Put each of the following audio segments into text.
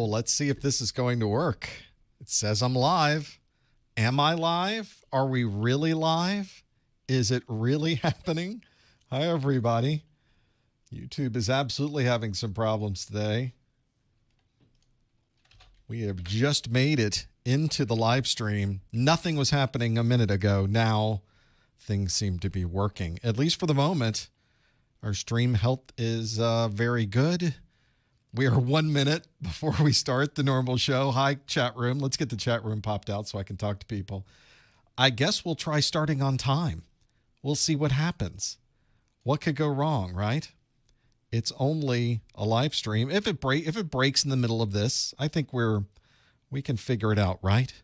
Oh, let's see if this is going to work. It says I'm live. Am I live? Are we really live? Is it really happening? Hi, everybody. YouTube is absolutely having some problems today. We have just made it into the live stream. Nothing was happening a minute ago. Now things seem to be working, at least for the moment. Our stream health is very good. We are 1 minute before we start the normal show. Hi, chat room. Let's get the chat room popped out so I can talk to people. I guess we'll try starting on time. We'll see what happens. What could go wrong, right? It's only a live stream. If it breaks in the middle of this, I think we can figure it out, right?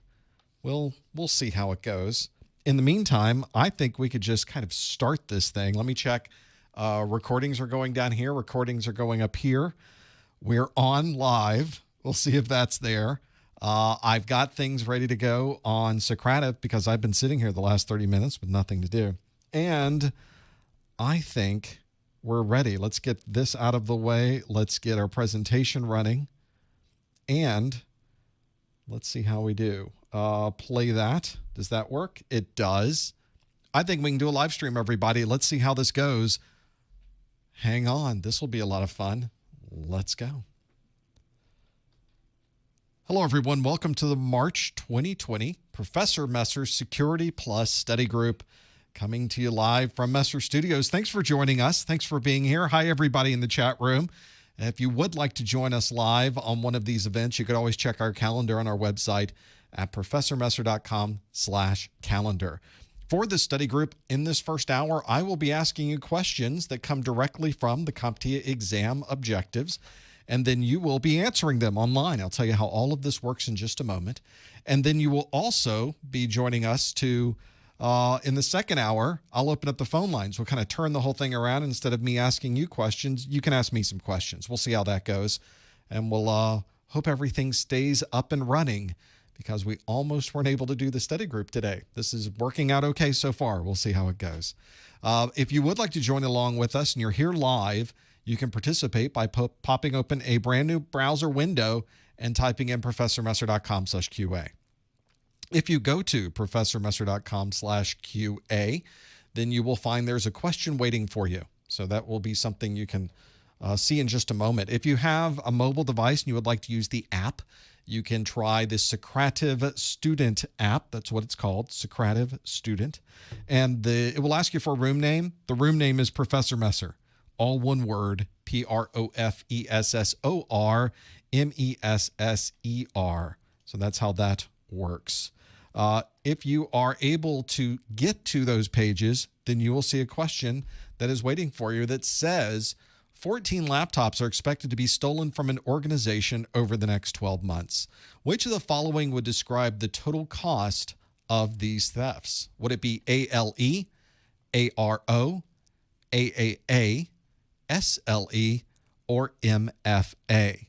We'll see how it goes. In the meantime, I think we could just kind of start this thing. Let me check. Recordings are going down here. Recordings are going up here. We're on live. We'll see if that's there. I've got things ready to go on Socrative because I've been sitting here the last 30 minutes with nothing to do. And I think we're ready. Let's get this out of the way. Let's get our presentation running. And let's see how we do. Play that. Does that work? It does. I think we can do a live stream, everybody. Let's see how this goes. Hang on. This will be a lot of fun. Let's go. Hello, everyone. Welcome to the March 2020 Professor Messer Security Plus Study Group, coming to you live from Messer Studios. Thanks for joining us. Thanks for being here. Hi, everybody in the chat room. If you would like to join us live on one of these events, you could always check our calendar on our website at professormesser.com/calendar. For this study group, in this first hour, I will be asking you questions that come directly from the CompTIA exam objectives, and then you will be answering them online. I'll tell you how all of this works in just a moment. And then you will also be joining us to, in the second hour, I'll open up the phone lines. We'll kind of turn the whole thing around. Instead of me asking you questions, you can ask me some questions. We'll see how that goes. And we'll hope everything stays up and running, because we almost weren't able to do the study group today. This is working out okay so far. We'll see how it goes. If you would like to join along with us and you're here live, you can participate by popping open a brand new browser window and typing in professormesser.com/QA. If you go to professormesser.com/QA, then you will find there's a question waiting for you. So that will be something you can see in just a moment. If you have a mobile device and you would like to use the app, you can try the Socrative Student app. That's what it's called, Socrative Student. And it will ask you for a room name. The room name is Professor Messer. All one word, PROFESSORMESSER. So that's how that works. If you are able to get to those pages, then you will see a question that is waiting for you that says, 14 laptops are expected to be stolen from an organization over the next 12 months. Which of the following would describe the total cost of these thefts? Would it be ALE, ARO, AAA, SLE, or MFA?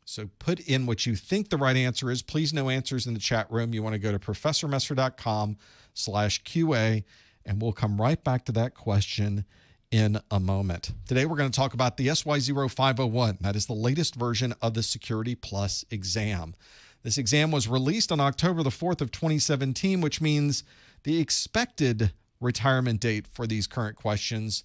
So put in what you think the right answer is. Please, no answers in the chat room. You want to go to professormesser.com/QA, and we'll come right back to that question in a moment. Today, we're going to talk about the SY0-501. That is the latest version of the Security Plus exam. This exam was released on October the 4th of 2017, which means the expected retirement date for these current questions,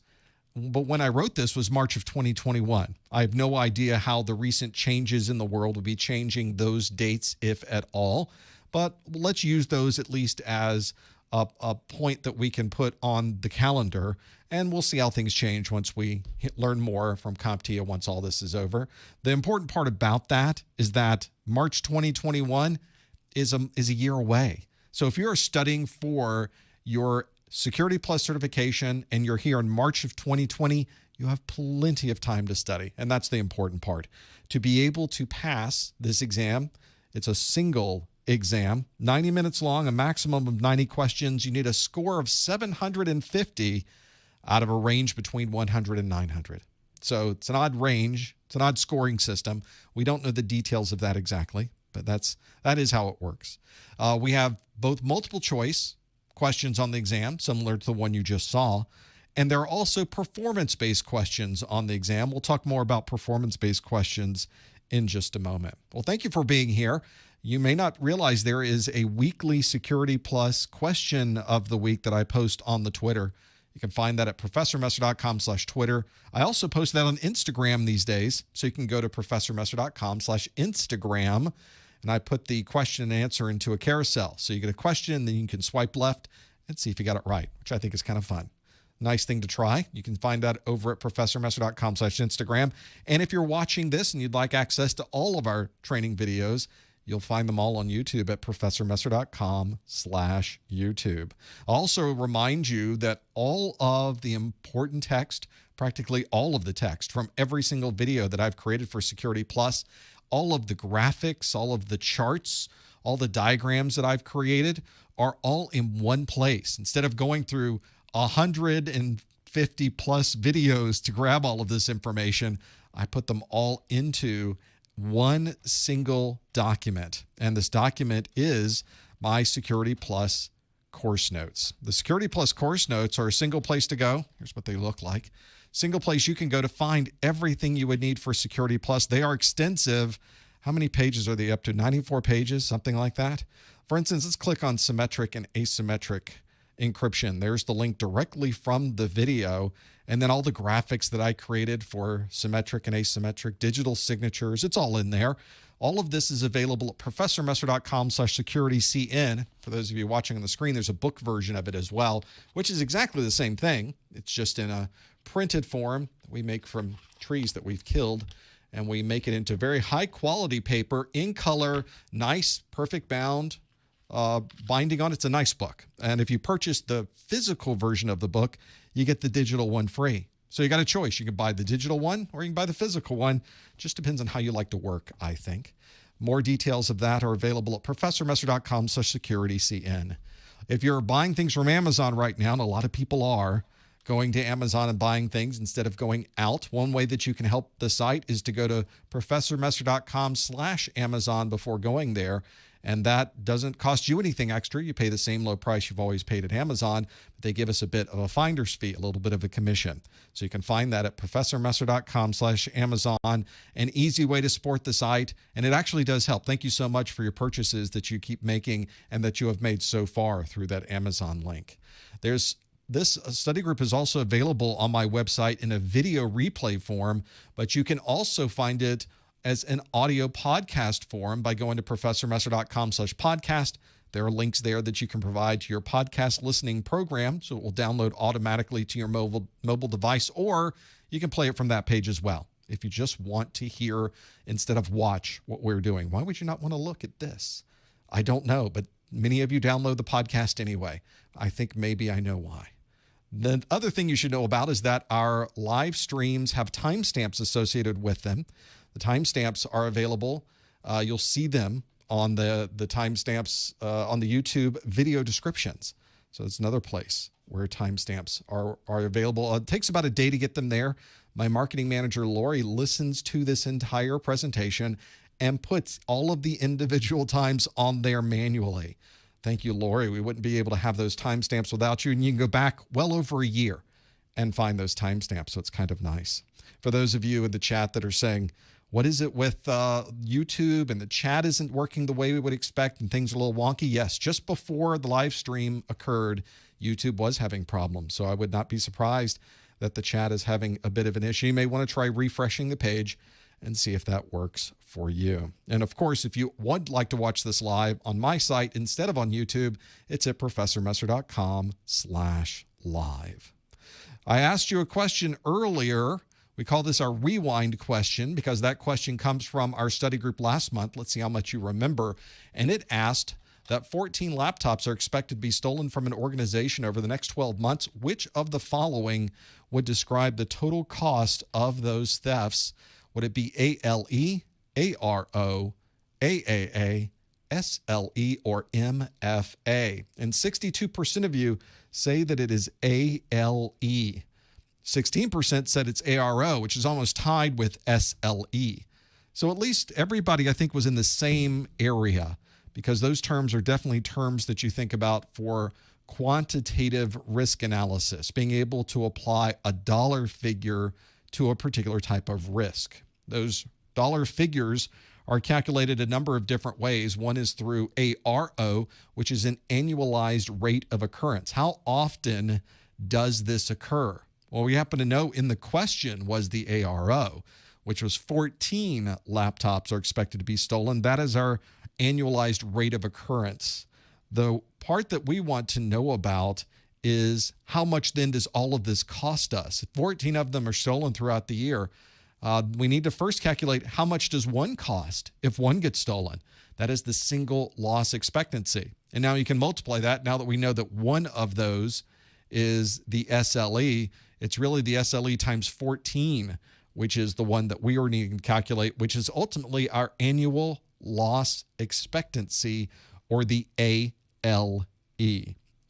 but when I wrote this, was March of 2021. I have no idea how the recent changes in the world will be changing those dates, if at all, but let's use those at least as a point that we can put on the calendar, and we'll see how things change once we learn more from CompTIA once all this is over. The important part about that is that March 2021 is a year away. So if you're studying for your Security Plus certification and you're here in March of 2020, you have plenty of time to study, and that's the important part. To be able to pass this exam, it's a single exam, 90 minutes long, a maximum of 90 questions. You need a score of 750 out of a range between 100 and 900. So it's an odd range. It's an odd scoring system. We don't know the details of that exactly, but that is how it works. We have both multiple choice questions on the exam, similar to the one you just saw, and there are also performance-based questions on the exam. We'll talk more about performance-based questions in just a moment. Well, thank you for being here. You may not realize there is a weekly Security Plus question of the week that I post on the Twitter. You can find that at professormesser.com/Twitter. I also post that on Instagram these days, so you can go to professormesser.com/Instagram, and I put the question and answer into a carousel. So you get a question, then you can swipe left and see if you got it right, which I think is kind of fun. Nice thing to try. You can find that over at professormesser.com/Instagram. And if you're watching this and you'd like access to all of our training videos, you'll find them all on YouTube at professormesser.com/YouTube. I'll also remind you that all of the important text, practically all of the text from every single video that I've created for Security Plus, all of the graphics, all of the charts, all the diagrams that I've created are all in one place. Instead of going through 150 plus videos to grab all of this information, I put them all into one single document. And this document is my Security Plus course notes. The Security Plus course notes are a single place to go. Here's what they look like. Single place you can go to find everything you would need for Security Plus. They are extensive. How many pages are they up to? 94 pages, something like that. For instance, let's click on symmetric and asymmetric encryption. There's the link directly from the video, and then all the graphics that I created for symmetric and asymmetric digital signatures. It's all in there. All of this is available at professormesser.com/securitycn. For those of you watching on the screen, there's a book version of it as well, which is exactly the same thing. It's just in a printed form that we make from trees that we've killed, and we make it into very high quality paper in color, nice, perfect bound, binding on. It's a nice book. And if you purchase the physical version of the book, you get the digital one free. So you got a choice. You can buy the digital one or you can buy the physical one. Just depends on how you like to work, I think. More details of that are available at professormesser.com/securitycn. If you're buying things from Amazon right now, and a lot of people are going to Amazon and buying things instead of going out, one way that you can help the site is to go to professormesser.com/Amazon before going there. And that doesn't cost you anything extra. You pay the same low price you've always paid at Amazon, but they give us a bit of a finder's fee, a little bit of a commission. So you can find that at professormesser.com/Amazon, an easy way to support the site. And it actually does help. Thank you so much for your purchases that you keep making and that you have made so far through that Amazon link. This study group is also available on my website in a video replay form, but you can also find it as an audio podcast form by going to professormesser.com/podcast. There are links there that you can provide to your podcast listening program, so it will download automatically to your mobile device, or you can play it from that page as well. If you just want to hear instead of watch what we're doing, why would you not want to look at this? I don't know, but many of you download the podcast anyway. I think maybe I know why. The other thing you should know about is that our live streams have timestamps associated with them. The timestamps are available. You'll see them on the timestamps on the YouTube video descriptions. So it's another place where timestamps are available. It takes about a day to get them there. My marketing manager, Lori, listens to this entire presentation and puts all of the individual times on there manually. Thank you, Lori. We wouldn't be able to have those timestamps without you. And you can go back well over a year and find those timestamps. So it's kind of nice. For those of you in the chat that are saying, what is it with YouTube and the chat isn't working the way we would expect and things are a little wonky? Yes, just before the live stream occurred, YouTube was having problems. So I would not be surprised that the chat is having a bit of an issue. You may want to try refreshing the page and see if that works for you. And of course, if you would like to watch this live on my site instead of on YouTube, it's at professormesser.com/live. I asked you a question earlier. We call this our rewind question because that question comes from our study group last month. Let's see how much you remember. And it asked that 14 laptops are expected to be stolen from an organization over the next 12 months. Which of the following would describe the total cost of those thefts? Would it be ALE, ARO, AAA, SLE, or MFA? And 62% of you say that it is ALE. 16% said it's ARO, which is almost tied with SLE. So at least everybody, I think, was in the same area because those terms are definitely terms that you think about for quantitative risk analysis, being able to apply a dollar figure to a particular type of risk. Those Dollar figures are calculated a number of different ways. One is through ARO, which is an annualized rate of occurrence. How often does this occur? Well, we happen to know in the question was the ARO, which was 14 laptops are expected to be stolen. That is our annualized rate of occurrence. The part that we want to know about is how much then does all of this cost us? If 14 of them are stolen throughout the year, we need to first calculate how much does one cost if one gets stolen. That is the single loss expectancy. And now you can multiply that. Now that we know that one of those is the SLE, it's really the SLE times 14, which is the one that we are needing to calculate, which is ultimately our annual loss expectancy, or the ALE.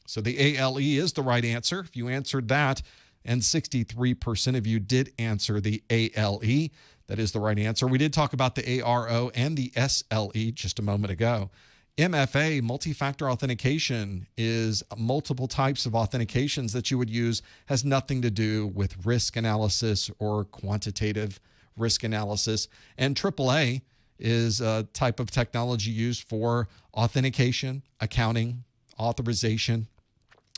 So the ALE is the right answer. If you answered that, and 63% of you did answer the ALE, that is the right answer. We did talk about the ARO and the SLE just a moment ago. MFA, multi-factor authentication, is multiple types of authentications that you would use, has nothing to do with risk analysis or quantitative risk analysis. And AAA is a type of technology used for authentication, accounting, authorization.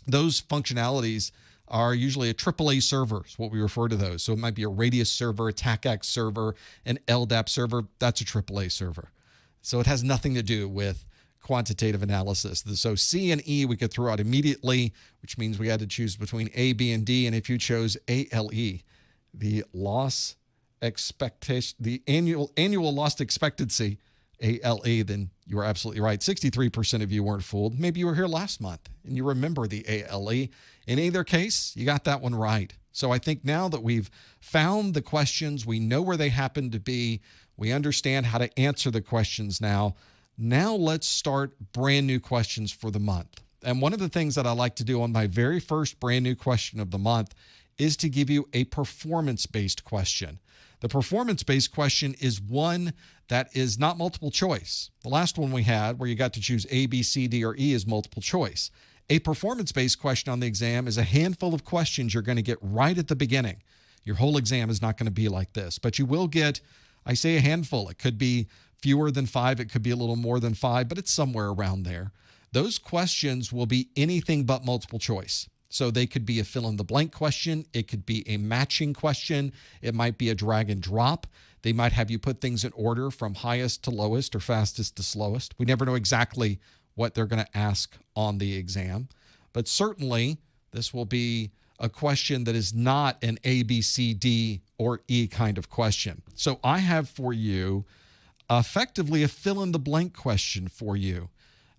Those functionalities are usually a AAA server, is what we refer to those. So it might be a Radius server, a TACAC server, an LDAP server. That's a AAA server. So it has nothing to do with quantitative analysis. So C and E we could throw out immediately, which means we had to choose between A, B, and D. And if you chose ALE, the loss expectation, the annual loss expectancy, ALE, then you are absolutely right. 63% of you weren't fooled. Maybe you were here last month and you remember the ALE. In either case, you got that one right. So I think now that we've found the questions, we know where they happen to be, we understand how to answer the questions now. Now let's start brand new questions for the month. And one of the things that I like to do on my very first brand new question of the month is to give you a performance-based question. The performance-based question is one that is not multiple choice. The last one we had, where you got to choose A, B, C, D, or E, is multiple choice. A performance-based question on the exam is a handful of questions you're going to get right at the beginning. Your whole exam is not going to be like this, but you will get, I say a handful. It could be fewer than 5. It could be a little more than 5, but it's somewhere around there. Those questions will be anything but multiple choice. So they could be a fill-in-the-blank question. It could be a matching question. It might be a drag and drop. They might have you put things in order from highest to lowest or fastest to slowest. We never know exactly what they're going to ask on the exam. But certainly, this will be a question that is not an A, B, C, D, or E kind of question. So I have for you effectively a fill-in-the-blank question for you.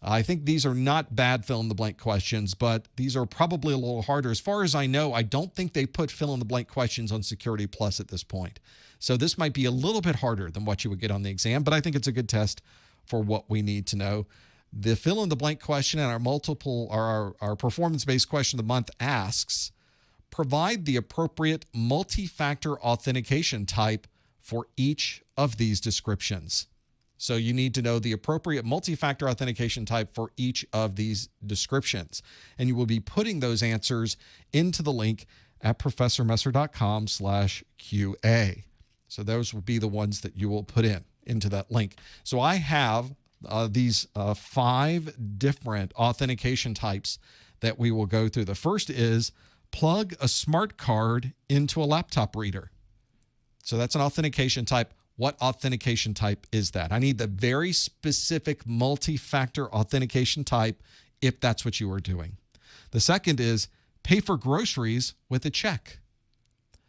I think these are not bad fill-in-the-blank questions, but these are probably a little harder. As far as I know, I don't think they put fill-in-the-blank questions on Security Plus at this point. So this might be a little bit harder than what you would get on the exam, but I think it's a good test for what we need to know. The fill-in-the-blank question and our performance-based question of the month asks, provide the appropriate multi-factor authentication type for each of these descriptions. So you need to know the appropriate multi-factor authentication type for each of these descriptions. And you will be putting those answers into the link at professormesser.com/QA. So those will be the ones that you will put into that link. So I have these 5 different authentication types that we will go through. The first is plug a smart card into a laptop reader. So that's an authentication type. What authentication type is that? I need the very specific multi-factor authentication type if that's what you are doing. The second is pay for groceries with a check.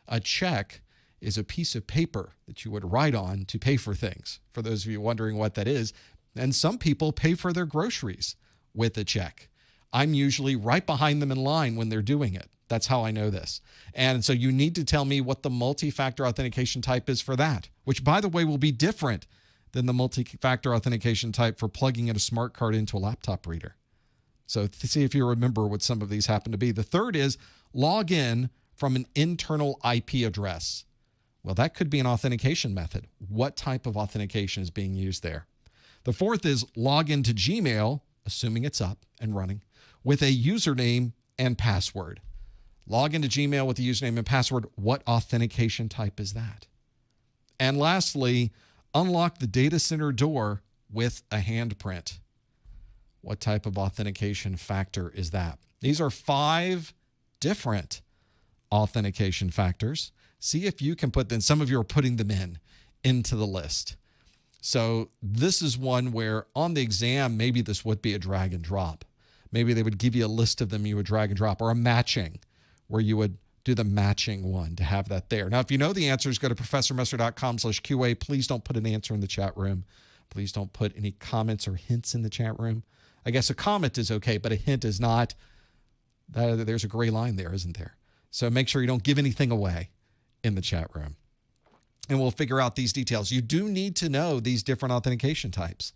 A check is a piece of paper that you would write on to pay for things. For those of you wondering what that is, and some people pay for their groceries with a check. I'm usually right behind them in line when they're doing it. That's how I know this. And so you need to tell me what the multi-factor authentication type is for that, which, by the way, will be different than the multi-factor authentication type for plugging in a smart card into a laptop reader. So see if you remember what some of these happen to be. The third is log in from an internal IP address. Well, that could be an authentication method. What type of authentication is being used there? The fourth is log into Gmail, assuming it's up and running, with a username and password. Log into Gmail with a username and password. What authentication type is that? And lastly, unlock the data center door with a handprint. What type of authentication factor is that? These are 5 different authentication factors. See if you can put them. Some of you are putting them into the list. So this is one where on the exam, maybe this would be a drag and drop. Maybe they would give you a list of them you would drag and drop, or a matching where you would do the matching one to have that there. Now, if you know the answers, go to professormesser.com/QA. Please don't put an answer in the chat room. Please don't put any comments or hints in the chat room. I guess a comment is okay, but a hint is not. There's a gray line there, isn't there? So make sure you don't give anything away in the chat room. And we'll figure out these details. You do need to know these different authentication types.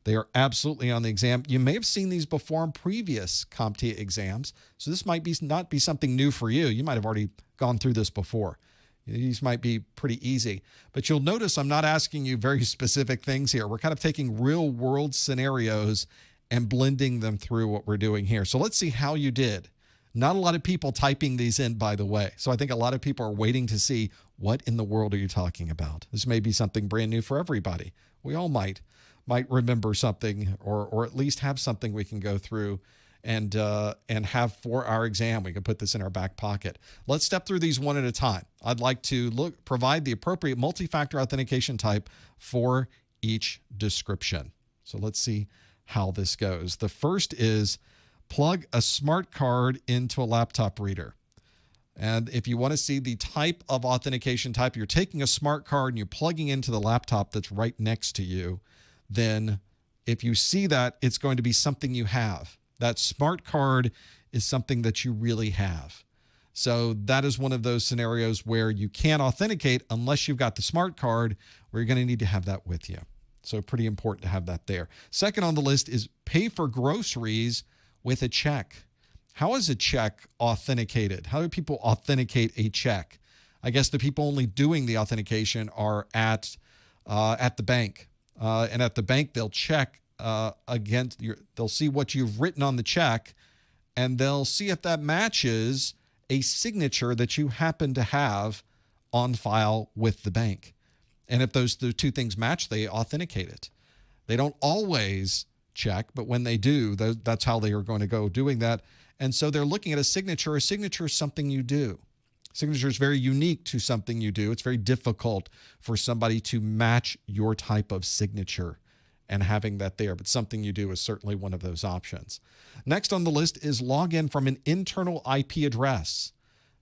They are absolutely on the exam. You may have seen these before in previous CompTIA exams, so this might not be something new for you. You might have already gone through this before. These might be pretty easy. But you'll notice I'm not asking you very specific things here. We're kind of taking real-world scenarios and blending them through what we're doing here. So let's see how you did. Not a lot of people typing these in, by the way. So I think a lot of people are waiting to see, what in the world are you talking about? This may be something brand new for everybody. We all might remember something, or at least have something we can go through and have for our exam. We can put this in our back pocket. Let's step through these one at a time. I'd like to provide the appropriate multi-factor authentication type for each description. So let's see how this goes. The first is plug a smart card into a laptop reader. And if you want to see the type of authentication type, you're taking a smart card and you're plugging into the laptop that's right next to you, then if you see that, it's going to be something you have. That smart card is something that you really have. So that is one of those scenarios where you can't authenticate unless you've got the smart card, where you're going to need to have that with you. So pretty important to have that there. Second on the list is pay for groceries with a check. How is a check authenticated? How do people authenticate a check? I guess the people only doing the authentication are at the bank. And at the bank, they'll check they'll see what you've written on the check, and they'll see if that matches a signature that you happen to have on file with the bank. And if the two things match, they authenticate it. They don't always check, but when they do, that's how they are going to go doing that. And so they're looking at a signature. A signature is something you do. Signature is very unique to something you do. It's very difficult for somebody to match your type of signature and having that there, but something you do is certainly one of those options. Next on the list is log in from an internal IP address.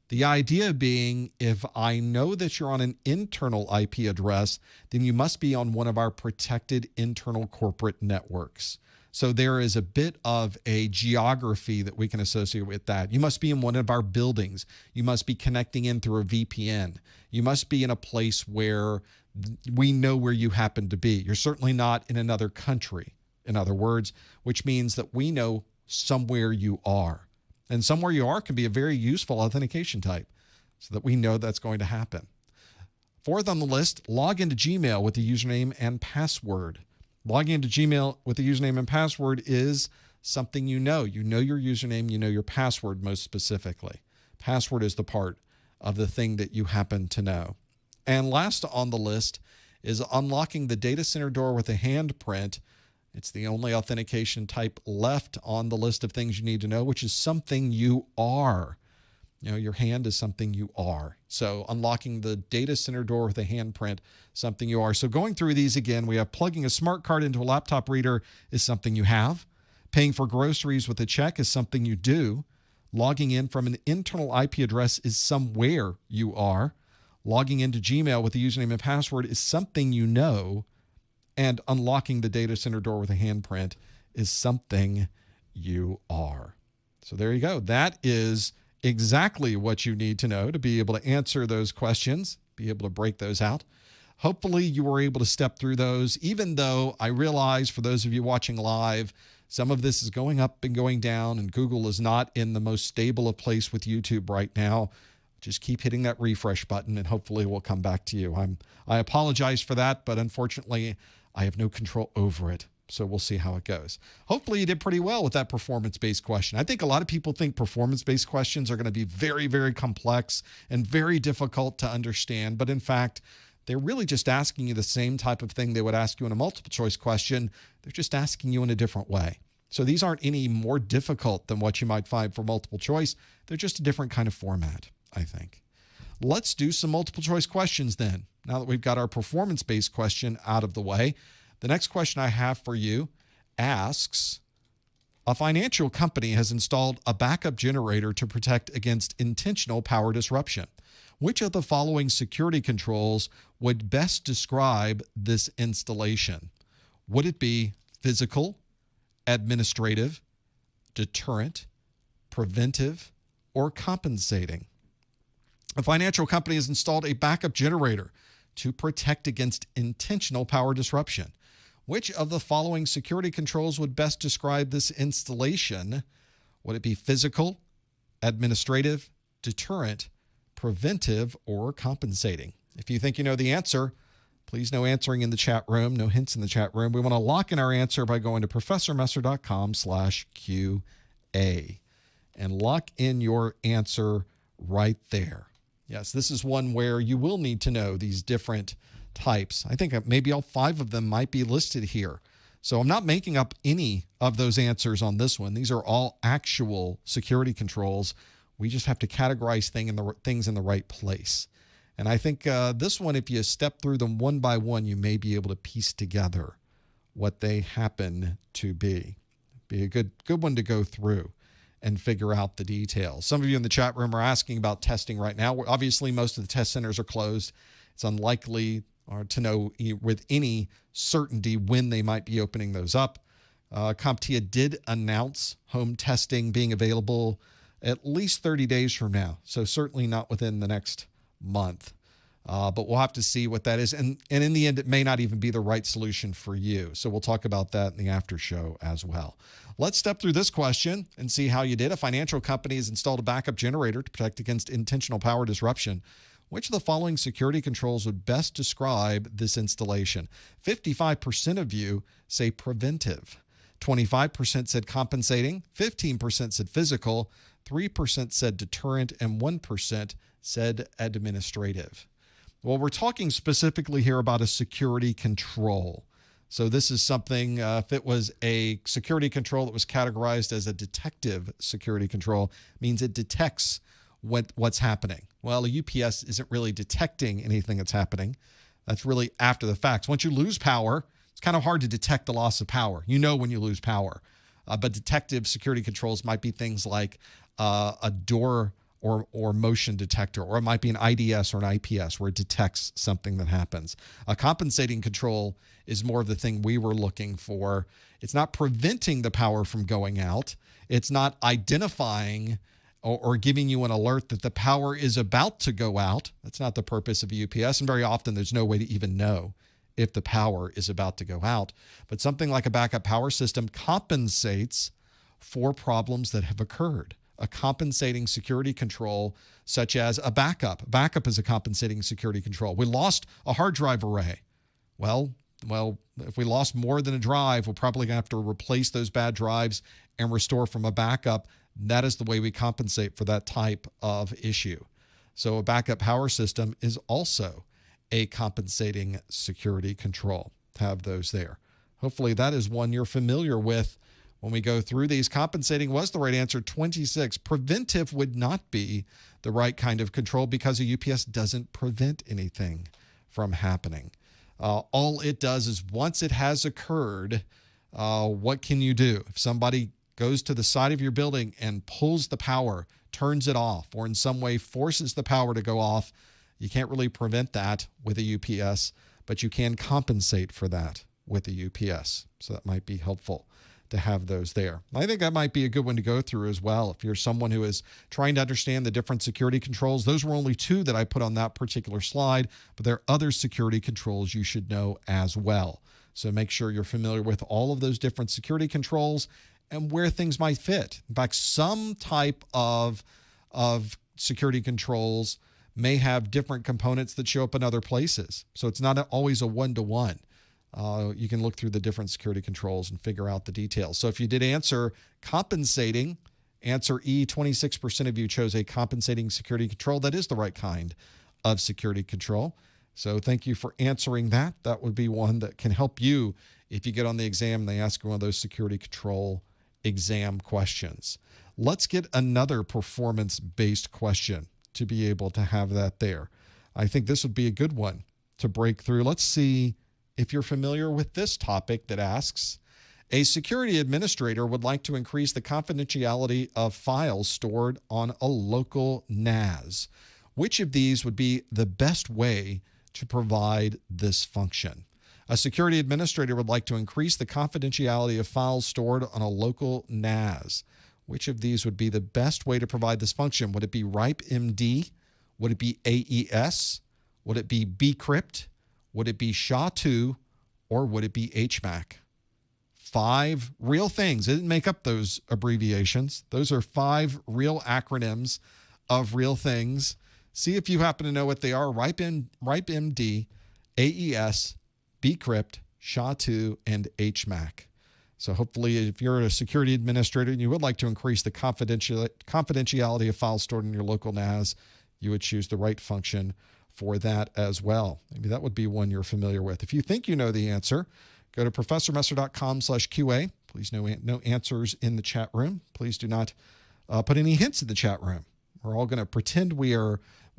The idea being, if I know that you're on an internal IP address, then you must be on one of our protected internal corporate networks. So there is a bit of a geography that we can associate with that. You must be in one of our buildings. You must be connecting in through a VPN. You must be in a place where we know where you happen to be. You're certainly not in another country, in other words, which means that we know somewhere you are. And somewhere you are can be a very useful authentication type so that we know that's going to happen. Fourth on the list, log into Gmail with the username and password. Logging into Gmail with the username and password is something you know. You know your username, you know your password most specifically. Password is the part of the thing that you happen to know. And last on the list is unlocking the data center door with a handprint. It's the only authentication type left on the list of things you need to know, which is something you are. You know, your hand is something you are. So unlocking the data center door with a handprint, something you are. So going through these again, we have plugging a smart card into a laptop reader is something you have. Paying for groceries with a check is something you do. Logging in from an internal IP address is somewhere you are. Logging into Gmail with the username and password is something you know. And unlocking the data center door with a handprint is something you are. So there you go. That is exactly what you need to know to be able to answer those questions, be able to break those out. Hopefully you were able to step through those, even though I realize for those of you watching live, some of this is going up and going down, and Google is not in the most stable of place with YouTube right now. Just keep hitting that refresh button and hopefully we'll come back to you. I apologize for that, but unfortunately I have no control over it. So we'll see how it goes. Hopefully you did pretty well with that performance-based question. I think a lot of people think performance-based questions are going to be very, very complex and very difficult to understand. But in fact, they're really just asking you the same type of thing they would ask you in a multiple choice question. They're just asking you in a different way. So these aren't any more difficult than what you might find for multiple choice. They're just a different kind of format, I think. Let's do some multiple choice questions then. Now that we've got our performance-based question out of the way, the next question I have for you asks, a financial company has installed a backup generator to protect against intentional power disruption. Which of the following security controls would best describe this installation? Would it be physical, administrative, deterrent, preventive, or compensating? A financial company has installed a backup generator to protect against intentional power disruption. Which of the following security controls would best describe this installation? Would it be physical, administrative, deterrent, preventive, or compensating? If you think you know the answer, please no answering in the chat room, no hints in the chat room. We want to lock in our answer by going to professormesser.com/QA and lock in your answer right there. Yes, this is one where you will need to know these different types. I think maybe all 5 of them might be listed here. So I'm not making up any of those answers on this one. These are all actual security controls. We just have to categorize things in the right place. And I think this one, if you step through them one by one, you may be able to piece together what they happen to be. Be a good one to go through and figure out the details. Some of you in the chat room are asking about testing right now. Obviously, most of the test centers are closed. It's unlikely to know with any certainty when they might be opening those up. CompTIA did announce home testing being available at least 30 days from now, so certainly not within the next month. But we'll have to see what that is. And in the end, it may not even be the right solution for you. So we'll talk about that in the after show as well. Let's step through this question and see how you did. A financial company has installed a backup generator to protect against intentional power disruption. Which of the following security controls would best describe this installation? 55% of you say preventive. 25% said compensating. 15% said physical. 3% said deterrent. And 1% said administrative. Well, we're talking specifically here about a security control. So this is something, if it was a security control that was categorized as a detective security control, means it detects what's happening. Well, a UPS isn't really detecting anything that's happening. That's really after the fact. Once you lose power, it's kind of hard to detect the loss of power. You know when you lose power. But detective security controls might be things like a door or motion detector, or it might be an IDS or an IPS where it detects something that happens. A compensating control is more of the thing we were looking for. It's not preventing the power from going out. It's not identifying or giving you an alert that the power is about to go out. That's not the purpose of a UPS, and very often there's no way to even know if the power is about to go out. But something like a backup power system compensates for problems that have occurred. A compensating security control, such as a backup. Backup is a compensating security control. We lost a hard drive array. Well, if we lost more than a drive, we're probably going to have to replace those bad drives and restore from a backup. That is the way we compensate for that type of issue. So a backup power system is also a compensating security control. Have those there. Hopefully that is one you're familiar with. When we go through these, compensating was the right answer, 26. Preventive would not be the right kind of control because a UPS doesn't prevent anything from happening. All it does is once it has occurred, what can you do? If somebody goes to the side of your building and pulls the power, turns it off, or in some way forces the power to go off, you can't really prevent that with a UPS, but you can compensate for that with a UPS. So that might be helpful to have those there. I think that might be a good one to go through as well. If you're someone who is trying to understand the different security controls, those were only 2 that I put on that particular slide, but there are other security controls you should know as well. So make sure you're familiar with all of those different security controls and where things might fit. In fact, some type of security controls may have different components that show up in other places. So it's not always a one-to-one. You can look through the different security controls and figure out the details. So if you did answer compensating, answer E, 26% of you chose a compensating security control. That is the right kind of security control. So thank you for answering that. That would be one that can help you if you get on the exam and they ask you one of those security control exam questions. Let's get another performance-based question to be able to have that there. I think this would be a good one to break through. Let's see if you're familiar with this topic that asks, a security administrator would like to increase the confidentiality of files stored on a local NAS. Which of these would be the best way to provide this function? A security administrator would like to increase the confidentiality of files stored on a local NAS. Which of these would be the best way to provide this function? Would it be RIPE-MD? Would it be AES? Would it be bcrypt? Would it be SHA-2? Or would it be HMAC? 5 real things. I didn't make up those abbreviations. Those are 5 real acronyms of real things. See if you happen to know what they are. RIPE-MD, AES, bcrypt, SHA-2, and HMAC. So hopefully if you're a security administrator and you would like to increase the confidentiality of files stored in your local NAS, you would choose the right function for that as well. Maybe that would be one you're familiar with. If you think you know the answer, go to professormesser.com/QA. Please no answers in the chat room. Please do not put any hints in the chat room. We're all going to pretend we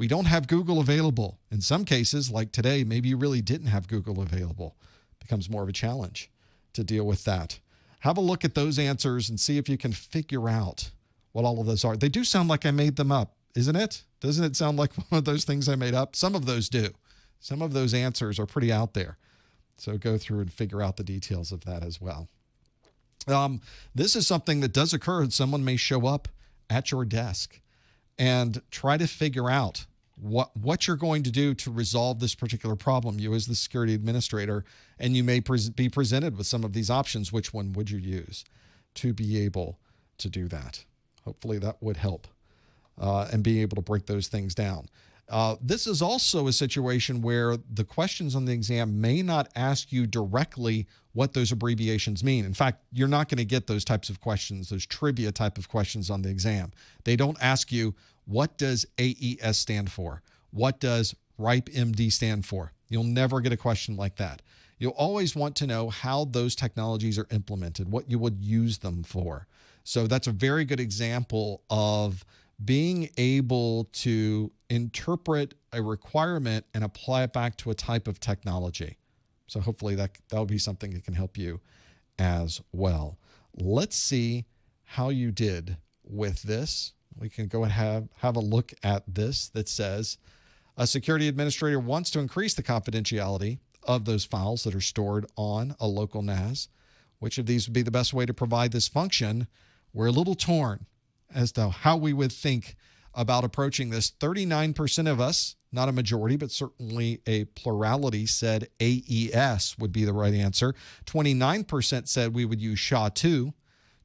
don't have Google available. In some cases, like today, maybe you really didn't have Google available. It becomes more of a challenge to deal with that. Have a look at those answers and see if you can figure out what all of those are. They do sound like I made them up, isn't it? Doesn't it sound like one of those things I made up? Some of those do. Some of those answers are pretty out there. So go through and figure out the details of that as well. This is something that does occur. Someone may show up at your desk and try to figure out what you're going to do to resolve this particular problem, you as the security administrator, and you may be presented with some of these options. Which one would you use to be able to do that? Hopefully that would help and be able to break those things down. This is also a situation where the questions on the exam may not ask you directly what those abbreviations mean. In fact, you're not going to get those types of questions, those trivia type of questions on the exam. They don't ask you, what does AES stand for? What does RIPE-MD stand for? You'll never get a question like that. You'll always want to know how those technologies are implemented, what you would use them for. So that's a very good example of being able to interpret a requirement and apply it back to a type of technology. So hopefully that'll be something that can help you as well. Let's see how you did with this. We can go and have a look at this that says a security administrator wants to increase the confidentiality of those files that are stored on a local NAS. Which of these would be the best way to provide this function? We're a little torn as to how we would think about approaching this. 39% of us, not a majority, but certainly a plurality, said AES would be the right answer. 29% said we would use SHA-2.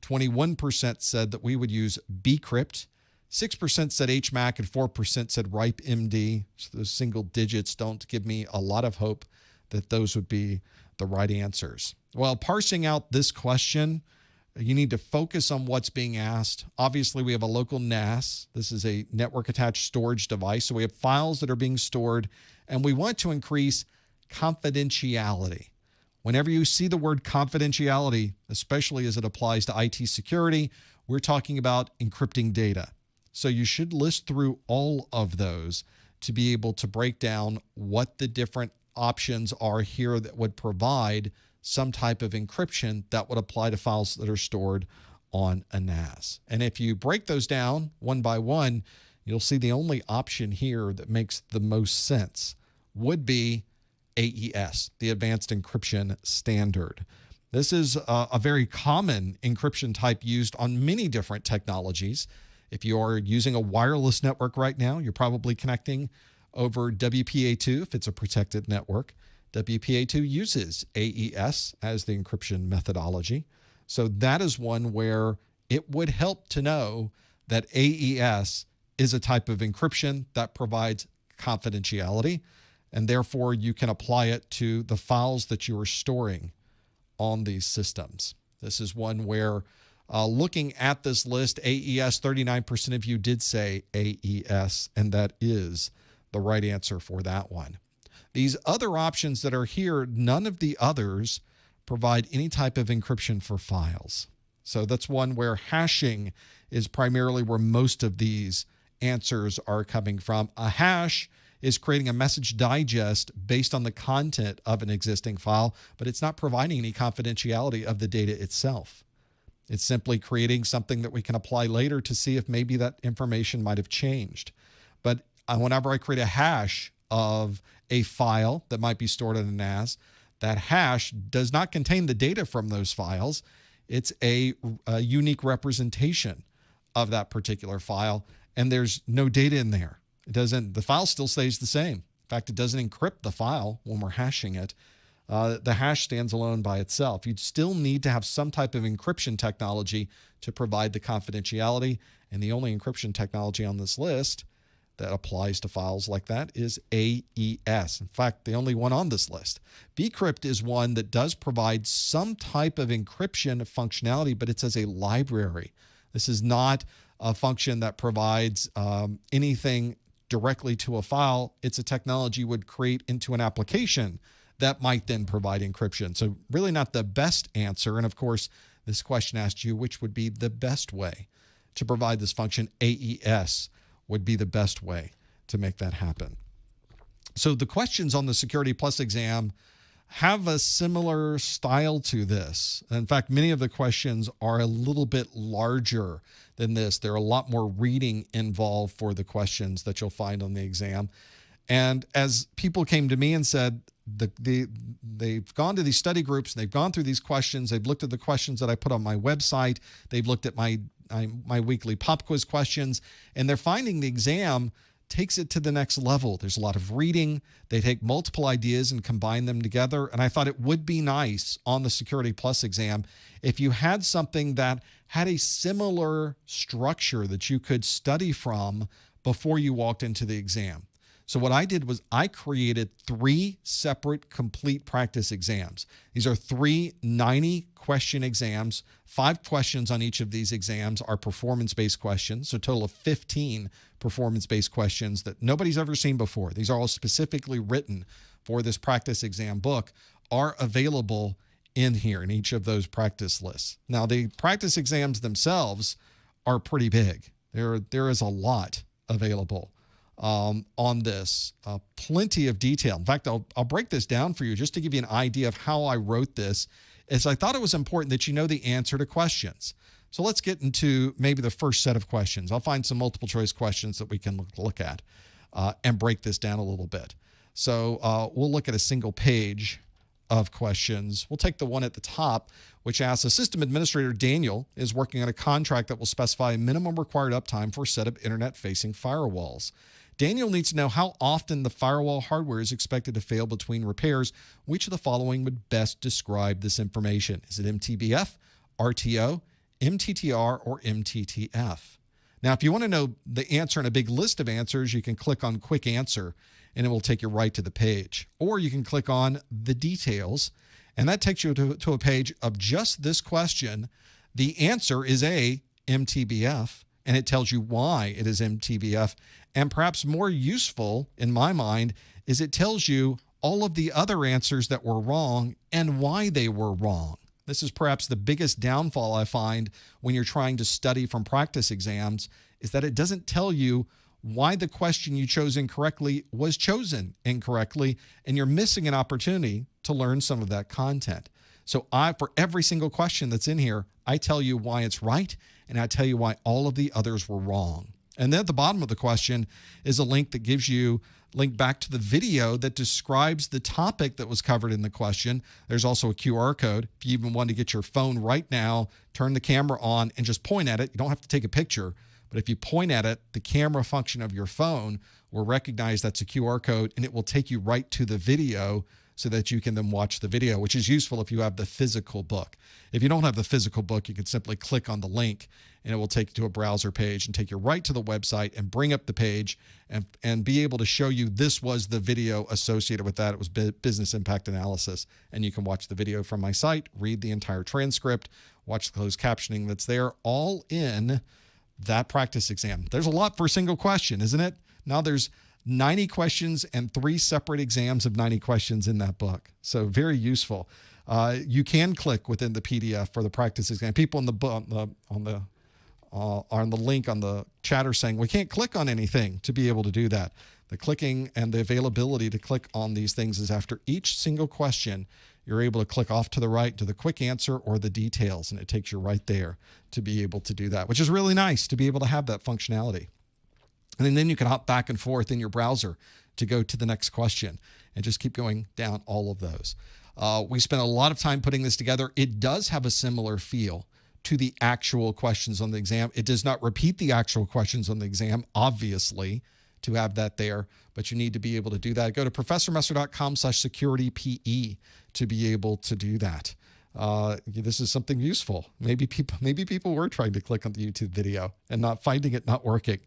21% said that we would use bcrypt. 6% said HMAC and 4% said RIPE-MD. So those single digits don't give me a lot of hope that those would be the right answers. Well, parsing out this question, you need to focus on what's being asked. Obviously, we have a local NAS. This is a network-attached storage device. So we have files that are being stored, and we want to increase confidentiality. Whenever you see the word confidentiality, especially as it applies to IT security, we're talking about encrypting data. So you should list through all of those to be able to break down what the different options are here that would provide some type of encryption that would apply to files that are stored on a NAS. And if you break those down one by one, you'll see the only option here that makes the most sense would be AES, the Advanced Encryption Standard. This is a very common encryption type used on many different technologies. If you are using a wireless network right now, you're probably connecting over WPA2 if it's a protected network. WPA2 uses AES as the encryption methodology. So that is one where it would help to know that AES is a type of encryption that provides confidentiality, and therefore you can apply it to the files that you are storing on these systems. This is one where looking at this list, AES, 39% of you did say AES, and that is the right answer for that one. These other options that are here, none of the others provide any type of encryption for files. So that's one where hashing is primarily where most of these answers are coming from. A hash is creating a message digest based on the content of an existing file, but it's not providing any confidentiality of the data itself. It's simply creating something that we can apply later to see if maybe that information might have changed. But whenever I create a hash of a file that might be stored in a NAS, that hash does not contain the data from those files. It's a unique representation of that particular file, and there's no data in there. The file still stays the same. In fact, it doesn't encrypt the file when we're hashing it. The hash stands alone by itself. You'd still need to have some type of encryption technology to provide the confidentiality, and the only encryption technology on this list that applies to files like that is AES. In fact, the only one on this list. bcrypt is one that does provide some type of encryption functionality, but it's as a library. This is not a function that provides anything directly to a file. It's a technology you would create into an application that might then provide encryption. So really not the best answer. And of course, this question asked you which would be the best way to provide this function. AES would be the best way to make that happen. So the questions on the Security Plus exam have a similar style to this. In fact, many of the questions are a little bit larger than this. There are a lot more reading involved for the questions that you'll find on the exam. And as people came to me and said, they've gone to these study groups, and they've gone through these questions, they've looked at the questions that I put on my website, they've looked at my weekly pop quiz questions, and they're finding the exam takes it to the next level. There's a lot of reading. They take multiple ideas and combine them together. And I thought it would be nice on the Security Plus exam if you had something that had a similar structure that you could study from before you walked into the exam. So what I did was I created 3 separate complete practice exams. These are 3 90-question exams. 5 questions on each of these exams are performance-based questions, so a total of 15 performance-based questions that nobody's ever seen before. These are all specifically written for this practice exam book, are available in here in each of those practice lists. Now, the practice exams themselves are pretty big. There is a lot available on this, plenty of detail. In fact, I'll break this down for you just to give you an idea of how I wrote this, as I thought it was important that you know the answer to questions. So let's get into maybe the first set of questions. I'll find some multiple choice questions that we can look at and break this down a little bit. So we'll look at a single page of questions. We'll take the one at the top, which asks, a system administrator, Daniel, is working on a contract that will specify a minimum required uptime for a set of internet-facing firewalls. Daniel needs to know how often the firewall hardware is expected to fail between repairs. Which of the following would best describe this information? Is it MTBF, RTO, MTTR, or MTTF? Now, if you want to know the answer in a big list of answers, you can click on Quick Answer, and it will take you right to the page. Or you can click on the details, and that takes you to a page of just this question. The answer is A, MTBF, and it tells you why it is MTBF. And perhaps more useful, in my mind, is it tells you all of the other answers that were wrong and why they were wrong. This is perhaps the biggest downfall I find when you're trying to study from practice exams, is that it doesn't tell you why the question you chose incorrectly was chosen incorrectly, and you're missing an opportunity to learn some of that content. So for every single question that's in here, I tell you why it's right, and I tell you why all of the others were wrong. And then at the bottom of the question is a link that gives you link back to the video that describes the topic that was covered in the question. There's also a QR code. If you even want to get your phone right now, turn the camera on and just point at it. You don't have to take a picture, but if you point at it, the camera function of your phone will recognize that's a QR code, and it will take you right to the video so that you can then watch the video, which is useful if you have the physical book. If you don't have the physical book, you can simply click on the link, and it will take you to a browser page and take you right to the website and bring up the page and be able to show you this was the video associated with that. It was business impact analysis. And you can watch the video from my site, read the entire transcript, watch the closed captioning that's there, all in that practice exam. There's a lot for a single question, isn't it? Now there's 90 questions and 3 separate exams of 90 questions in that book. So very useful. You can click within the PDF for the practice exam. People on the link on the chat are saying we can't click on anything to be able to do that. The clicking and the availability to click on these things is after each single question, you're able to click off to the right to the quick answer or the details, and it takes you right there to be able to do that, which is really nice to be able to have that functionality. And then you can hop back and forth in your browser to go to the next question and just keep going down all of those. We spent a lot of time putting this together. It does have a similar feel to the actual questions on the exam. It does not repeat the actual questions on the exam, obviously, to have that there, but you need to be able to do that. Go to professormesser.com/securitype to be able to do that. This is something useful. Maybe people were trying to click on the YouTube video and not finding it not working.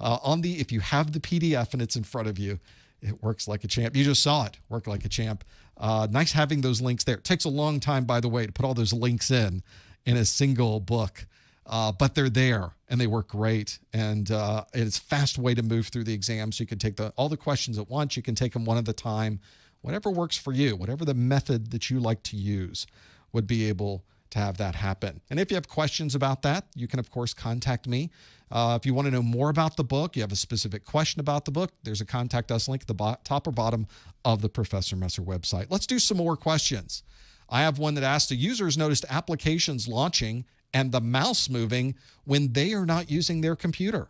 If you have the PDF and it's in front of you, it works like a champ. You just saw it work like a champ. Nice having those links there. It takes a long time, by the way, to put all those links in a single book, but they're there and they work great. And it's a fast way to move through the exam. So you can take all the questions at once. You can take them one at a time. Whatever works for you, whatever the method that you like to use would be able to have that happen. And if you have questions about that, you can, of course, contact me. If you want to know more about the book, you have a specific question about the book, there's a contact us link at the top or bottom of the Professor Messer website. Let's do some more questions. I have one that asks, the users noticed applications launching and the mouse moving when they are not using their computer.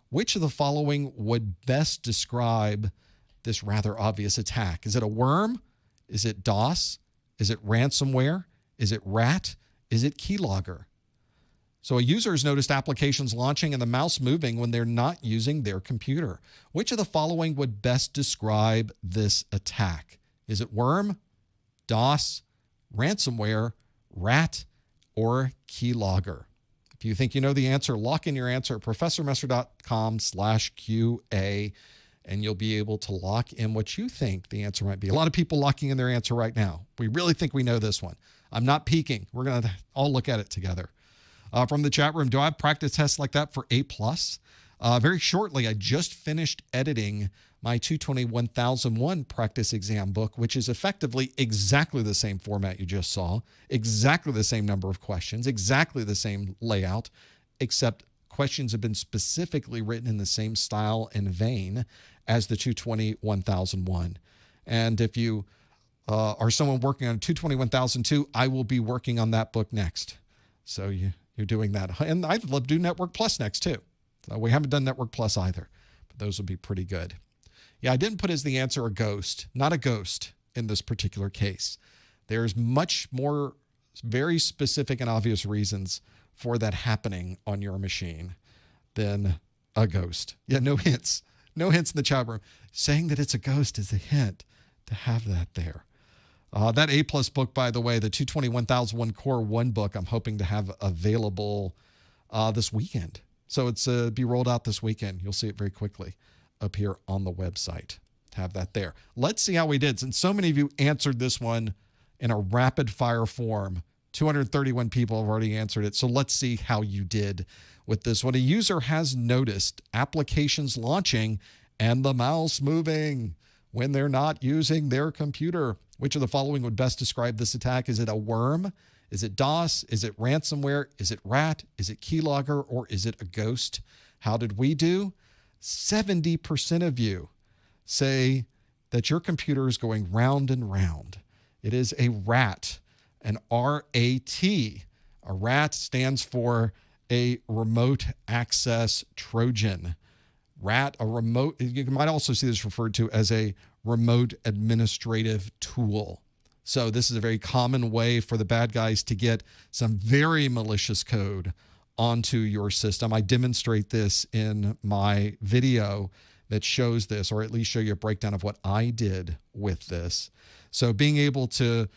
Which of the following would best describe this rather obvious attack? Is it a worm? Is it DOS? Is it ransomware? Is it rat? Is it keylogger? So a user has noticed applications launching and the mouse moving when they're not using their computer. Which of the following would best describe this attack? Is it worm, DOS, ransomware, rat, or keylogger? If you think you know the answer, lock in your answer at professormesser.com/QA, and you'll be able to lock in what you think the answer might be. A lot of people locking in their answer right now. We really think we know this one. I'm not peeking. We're going to all look at it together. From the chat room, do I have practice tests like that for A+? Very shortly, I just finished editing my 220-1001 practice exam book, which is effectively exactly the same format you just saw, exactly the same number of questions, exactly the same layout, except questions have been specifically written in the same style and vein as the 220-1001. And if you are someone working on 220-1002, I will be working on that book next. So you're doing that. And I'd love to do Network Plus next too. So we haven't done Network Plus either, but those would be pretty good. Yeah, I didn't put as the answer a ghost, not a ghost in this particular case. There's much more very specific and obvious reasons for that happening on your machine than a ghost. Yeah, no hints. No hints in the chat room. Saying that it's a ghost is a hint to have that there. That A+ book, by the way, the 220-1001 Core 1 book, I'm hoping to have available this weekend. So it's be rolled out this weekend. You'll see it very quickly up here on the website. Have that there. Let's see how we did. Since so many of you answered this one in a rapid fire form, 231 people have already answered it. So let's see how you did with this one. A user has noticed applications launching and the mouse moving when they're not using their computer. Which of the following would best describe this attack? Is it a worm? Is it DOS? Is it ransomware? Is it rat? Is it keylogger? Or is it a ghost? How did we do? 70% of you say that your computer is going round and round. It is a rat, an R-A-T. A rat stands for a remote access Trojan. Rat, a remote, you might also see this referred to as a remote administrative tool. So this is a very common way for the bad guys to get some very malicious code onto your system. I demonstrate this in my video that shows this, or at least show you a breakdown of what I did with this. So being able to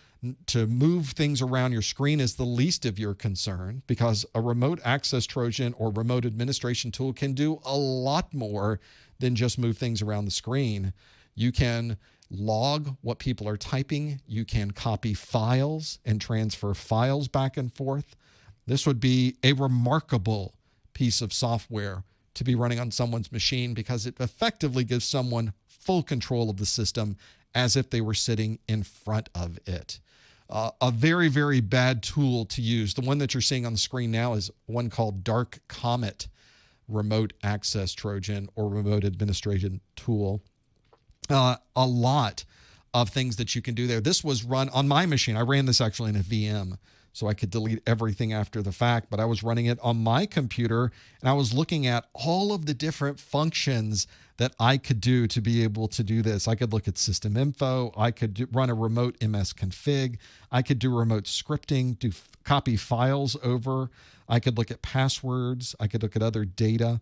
move things around your screen is the least of your concern, because a remote access Trojan or remote administration tool can do a lot more than just move things around the screen. You can log what people are typing. You can copy files and transfer files back and forth. This would be a remarkable piece of software to be running on someone's machine because it effectively gives someone full control of the system as if they were sitting in front of it. A very, very bad tool to use. The one that you're seeing on the screen now is one called Dark Comet Remote Access Trojan or Remote Administration Tool. A lot of things that you can do there. This was run on my machine. I ran this actually in a VM, so I could delete everything after the fact, but I was running it on my computer, and I was looking at all of the different functions that I could do to be able to do this. I could look at system info. I could run a remote MS config. I could do remote scripting, copy files over. I could look at passwords. I could look at other data,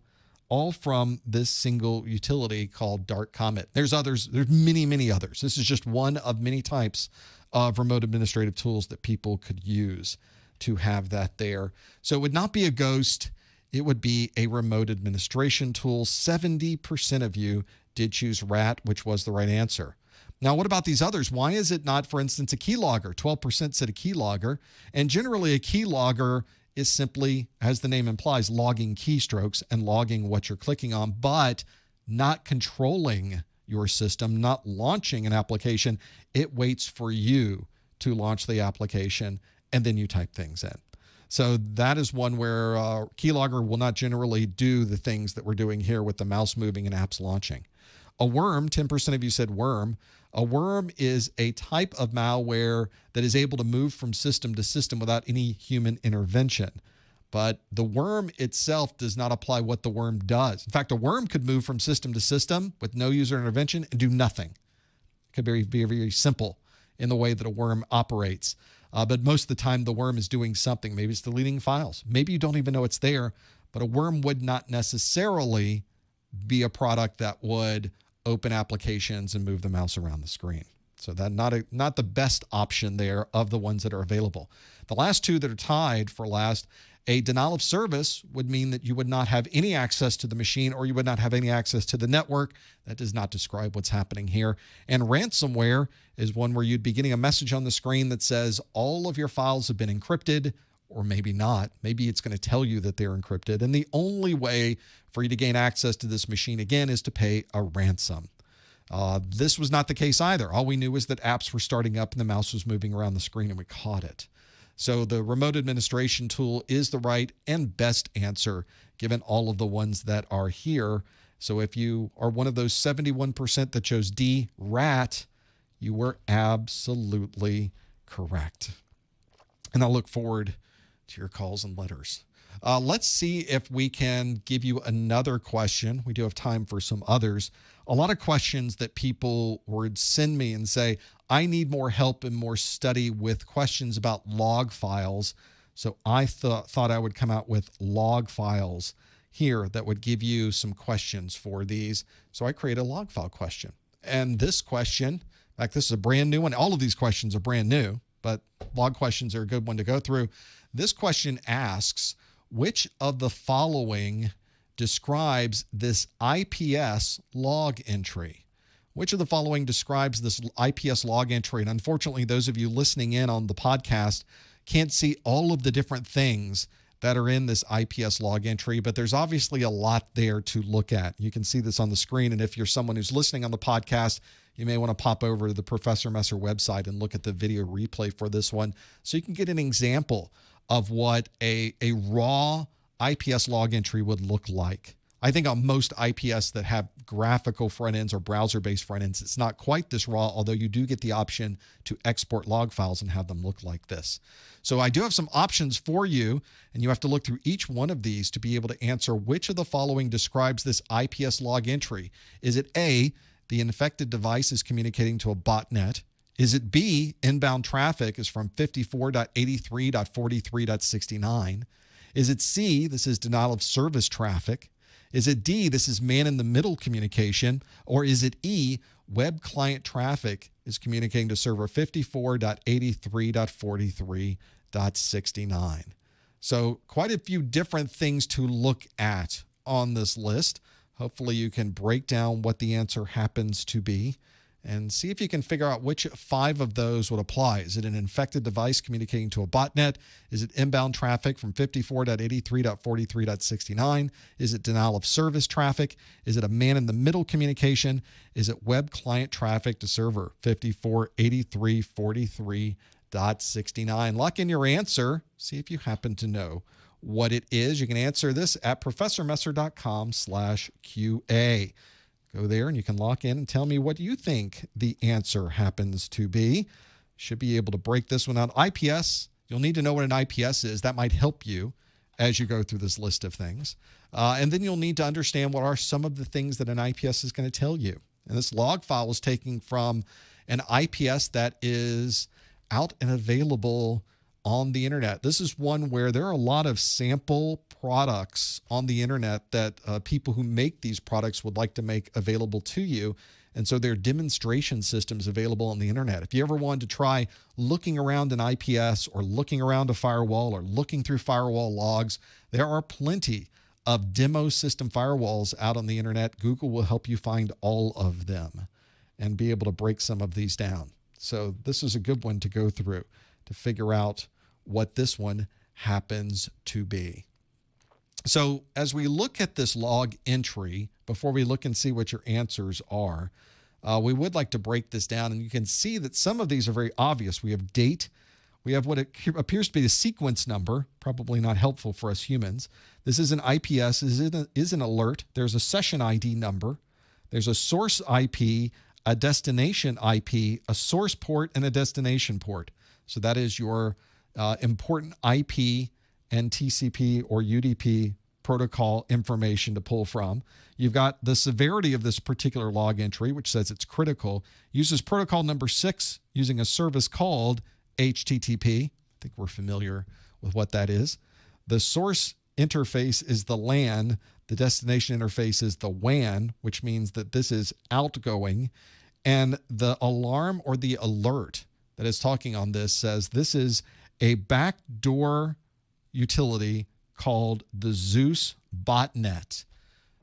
all from this single utility called Dark Comet. There's others. There's many, many others. This is just one of many types of remote administrative tools that people could use to have that there. So it would not be a ghost. It would be a remote administration tool. 70% of you did choose RAT, which was the right answer. Now, what about these others? Why is it not, for instance, a keylogger? 12% said a keylogger. And generally, a keylogger is simply, as the name implies, logging keystrokes and logging what you're clicking on, but not controlling your system, not launching an application. It waits for you to launch the application, and then you type things in. So that is one where keylogger will not generally do the things that we're doing here with the mouse moving and apps launching. A worm, 10% of you said worm. A worm is a type of malware that is able to move from system to system without any human intervention. But the worm itself does not apply what the worm does. In fact, a worm could move from system to system with no user intervention and do nothing. It could be very, very simple in the way that a worm operates. But most of the time, the worm is doing something. Maybe it's deleting files. Maybe you don't even know it's there. But a worm would not necessarily be a product that would open applications and move the mouse around the screen. So that not the best option there of the ones that are available. The last two that are tied for last, a denial of service would mean that you would not have any access to the machine or you would not have any access to the network. That does not describe what's happening here. And ransomware is one where you'd be getting a message on the screen that says all of your files have been encrypted, or maybe not. Maybe it's going to tell you that they're encrypted. And the only way for you to gain access to this machine, again, is to pay a ransom. This was not the case either. All we knew was that apps were starting up and the mouse was moving around the screen and we caught it. So the remote administration tool is the right and best answer given all of the ones that are here. So if you are one of those 71% that chose D, RAT, you were absolutely correct. And I'll look forward to your calls and letters. Let's see if we can give you another question. We do have time for some others. A lot of questions that people would send me and say, I need more help and more study with questions about log files. So I thought I would come out with log files here that would give you some questions for these. So I created a log file question. And this question, in fact, this is a brand new one. All of these questions are brand new, but log questions are a good one to go through. This question asks, which of the following describes this IPS log entry? Which of the following describes this IPS log entry? And unfortunately, those of you listening in on the podcast can't see all of the different things that are in this IPS log entry, but there's obviously a lot there to look at. You can see this on the screen, and if you're someone who's listening on the podcast, you may want to pop over to the Professor Messer website and look at the video replay for this one so you can get an example of what a raw IPS log entry would look like. I think on most IPS that have graphical front ends or browser-based front ends, it's not quite this raw, although you do get the option to export log files and have them look like this. So I do have some options for you, and you have to look through each one of these to be able to answer which of the following describes this IPS log entry. Is it A, the infected device is communicating to a botnet? Is it B, inbound traffic is from 54.83.43.69? Is it C, this is denial of service traffic? Is it D, this is man-in-the-middle communication? Or is it E, web client traffic is communicating to server 54.83.43.69? So quite a few different things to look at on this list. Hopefully you can break down what the answer happens to be. and see if you can figure out which 5 of those would apply. Is it an infected device communicating to a botnet? Is it inbound traffic from 54.83.43.69? Is it denial of service traffic? Is it a man-in-the-middle communication? Is it web client traffic to server 54.83.43.69? Lock in your answer. See if you happen to know what it is. You can answer this at professormesser.com/QA. Go there and you can lock in and tell me what you think the answer happens to be. Should be able to break this one out. IPS, you'll need to know what an IPS is. That might help you as you go through this list of things. And then you'll need to understand what are some of the things that an IPS is going to tell you. And this log file is taken from an IPS that is out and available on the internet. This is one where there are a lot of sample products on the internet that people who make these products would like to make available to you. And so there are demonstration systems available on the internet. If you ever wanted to try looking around an IPS or looking around a firewall or looking through firewall logs, there are plenty of demo system firewalls out on the internet. Google will help you find all of them and be able to break some of these down. So this is a good one to go through to figure out what this one happens to be. So as we look at this log entry, before we look and see what your answers are, we would like to break this down. And you can see that some of these are very obvious. We have date. We have what appears to be the sequence number, probably not helpful for us humans. This is an IPS, is an alert. There's a session ID number. There's a source IP, a destination IP, a source port, and a destination port. So that is your important IP and TCP or UDP protocol information to pull from. You've got the severity of this particular log entry, which says it's critical. Uses protocol number 6 using a service called HTTP. I think we're familiar with what that is. The source interface is the LAN. The destination interface is the WAN, which means that this is outgoing. And the alarm or the alert that is talking on this says this is a backdoor utility called the Zeus botnet.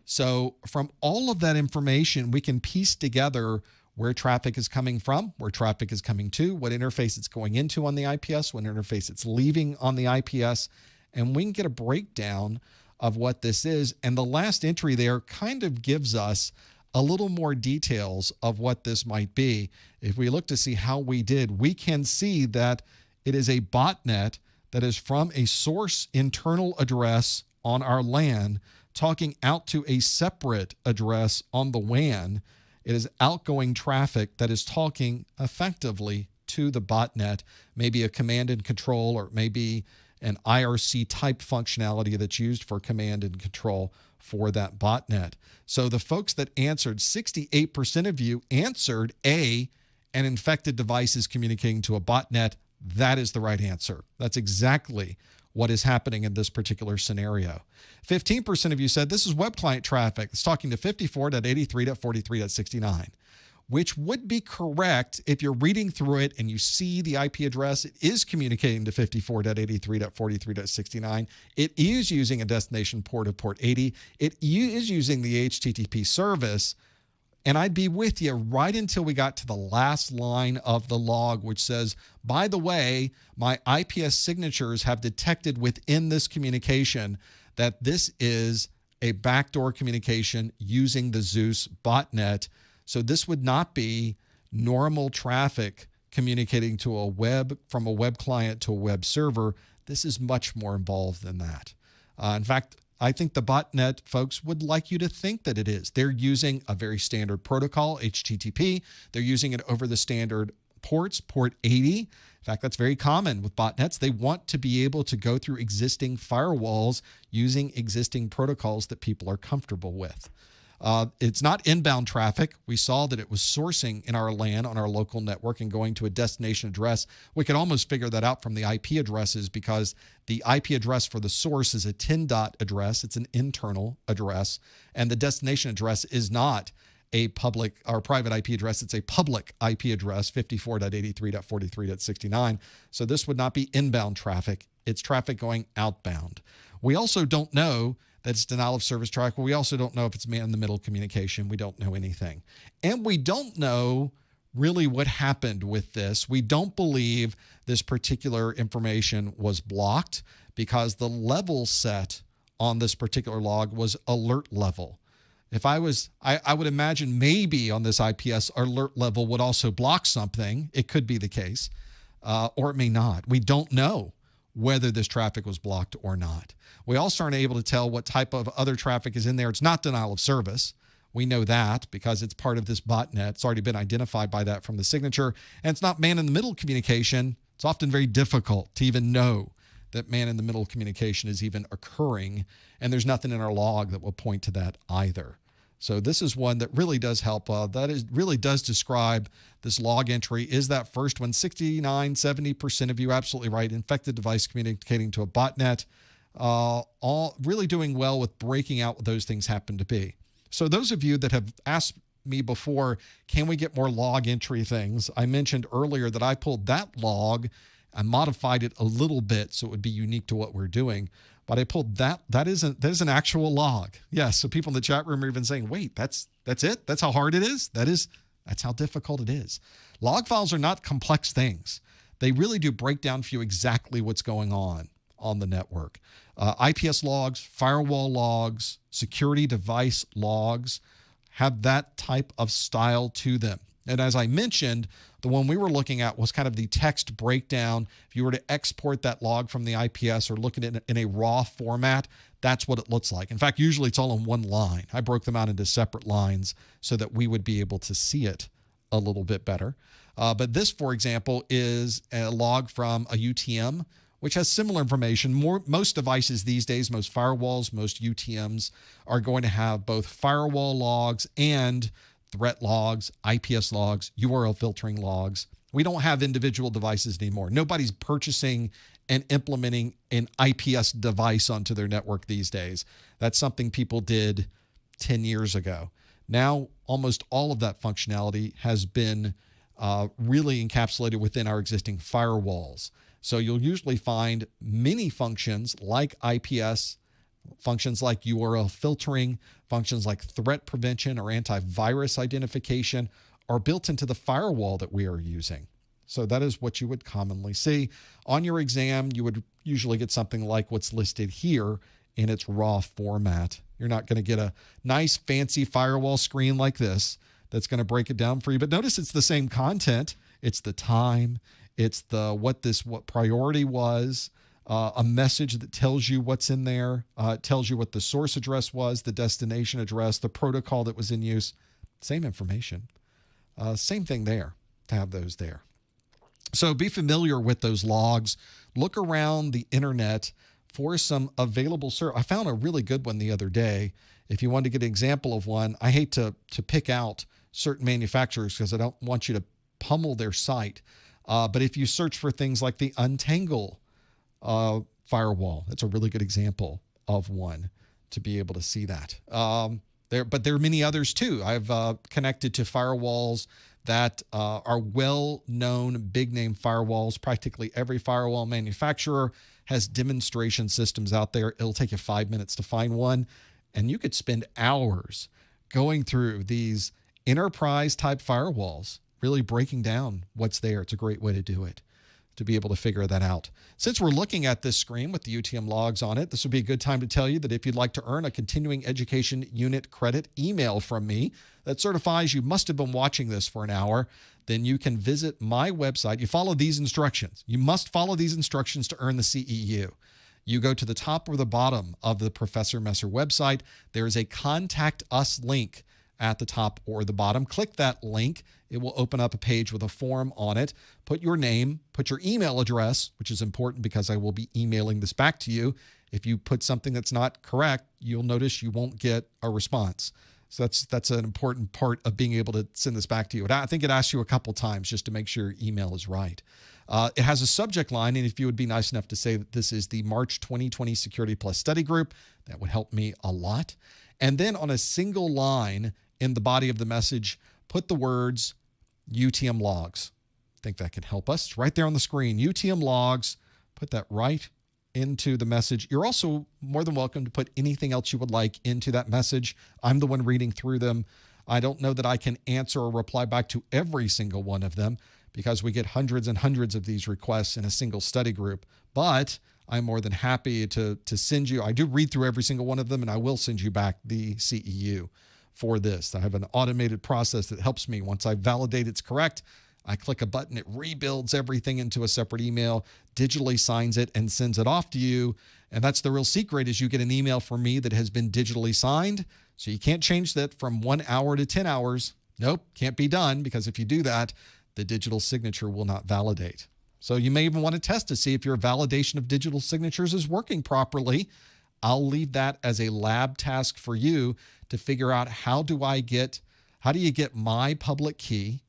So from all of that information, we can piece together where traffic is coming from, where traffic is coming to, what interface it's going into on the IPS, what interface it's leaving on the IPS, and we can get a breakdown of what this is. And the last entry there kind of gives us a little more details of what this might be. If we look to see how we did, we can see that it is a botnet that is from a source internal address on our LAN talking out to a separate address on the WAN. It is outgoing traffic that is talking effectively to the botnet, maybe a command and control or maybe an IRC type functionality that's used for command and control for that botnet. So the folks that answered, 68% of you answered A, an infected device is communicating to a botnet. That is the right answer. That's exactly what is happening in this particular scenario. 15% of you said this is web client traffic. It's talking to 54.83.43.69, which would be correct if you're reading through it and you see the IP address. It is communicating to 54.83.43.69. It is using a destination port of port 80. It is using the HTTP service. And I'd be with you right until we got to the last line of the log, which says, by the way, my IPS signatures have detected within this communication that this is a backdoor communication using the Zeus botnet. So this would not be normal traffic communicating to a web, from a web client to a web server. This is much more involved than that. In fact, I think the botnet folks would like you to think that it is. They're using a very standard protocol, HTTP. They're using it over the standard ports, port 80. In fact, that's very common with botnets. They want to be able to go through existing firewalls using existing protocols that people are comfortable with. It's not inbound traffic. We saw that it was sourcing in our LAN on our local network and going to a destination address. We could almost figure that out from the IP addresses because the IP address for the source is a 10 dot address. It's an internal address. And the destination address is not a public or private IP address. It's a public IP address, 54.83.43.69. So this would not be inbound traffic. It's traffic going outbound. We also don't know that it's denial of service traffic. We also don't know if it's man-in-the-middle communication. We don't know anything. And we don't know really what happened with this. We don't believe this particular information was blocked because the level set on this particular log was alert level. If I would imagine maybe on this IPS alert level would also block something. It could be the case, or it may not. We don't know whether this traffic was blocked or not. We also aren't able to tell what type of other traffic is in there. It's not denial of service. We know that because it's part of this botnet. It's already been identified by that from the signature. And it's not man-in-the-middle communication. It's often very difficult to even know that man-in-the-middle communication is even occurring. And there's nothing in our log that will point to that either. So this is one that really does help. Really does describe this log entry. Is that first one, 69, 70% of you, absolutely right. Infected device communicating to a botnet. All really doing well with breaking out what those things happen to be. So those of you that have asked me before, can we get more log entry things? I mentioned earlier that I pulled that log and modified it a little bit so it would be unique to what we're doing. But I pulled that is an actual log. Yes, so people in the chat room are even saying, wait, that's it? That's how hard it is? That's how difficult it is. Log files are not complex things. They really do break down for you exactly what's going on the network. IPS logs, firewall logs, security device logs have that type of style to them. And as I mentioned, the one we were looking at was kind of the text breakdown. If you were to export that log from the IPS or look at it in a raw format, that's what it looks like. In fact, usually it's all in one line. I broke them out into separate lines so that we would be able to see it a little bit better. But this, for example, is a log from a UTM, which has similar information. Most devices these days, most firewalls, most UTMs are going to have both firewall logs and threat logs, IPS logs, URL filtering logs. We don't have individual devices anymore. Nobody's purchasing and implementing an IPS device onto their network these days. That's something people did 10 years ago. Now, almost all of that functionality has been really encapsulated within our existing firewalls. So you'll usually find many functions like IPS, functions like URL filtering, functions like threat prevention or antivirus identification are built into the firewall that we are using. So that is what you would commonly see. On your exam, you would usually get something like what's listed here in its raw format. You're not going to get a nice fancy firewall screen like this that's going to break it down for you. But notice it's the same content. It's the time. It's what priority was. A message that tells you what's in there, tells you what the source address was, the destination address, the protocol that was in use. Same information. Same thing there to have those there. So be familiar with those logs. Look around the internet for some available I found a really good one the other day. If you want to get an example of one, I hate to pick out certain manufacturers because I don't want you to pummel their site. But if you search for things like the Untangle firewall, that's a really good example of one to be able to see that. But there are many others too. I've connected to firewalls that are well-known big-name firewalls. Practically every firewall manufacturer has demonstration systems out there. It'll take you 5 minutes to find one, and you could spend hours going through these enterprise-type firewalls, really breaking down what's there. It's a great way to do it, to be able to figure that out. Since we're looking at this screen with the UTM logs on it, this would be a good time to tell you that if you'd like to earn a continuing education unit credit email from me that certifies you must have been watching this for an hour, then you can visit my website. You follow these instructions. You must follow these instructions to earn the CEU. You go to the top or the bottom of the Professor Messer website. There is a Contact Us link at the top or the bottom. Click that link. It will open up a page with a form on it. Put your name, put your email address, which is important because I will be emailing this back to you. If you put something that's not correct, you'll notice you won't get a response. So that's an important part of being able to send this back to you. I think it asks you a couple times just to make sure your email is right. It has a subject line, and if you would be nice enough to say that this is the March 2020 Security Plus Study Group, that would help me a lot. And then on a single line in the body of the message, put the words UTM logs. I think that can help us. It's right there on the screen. UTM logs. Put that right into the message. You're also more than welcome to put anything else you would like into that message. I'm the one reading through them. I don't know that I can answer or reply back to every single one of them because we get hundreds and hundreds of these requests in a single study group, but I'm more than happy to send you. I do read through every single one of them, and I will send you back the CEU for this. I have an automated process that helps me. Once I validate it's correct, I click a button, it rebuilds everything into a separate email, digitally signs it, and sends it off to you. And that's the real secret, is you get an email from me that has been digitally signed. So you can't change that from 1 hour to 10 hours. Nope, can't be done, because if you do that, the digital signature will not validate. So you may even want to test to see if your validation of digital signatures is working properly. I'll leave that as a lab task for you to figure out how do you get my public key,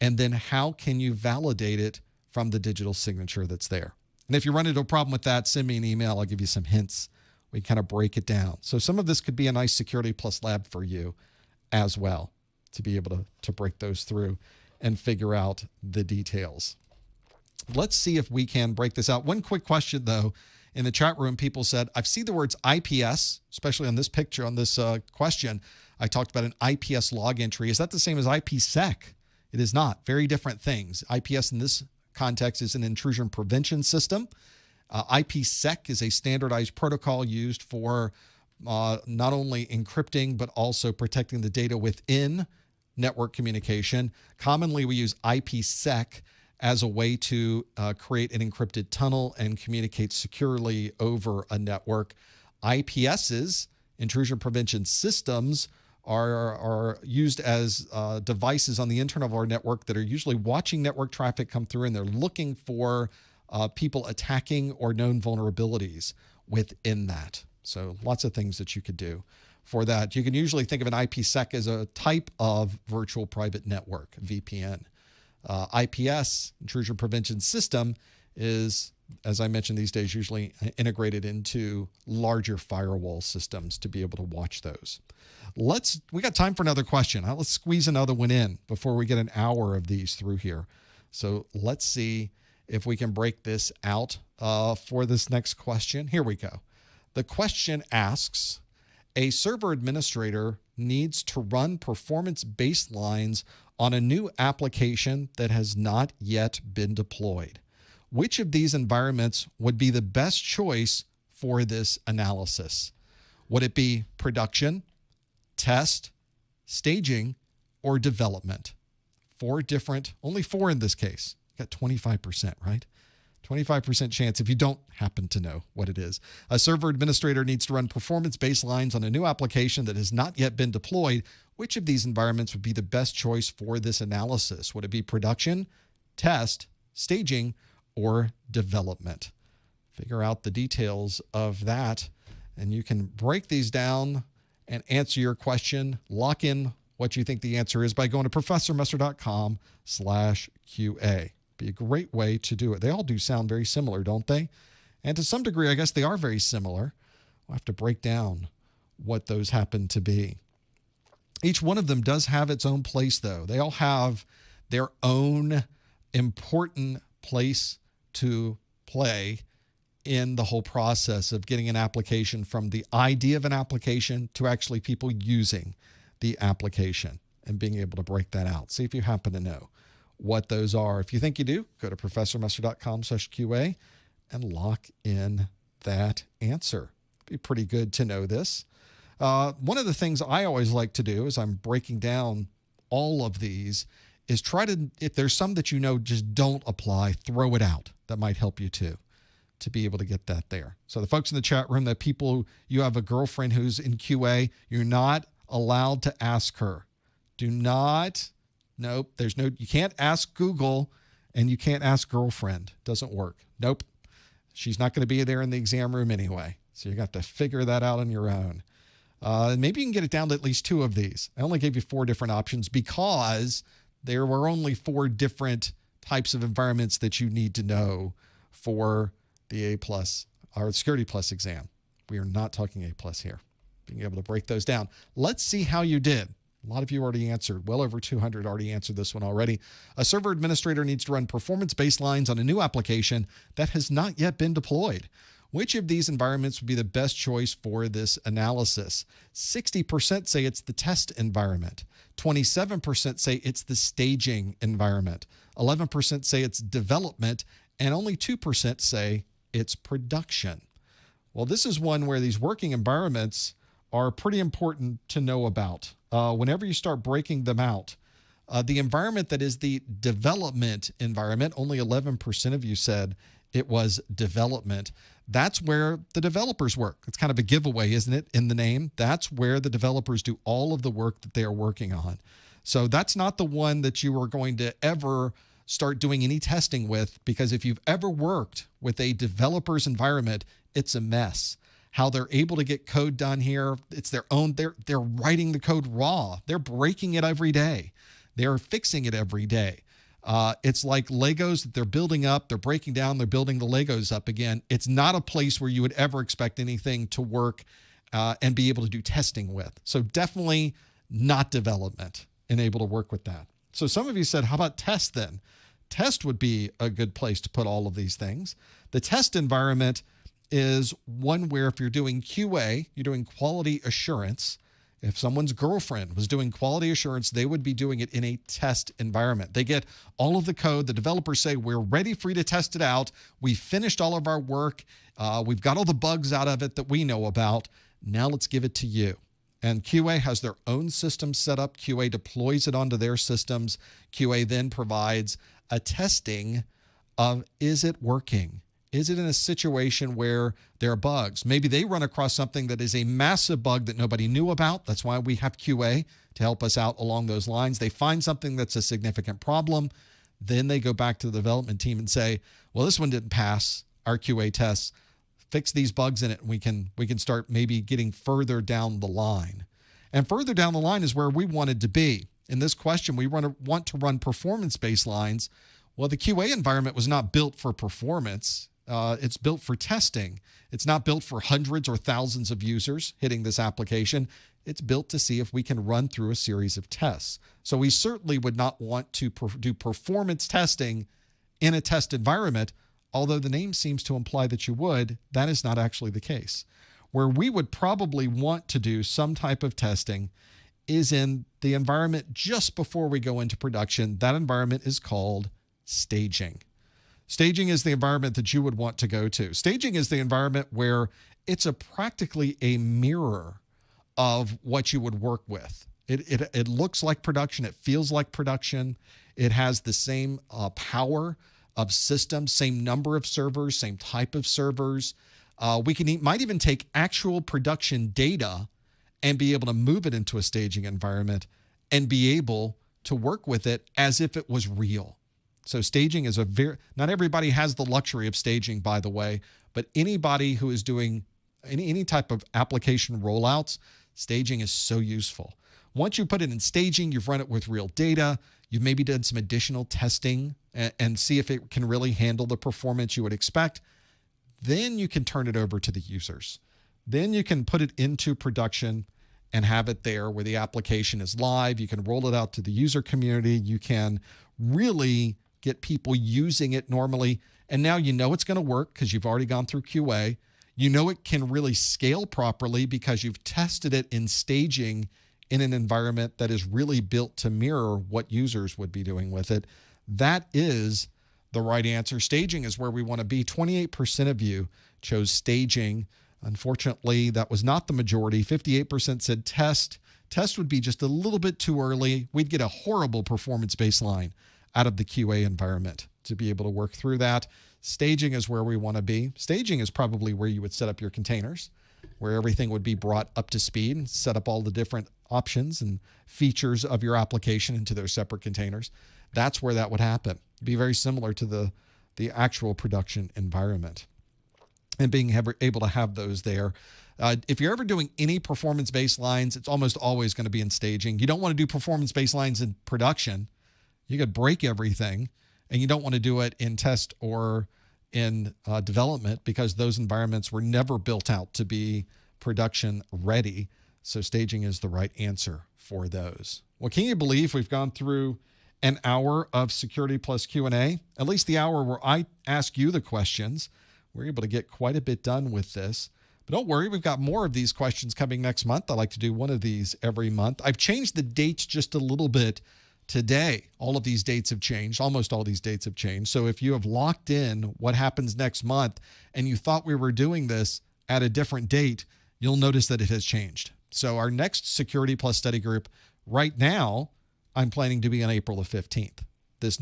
and then how can you validate it from the digital signature that's there. And if you run into a problem with that, send me an email. I'll give you some hints. We kind of break it down. So some of this could be a nice Security Plus lab for you as well, to be able to break those through and figure out the details. Let's see if we can break this out. One quick question, though. In the chat room, people said, I've seen the words IPS, especially on this picture, on this question. I talked about an IPS log entry. Is that the same as IPsec? It is not. Very different things. IPS in this context is an intrusion prevention system. IPsec is a standardized protocol used for not only encrypting, but also protecting the data within network communication. Commonly, we use IPsec as a way to create an encrypted tunnel and communicate securely over a network. IPSs, intrusion prevention systems, are used as devices on the internal of our network that are usually watching network traffic come through, and they're looking for people attacking or known vulnerabilities within that. So lots of things that you could do for that. You can usually think of an IPsec as a type of virtual private network, VPN. IPS, intrusion prevention system, is, as I mentioned, these days usually integrated into larger firewall systems to be able to watch those. We got time for another question. Let's squeeze another one in before we get an hour of these through here. So let's see if we can break this out for this next question. Here we go. The question asks, a server administrator needs to run performance baselines on a new application that has not yet been deployed. Which of these environments would be the best choice for this analysis? Would it be production, test, staging, or development? Only four in this case. Got 25%, right? 25% chance if you don't happen to know what it is. A server administrator needs to run performance baselines on a new application that has not yet been deployed. Which of these environments would be the best choice for this analysis? Would it be production, test, staging, or development? Figure out the details of that, and you can break these down and answer your question. Lock in what you think the answer is by going to professormesser.com/QA. Be a great way to do it. They all do sound very similar, don't they? And to some degree, I guess they are very similar. We'll have to break down what those happen to be. Each one of them does have its own place, though. They all have their own important place to play in the whole process of getting an application from the idea of an application to actually people using the application and being able to break that out. See if you happen to know what those are. If you think you do, go to professormesser.com/QA and lock in that answer. It'd be pretty good to know this. One of the things I always like to do as I'm breaking down all of these is try to, if there's some that you know just don't apply, throw it out. That might help you too, to be able to get that there. So the folks in the chat room, that people, you have a girlfriend who's in QA, you're not allowed to ask her. Nope, you can't ask Google and you can't ask girlfriend. Doesn't work. Nope. She's not going to be there in the exam room anyway. So you got to figure that out on your own. Maybe you can get it down to at least 2 of these. I only gave you 4 different options because there were only 4 different types of environments that you need to know for the A+ or Security Plus exam. We are not talking A+ here. Being able to break those down. Let's see how you did. A lot of you already answered. Well over 200 already answered this one already. A server administrator needs to run performance baselines on a new application that has not yet been deployed. Which of these environments would be the best choice for this analysis? 60% say it's the test environment. 27% say it's the staging environment. 11% say it's development, and only 2% say it's production. Well, this is one where these working environments are pretty important to know about. Whenever you start breaking them out, the environment that is the development environment, only 11% of you said it was development. That's where the developers work. It's kind of a giveaway, isn't it, in the name? That's where the developers do all of the work that they are working on. So that's not the one that you are going to ever start doing any testing with, because if you've ever worked with a developer's environment, it's a mess. How they're able to get code done here, it's their own, they're writing the code raw. They're breaking it every day. They're fixing it every day. It's like Legos that they're building up, they're breaking down, they're building the Legos up again. It's not a place where you would ever expect anything to work and be able to do testing with. So definitely not development and able to work with that. So some of you said, how about test then? Test would be a good place to put all of these things. The test environment is one where if you're doing QA, you're doing quality assurance. If someone's girlfriend was doing quality assurance, they would be doing it in a test environment. They get all of the code. The developers say, we're ready for you to test it out. We finished all of our work. We've got all the bugs out of it that we know about. Now let's give it to you. And QA has their own system set up. QA deploys it onto their systems. QA then provides a testing of, is it working? Is it in a situation where there are bugs? Maybe they run across something that is a massive bug that nobody knew about. That's why we have QA to help us out along those lines. They find something that's a significant problem. Then they go back to the development team and say, well, this one didn't pass our QA tests. Fix these bugs in it, and we can start maybe getting further down the line. And further down the line is where we wanted to be. In this question, we want to run performance baselines. Well, the QA environment was not built for performance. It's built for testing. It's not built for hundreds or thousands of users hitting this application. It's built to see if we can run through a series of tests. So we certainly would not want to do performance testing in a test environment, although the name seems to imply that you would. That is not actually the case. Where we would probably want to do some type of testing is in the environment just before we go into production. That environment is called staging. Staging is the environment that you would want to go to. Staging is the environment where it's practically a mirror of what you would work with. It looks like production. It feels like production. It has the same power of systems, same number of servers, same type of servers. We might even take actual production data and be able to move it into a staging environment and be able to work with it as if it was real. So staging is not everybody has the luxury of staging, by the way, but anybody who is doing any type of application rollouts, staging is so useful. Once you put it in staging, you've run it with real data, you've maybe done some additional testing and see if it can really handle the performance you would expect. Then you can turn it over to the users. Then you can put it into production and have it there where the application is live. You can roll it out to the user community. You can really get people using it normally. And now you know it's going to work because you've already gone through QA. You know it can really scale properly because you've tested it in staging in an environment that is really built to mirror what users would be doing with it. That is the right answer. Staging is where we want to be. 28% of you chose staging. Unfortunately, that was not the majority. 58% said test. Test would be just a little bit too early. We'd get a horrible performance baseline out of the QA environment to be able to work through that. Staging is where we want to be. Staging is probably where you would set up your containers, where everything would be brought up to speed and set up all the different options and features of your application into their separate containers. That's where that would happen. It'd be very similar to the actual production environment and being able to have those there. If you're ever doing any performance baselines, it's almost always going to be in staging. You don't want to do performance baselines in production. You could break everything, and you don't want to do it in test or in development because those environments were never built out to be production ready. So staging is the right answer for those. Well, can you believe we've gone through an hour of Security plus Q&A? At least the hour where I ask you the questions. we're able to get quite a bit done with this. But don't worry, we've got more of these questions coming next month. I like to do one of these every month. I've changed the dates just a little bit today. All of these dates have changed. Almost all these dates have changed. So if you have locked in what happens next month and you thought we were doing this at a different date, you'll notice that it has changed. So our next Security Plus study group right now, I'm planning to be on April the 15th. This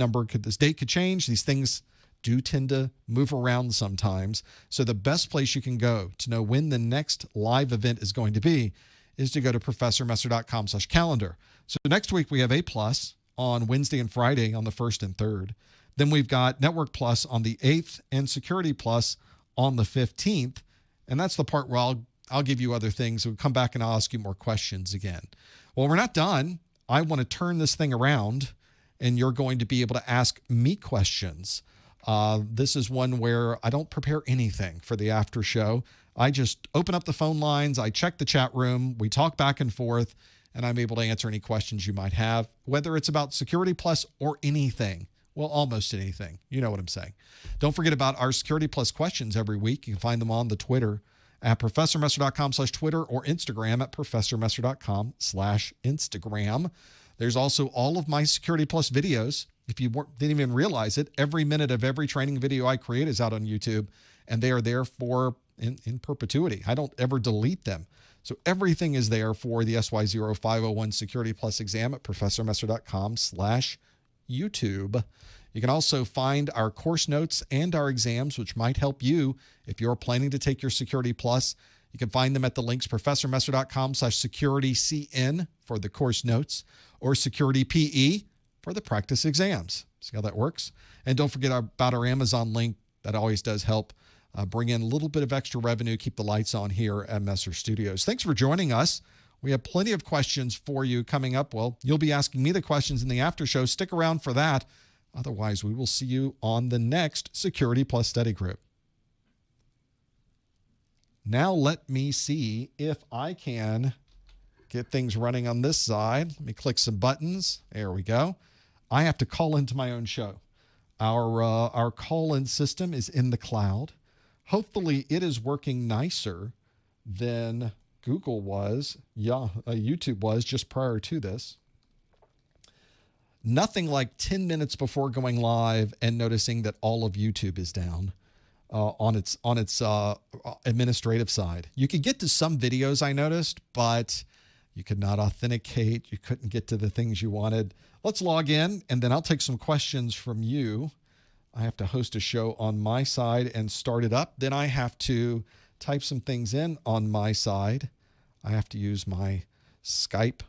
date could change. These things do tend to move around sometimes. So the best place you can go to know when the next live event is going to be is to go to professormesser.com/calendar. So next week we have A Plus on Wednesday and Friday on the 1st and 3rd. Then we've got Network Plus on the 8th and Security Plus on the 15th. And that's the part where I'll give you other things. We'll come back and I'll ask you more questions again. Well, we're not done. I want to turn this thing around and you're going to be able to ask me questions. This is one where I don't prepare anything for the after show. I just open up the phone lines, I check the chat room, we talk back and forth, and I'm able to answer any questions you might have, whether it's about Security Plus or anything. Well, almost anything. You know what I'm saying. Don't forget about our Security Plus questions every week. You can find them on the Twitter at professormesser.com/Twitter or Instagram at professormesser.com/Instagram. There's also all of my Security Plus videos. If you didn't even realize it, every minute of every training video I create is out on YouTube, and they are there for in perpetuity. I don't ever delete them. So everything is there for the SY0-501 Security Plus exam at professormesser.com/YouTube. You can also find our course notes and our exams, which might help you if you're planning to take your Security Plus. You can find them at the links professormesser.com/securitycn for the course notes or Security PE for the practice exams. See how that works? And don't forget about our Amazon link. That always does help bring in a little bit of extra revenue, keep the lights on here at Messer Studios. Thanks for joining us. We have plenty of questions for you coming up. Well, you'll be asking me the questions in the after show. Stick around for that. Otherwise, we will see you on the next Security Plus study group. Now let me see if I can get things running on this side. Let me click some buttons. There we go. I have to call into my own show. Our call-in system is in the cloud. Hopefully it is working nicer than Google was, YouTube was just prior to this. Nothing like 10 minutes before going live and noticing that all of YouTube is down on its administrative side. You could get to some videos, I noticed, but you could not authenticate. You couldn't get to the things you wanted. Let's log in, and then I'll take some questions from you. I have to host a show on my side and start it up. Then I have to type some things in on my side. I have to use my Skype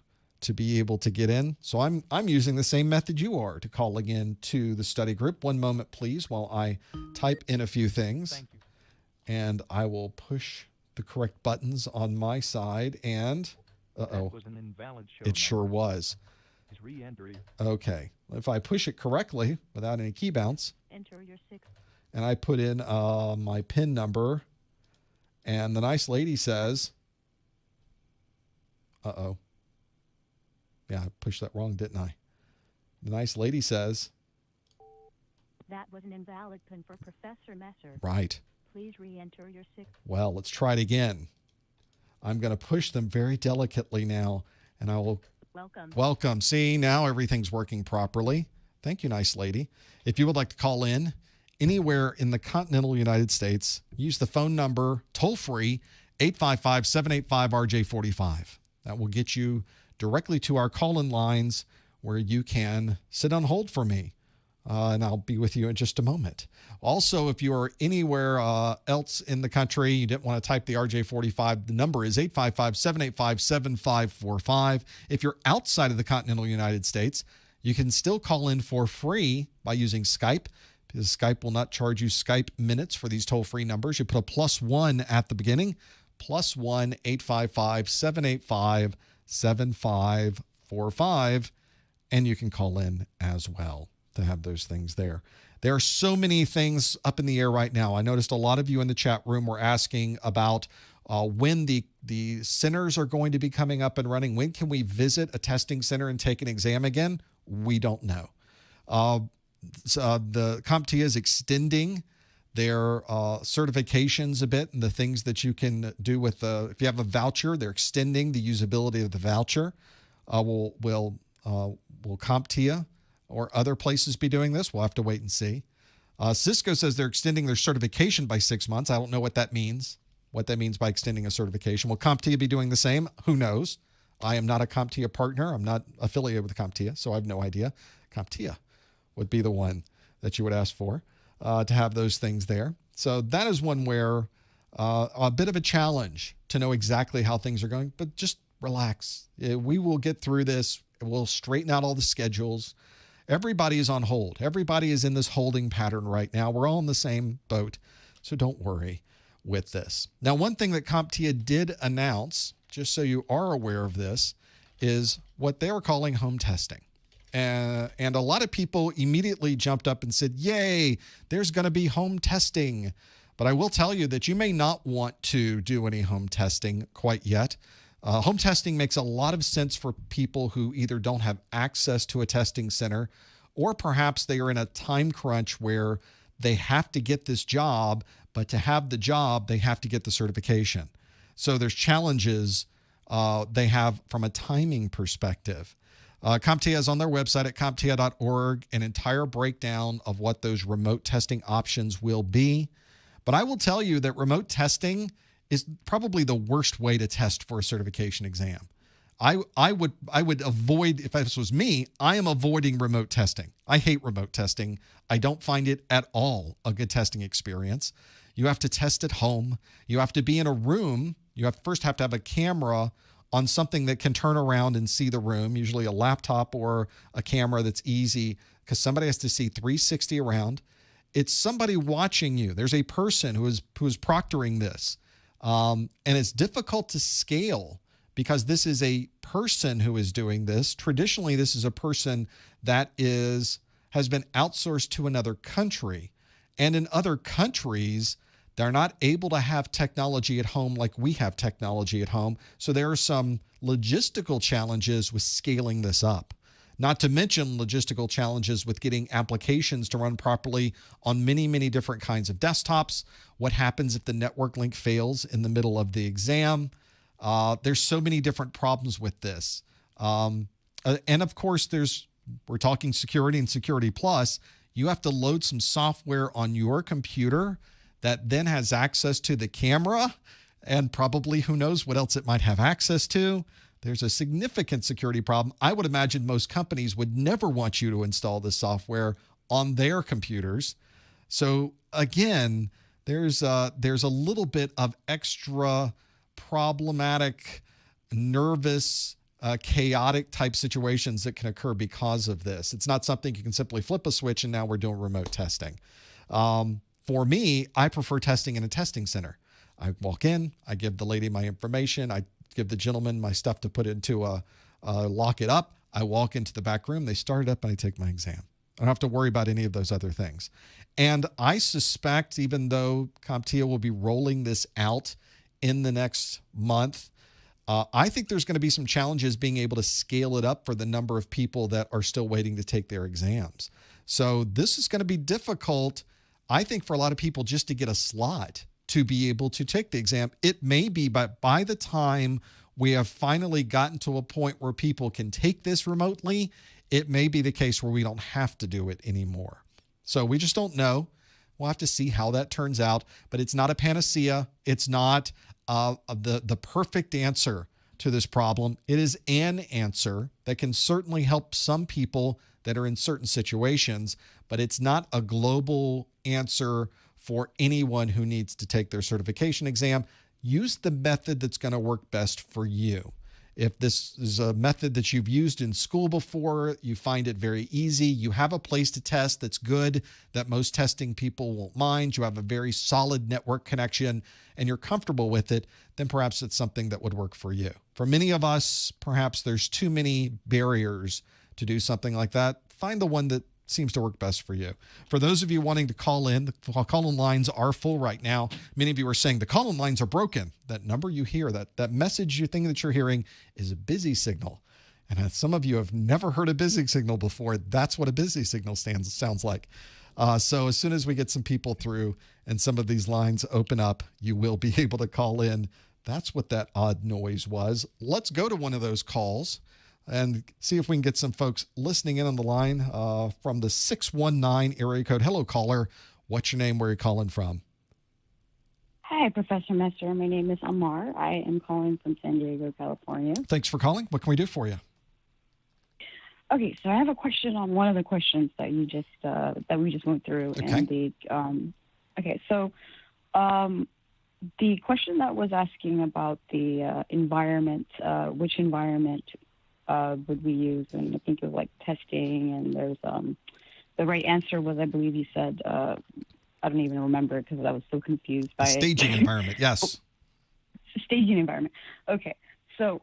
to be able to get in. So I'm using the same method you are to calling in to the study group. One moment, please, while I type in a few things. Thank you. And I will push the correct buttons on my side. And, uh-oh, it sure was. Okay, if I push it correctly without any key bounce, enter your 6. And I put in my PIN number, and the nice lady says, uh-oh. Yeah, I pushed that wrong, didn't I? The nice lady says, that was an invalid PIN for Professor Messer. Right. Please re-enter your 6. Well, let's try it again. I'm going to push them very delicately now, and I will... Welcome. See, now everything's working properly. Thank you, nice lady. If you would like to call in anywhere in the continental United States, use the phone number toll-free 855-785-RJ45. That will get you directly to our call-in lines where you can sit on hold for me, and I'll be with you in just a moment. Also, if you are anywhere else in the country, you didn't want to type the RJ45, the number is 855-785-7545. If you're outside of the continental United States, you can still call in for free by using Skype, because Skype will not charge you Skype minutes for these toll-free numbers. You put a +1 at the beginning, +1 855-785-7545, and you can call in as well to have those things there. There are so many things up in the air right now. I noticed a lot of you in the chat room were asking about when the centers are going to be coming up and running. When can we visit a testing center and take an exam again? We don't know. The CompTIA is extending their certifications a bit and the things that you can do with if you have a voucher, they're extending the usability of the voucher. Will CompTIA or other places be doing this? We'll have to wait and see. Cisco says they're extending their certification by 6 months. I don't know what that means by extending a certification. Will CompTIA be doing the same? Who knows? I am not a CompTIA partner. I'm not affiliated with CompTIA, so I have no idea. CompTIA would be the one that you would ask for to have those things there. So that is one where a bit of a challenge to know exactly how things are going, but just relax. We will get through this. We'll straighten out all the schedules. Everybody is on hold. Everybody is in this holding pattern right now. We're all in the same boat, so don't worry with this. Now, one thing that CompTIA did announce, just so you are aware of this, is what they were calling home testing. And a lot of people immediately jumped up and said, yay, there's going to be home testing. But I will tell you that you may not want to do any home testing quite yet. Home testing makes a lot of sense for people who either don't have access to a testing center, or perhaps they are in a time crunch where they have to get this job, but to have the job, they have to get the certification. So there's challenges they have from a timing perspective. CompTIA has on their website at comptia.org an entire breakdown of what those remote testing options will be. But I will tell you that remote testing is probably the worst way to test for a certification exam. I would avoid, if this was me, I am avoiding remote testing. I hate remote testing. I don't find it at all a good testing experience. You have to test at home. You have to be in a room. You first have to have a camera on something that can turn around and see the room, usually a laptop or a camera that's easy, because somebody has to see 360 around. It's somebody watching you. There's a person who is proctoring this. And it's difficult to scale because this is a person who is doing this. Traditionally, this is a person that has been outsourced to another country. And in other countries, they're not able to have technology at home like we have technology at home. So there are some logistical challenges with scaling this up. Not to mention logistical challenges with getting applications to run properly on many, many different kinds of desktops. What happens if the network link fails in the middle of the exam? There's so many different problems with this. And of course, we're talking security and security plus. You have to load some software on your computer that then has access to the camera and probably who knows what else it might have access to. There's a significant security problem. I would imagine most companies would never want you to install this software on their computers. So again, there's a little bit of extra problematic, nervous, chaotic type situations that can occur because of this. It's not something you can simply flip a switch and now we're doing remote testing. For me, I prefer testing in a testing center. I walk in, I give the lady my information, I give the gentleman my stuff to put into lock it up. I walk into the back room, they start it up, and I take my exam. I don't have to worry about any of those other things. And I suspect, even though CompTIA will be rolling this out in the next month, I think there's going to be some challenges being able to scale it up for the number of people that are still waiting to take their exams. So this is going to be difficult, I think, for a lot of people just to get a slot to be able to take the exam. It may be, but by the time we have finally gotten to a point where people can take this remotely, it may be the case where we don't have to do it anymore. So we just don't know. We'll have to see how that turns out, but it's not a panacea. It's not the perfect answer to this problem. It is an answer that can certainly help some people that are in certain situations, but it's not a global answer for anyone who needs to take their certification exam. Use the method that's going to work best for you. If this is a method that you've used in school before, you find it very easy, you have a place to test that's good, that most testing people won't mind, you have a very solid network connection, and you're comfortable with it, then perhaps it's something that would work for you. For many of us, perhaps there's too many barriers to do something like that. Find the one that seems to work best for you. For those of you wanting to call in, the call-in lines are full right now. Many of you are saying the call-in lines are broken. That number you hear, that message, thing that you're hearing is a busy signal. And as some of you have never heard a busy signal before, that's what a busy signal sounds like. So as soon as we get some people through and some of these lines open up, you will be able to call in. That's what that odd noise was. Let's go to one of those calls and see if we can get some folks listening in on the line from the 619 area code. Hello, caller. What's your name? Where are you calling from? Hi, Professor Messer. My name is Amar. I am calling from San Diego, California. Thanks for calling. What can we do for you? Okay, so I have a question on one of the questions that you just that we just went through. Okay. And the question that was asking about the environment, which environment would we use? And I think it was like testing, and there's the right answer was, I believe you said, I don't even remember because I was so confused by it. Staging environment, yes. Staging environment. Okay, so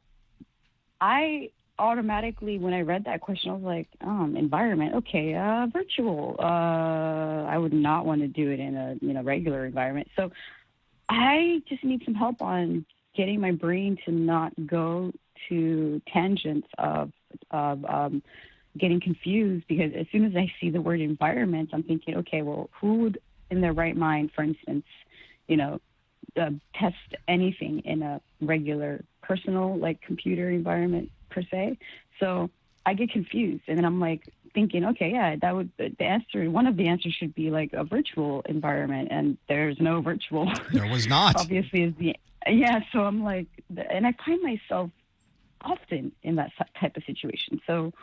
I automatically, when I read that question, I was like, environment, okay, virtual. I would not want to do it in a regular environment. So I just need some help on getting my brain to not go to tangents of getting confused, because as soon as I see the word environment, I'm thinking, okay, well, who would in their right mind, for instance, test anything in a regular personal, like computer environment per se? So I get confused, and then I'm like thinking, okay, yeah, that would one of the answers should be like a virtual environment, and there's no virtual. There was not. Obviously, so I'm like, and I find myself often in that type of situation. So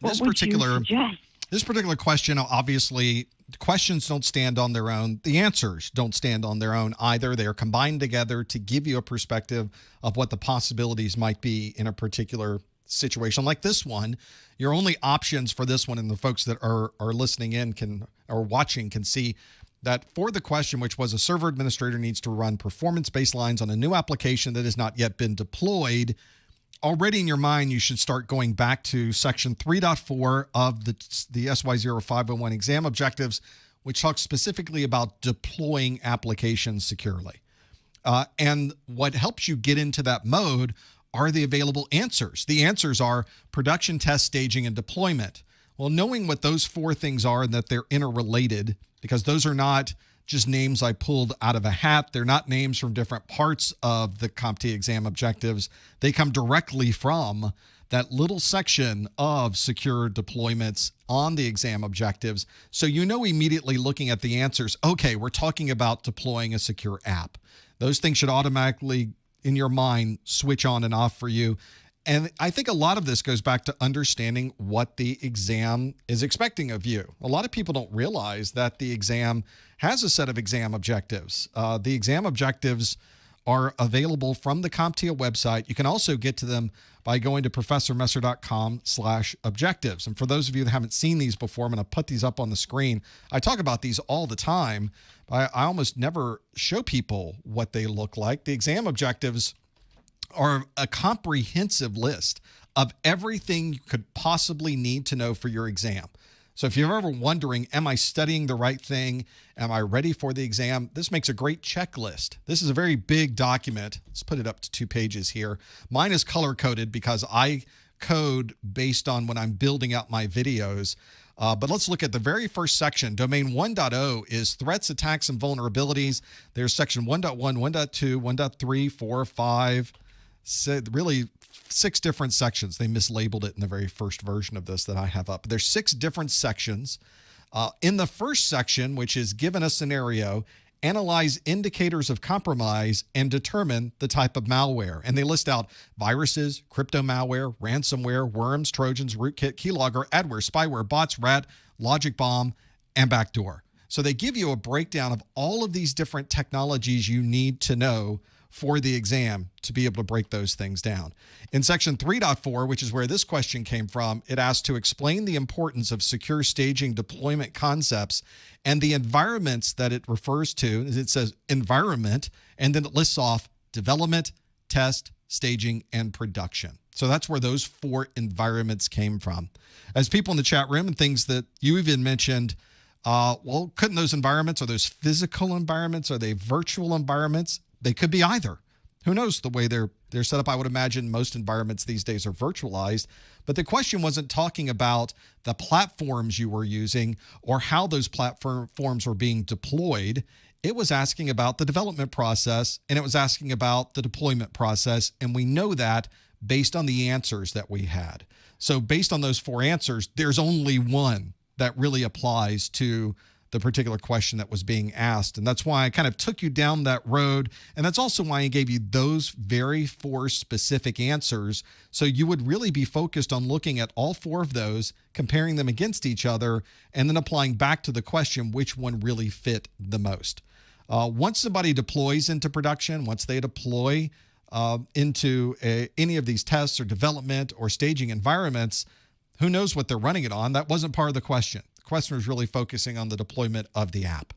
This particular question, obviously, questions don't stand on their own. The answers don't stand on their own either. They are combined together to give you a perspective of what the possibilities might be in a particular situation like this one. Your only options for this one, and the folks that are listening in or watching can see that for the question, which was a server administrator needs to run performance baselines on a new application that has not yet been deployed, already in your mind, you should start going back to section 3.4 of the SY0-501 exam objectives, which talks specifically about deploying applications securely. And what helps you get into that mode are the available answers. The answers are production, test, staging, and deployment. Well, knowing what those four things are and that they're interrelated, because those are not just names I pulled out of a hat. They're not names from different parts of the CompTIA exam objectives. They come directly from that little section of secure deployments on the exam objectives. So you know immediately looking at the answers, okay, we're talking about deploying a secure app. Those things should automatically, in your mind, switch on and off for you. And I think a lot of this goes back to understanding what the exam is expecting of you. A lot of people don't realize that the exam has a set of exam objectives. The exam objectives are available from the CompTIA website. You can also get to them by going to professormesser.com/objectives. And for those of you that haven't seen these before, I'm going to put these up on the screen. I talk about these all the time. I almost never show people what they look like. The exam objectives are a comprehensive list of everything you could possibly need to know for your exam. So if you're ever wondering, am I studying the right thing? Am I ready for the exam? This makes a great checklist. This is a very big document. Let's put it up to 2 pages here. Mine is color-coded because I code based on when I'm building out my videos. But let's look at the very first section. Domain 1.0 is threats, attacks, and vulnerabilities. There's section 1.1, 1.2, 1.3, 4, 5, really 6 different sections. They mislabeled it in the very first version of this that I have up. There's 6 different sections. In the first section, which is given a scenario, analyze indicators of compromise and determine the type of malware. And they list out viruses, crypto malware, ransomware, worms, trojans, rootkit, keylogger, adware, spyware, bots, rat, logic bomb, and backdoor. So they give you a breakdown of all of these different technologies you need to know for the exam to be able to break those things down. In section 3.4, which is where this question came from, it asks to explain the importance of secure staging deployment concepts and the environments that it refers to. It says environment, and then it lists off development, test, staging, and production. So that's where those 4 environments came from. As people in the chat room and things that you even mentioned, well, couldn't those environments, are those physical environments? Are they virtual environments? They could be either. Who knows the way they're They're set up, I would imagine most environments these days are virtualized, but the question wasn't talking about the platforms you were using or how those platforms were being deployed. It was asking about the development process, and it was asking about the deployment process, and we know that based on the answers that we had. So based on those 4 answers, there's only one that really applies to the particular question that was being asked. And that's why I kind of took you down that road. And that's also why I gave you those very 4 specific answers. So you would really be focused on looking at all 4 of those, comparing them against each other, and then applying back to the question which one really fit the most. Once somebody deploys into production, once they deploy into any of these tests or development or staging environments, who knows what they're running it on? That wasn't part of the question. The question was really focusing on the deployment of the app.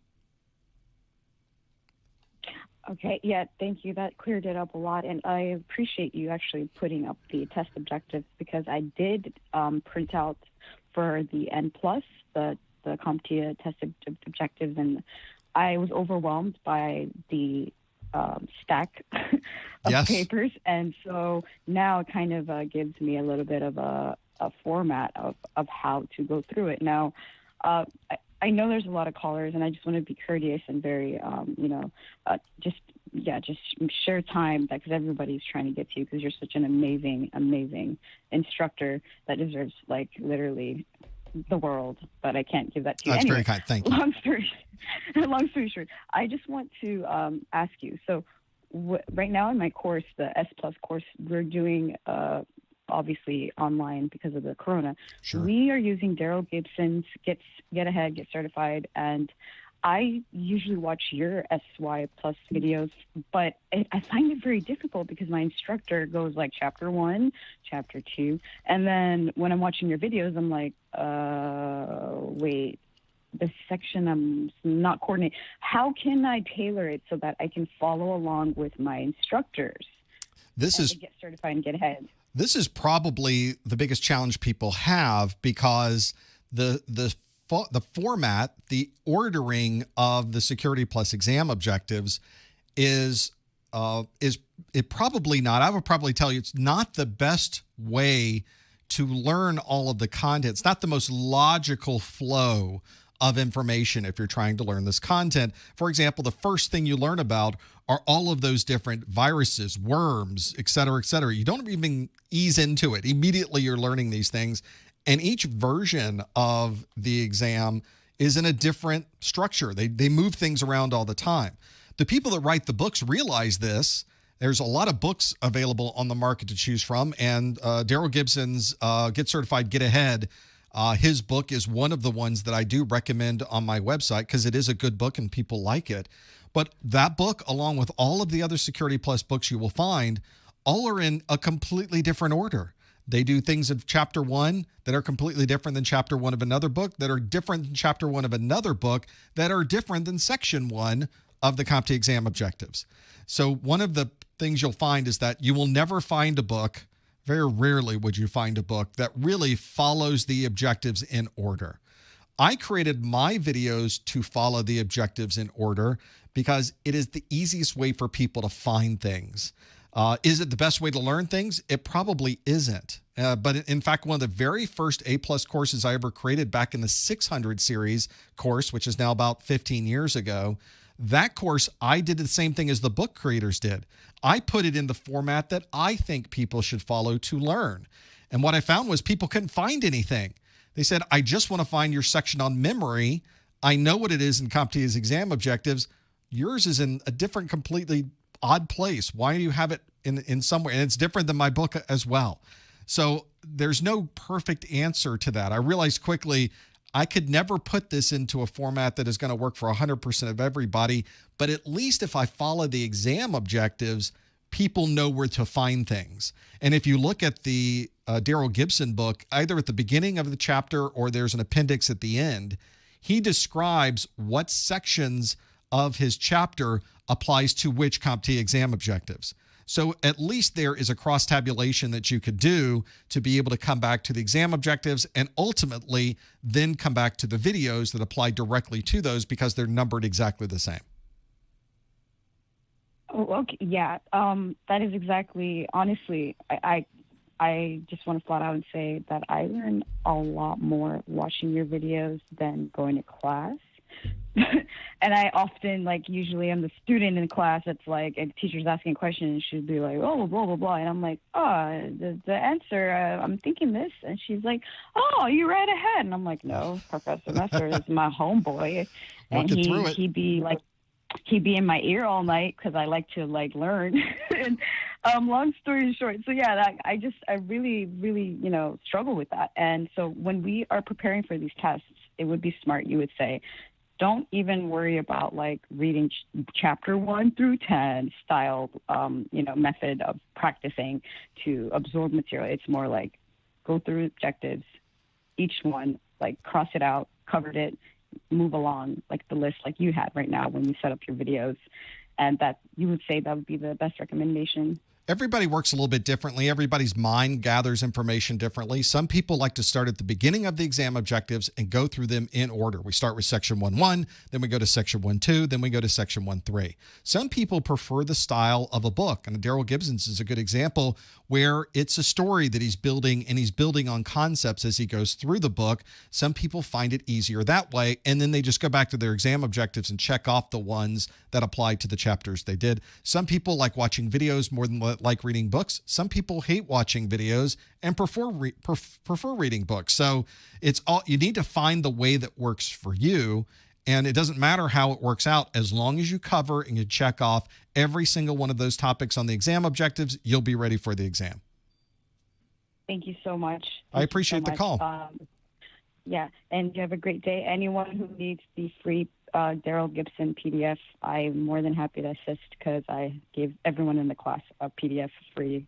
Okay, yeah, thank you. That cleared it up a lot, and I appreciate you actually putting up the test objectives, because I did print out for the N+, the CompTIA test objectives, and I was overwhelmed by the stack of papers, and so now it kind of gives me a little bit of a format of how to go through it. Now, I know there's a lot of callers, and I just want to be courteous and very, just share time, because everybody's trying to get to you, because you're such an amazing instructor that deserves, like, literally the world, but I can't give that to you. That's anyway, very kind. Thank you. Long story short, I just want to ask you. So right now in my course, the S+ course, we're doing obviously online because of the corona. Sure. We are using Daryl Gibson's Get Ahead, Get Certified, and I usually watch your SY+ videos, but I find it very difficult because my instructor goes like chapter 1, chapter 2, and then when I'm watching your videos, I'm like, wait, this section I'm not coordinating. How can I tailor it so that I can follow along with my instructors? This is Get Certified and Get Ahead. This is probably the biggest challenge people have, because the format, the ordering of the Security Plus exam objectives is it probably not. I would probably tell you it's not the best way to learn all of the content. It's not the most logical flow of information if you're trying to learn this content. For example, the first thing you learn about are all of those different viruses, worms, et cetera, et cetera. You don't even ease into it. Immediately you're learning these things. And each version of the exam is in a different structure. They move things around all the time. The people that write the books realize this. There's a lot of books available on the market to choose from. And Daryl Gibson's Get Certified, Get Ahead, his book is one of the ones that I do recommend on my website, because it is a good book and people like it. But that book, along with all of the other Security Plus books you will find, all are in a completely different order. They do things in chapter 1 that are completely different than chapter 1 of another book, that are different than chapter 1 of another book, that are different than section 1 of the CompTIA exam objectives. So one of the things you'll find is that you will never find a book, very rarely would you find a book, that really follows the objectives in order. I created my videos to follow the objectives in order because it is the easiest way for people to find things. Is it the best way to learn things? It probably isn't. But in fact, one of the very first A+ courses I ever created back in the 600 series course, which is now about 15 years ago, that course, I did the same thing as the book creators did. I put it in the format that I think people should follow to learn. And what I found was people couldn't find anything. They said, I just want to find your section on memory. I know what it is in CompTIA's exam objectives. Yours is in a different, completely odd place. Why do you have it in somewhere? And it's different than my book as well. So there's no perfect answer to that. I realized quickly I could never put this into a format that is going to work for 100% of everybody. But at least if I follow the exam objectives, people know where to find things. And if you look at the Daryl Gibson book, either at the beginning of the chapter or there's an appendix at the end, he describes what sections of his chapter applies to which CompTIA exam objectives. So at least there is a cross-tabulation that you could do to be able to come back to the exam objectives and ultimately then come back to the videos that apply directly to those because they're numbered exactly the same. Oh, okay. Yeah. That is exactly, honestly, I just want to flat out and say that I learn a lot more watching your videos than going to class. And I often, like, usually I'm the student in class that's like, a teacher's asking a question and she'd be like, oh, blah, blah, blah. And I'm like, oh, the answer, I'm thinking this. And she's like, oh, you read ahead. And I'm like, no, Professor Messer is my homeboy. And he'd be like, he'd be in my ear all night because I like to, like, learn. And long story short, so yeah, I really, really, struggle with that. And so when we are preparing for these tests, it would be smart, you would say, don't even worry about, like, reading chapter 1 through 10 style, method of practicing to absorb material. It's more like go through objectives, each one, like, cross it out, covered it, move along, like the list like you had right now when you set up your videos. And that you would say that would be the best recommendation. Everybody works a little bit differently. Everybody's mind gathers information differently. Some people like to start at the beginning of the exam objectives and go through them in order. We start with section 1.1, then we go to section 1.2, then we go to section 1.3. Some people prefer the style of a book, and Daryl Gibson's is a good example where it's a story that he's building, and he's building on concepts as he goes through the book. Some people find it easier that way, and then they just go back to their exam objectives and check off the ones that apply to the chapters they did. Some people like watching videos more than like reading books. Some people hate watching videos and prefer reading books. So it's all, you need to find the way that works for you. And it doesn't matter how it works out, as long as you cover and you check off every single one of those topics on the exam objectives, you'll be ready for the exam. Thank you so much. I appreciate the call. Yeah, and you have a great day. Anyone who needs the free Daryl Gibson PDF, I'm more than happy to assist because I gave everyone in the class a PDF free.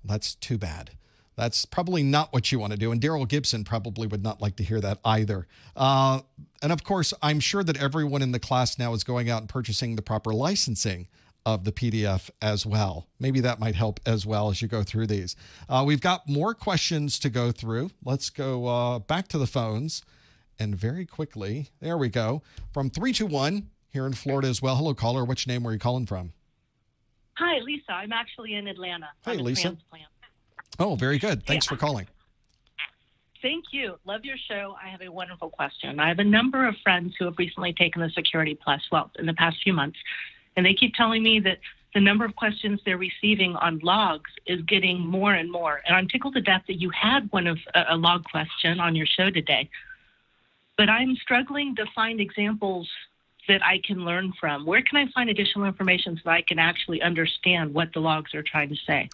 That's too bad. That's probably not what you want to do. And Daryl Gibson probably would not like to hear that either. And of course, I'm sure that everyone in the class now is going out and purchasing the proper licensing of the PDF as well. Maybe that might help as well as you go through these. We've got more questions to go through. Let's go back to the phones. And very quickly, there we go. From 321 here in Florida as well. Hello, caller. Which name were you calling from? Hi, Lisa. I'm actually in Atlanta. Hey, I'm a Lisa. transplant. Oh, very good. Thanks for calling. Thank you. Love your show. I have a wonderful question. I have a number of friends who have recently taken the Security Plus, well, in the past few months, and they keep telling me that the number of questions they're receiving on logs is getting more and more. And I'm tickled to death that you had a log question on your show today. But I'm struggling to find examples that I can learn from. Where can I find additional information so I can actually understand what the logs are trying to say?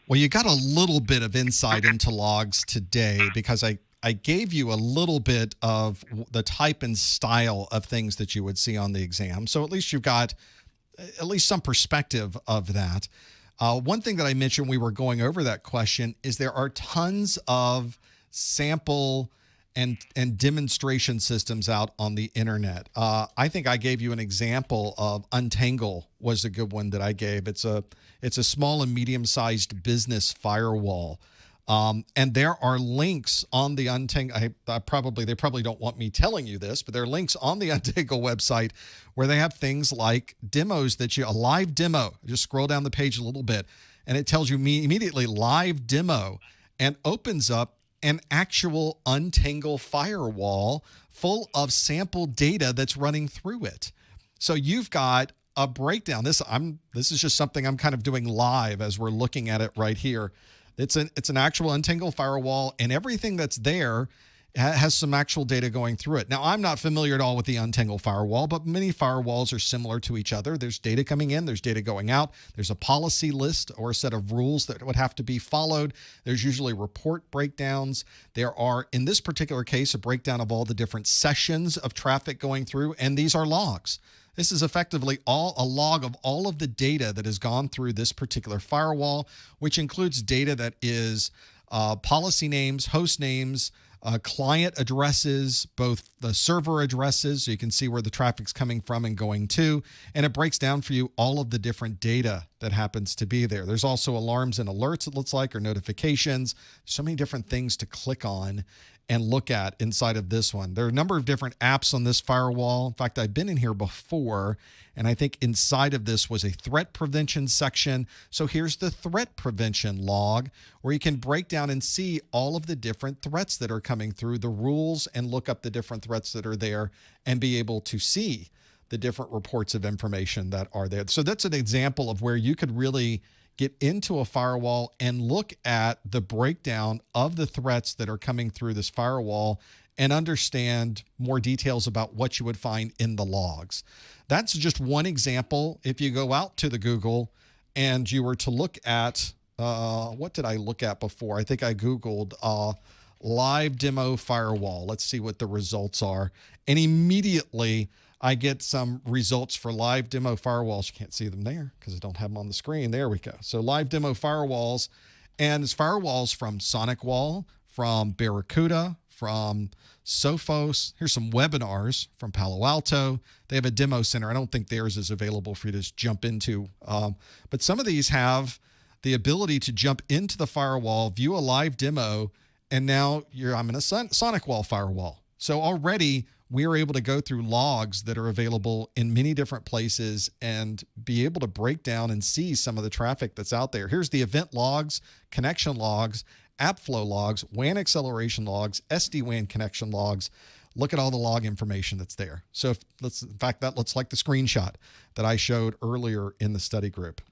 Well, you got a little bit of insight into logs today because I gave you a little bit of the type and style of things that you would see on the exam. So at least you've got at least some perspective of that. One thing that I mentioned we were going over that question is there are tons of sample and demonstration systems out on the internet. I think I gave you an example of Untangle was a good one that I gave. It's a small and medium-sized business firewall. And there are links on the Untangle. They probably don't want me telling you this, but there are links on the Untangle website where they have things like demos a live demo. Just scroll down the page a little bit, and it tells you immediately live demo and opens up an actual Untangle firewall full of sample data that's running through it. So you've got a breakdown. This is just something I'm kind of doing live as we're looking at it right here. It's an actual Untangle firewall, and everything that's there has some actual data going through it. Now, I'm not familiar at all with the Untangle firewall, but many firewalls are similar to each other. There's data coming in, there's data going out, there's a policy list or a set of rules that would have to be followed. There's usually report breakdowns. There are, in this particular case, a breakdown of all the different sessions of traffic going through, and these are logs. This is effectively a log of all of the data that has gone through this particular firewall, which includes data that is policy names, host names, client addresses, both the server addresses, so you can see where the traffic's coming from and going to, and it breaks down for you all of the different data that happens to be there. There's also alarms and alerts, it looks like, or notifications. So many different things to click on and look at inside of this one. There are a number of different apps on this firewall. In fact, I've been in here before, and I think inside of this was a threat prevention section. So here's the threat prevention log, where you can break down and see all of the different threats that are coming through, the rules, and look up the different threats that are there and be able to see the different reports of information that are there. So that's an example of where you could really get into a firewall and look at the breakdown of the threats that are coming through this firewall and understand more details about what you would find in the logs. That's just one example. If you go out to the Google and you were to look at, what did I look at before? I think I Googled live demo firewall. Let's see what the results are. And immediately I get some results for live demo firewalls. You can't see them there because I don't have them on the screen. There we go. So live demo firewalls, and it's firewalls from SonicWall, from Barracuda, from Sophos. Here's some webinars from Palo Alto. They have a demo center. I don't think theirs is available for you to just jump into. But some of these have the ability to jump into the firewall, view a live demo, and now I'm in a SonicWall firewall. So already we are able to go through logs that are available in many different places and be able to break down and see some of the traffic that's out there. Here's the event logs, connection logs, app flow logs, WAN acceleration logs, SD-WAN connection logs. Look at all the log information that's there. So in fact, that looks like the screenshot that I showed earlier in the study group.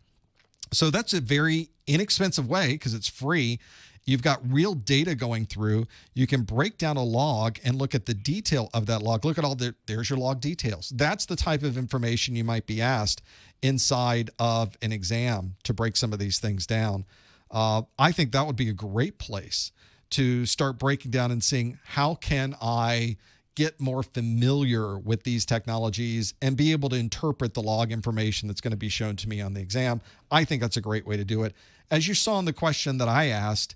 So that's a very inexpensive way, because it's free. You've got real data going through. You can break down a log and look at the detail of that log. Look at there's your log details. That's the type of information you might be asked inside of an exam to break some of these things down. I think that would be a great place to start breaking down and seeing, how can I get more familiar with these technologies and be able to interpret the log information that's going to be shown to me on the exam. I think that's a great way to do it. As you saw in the question that I asked,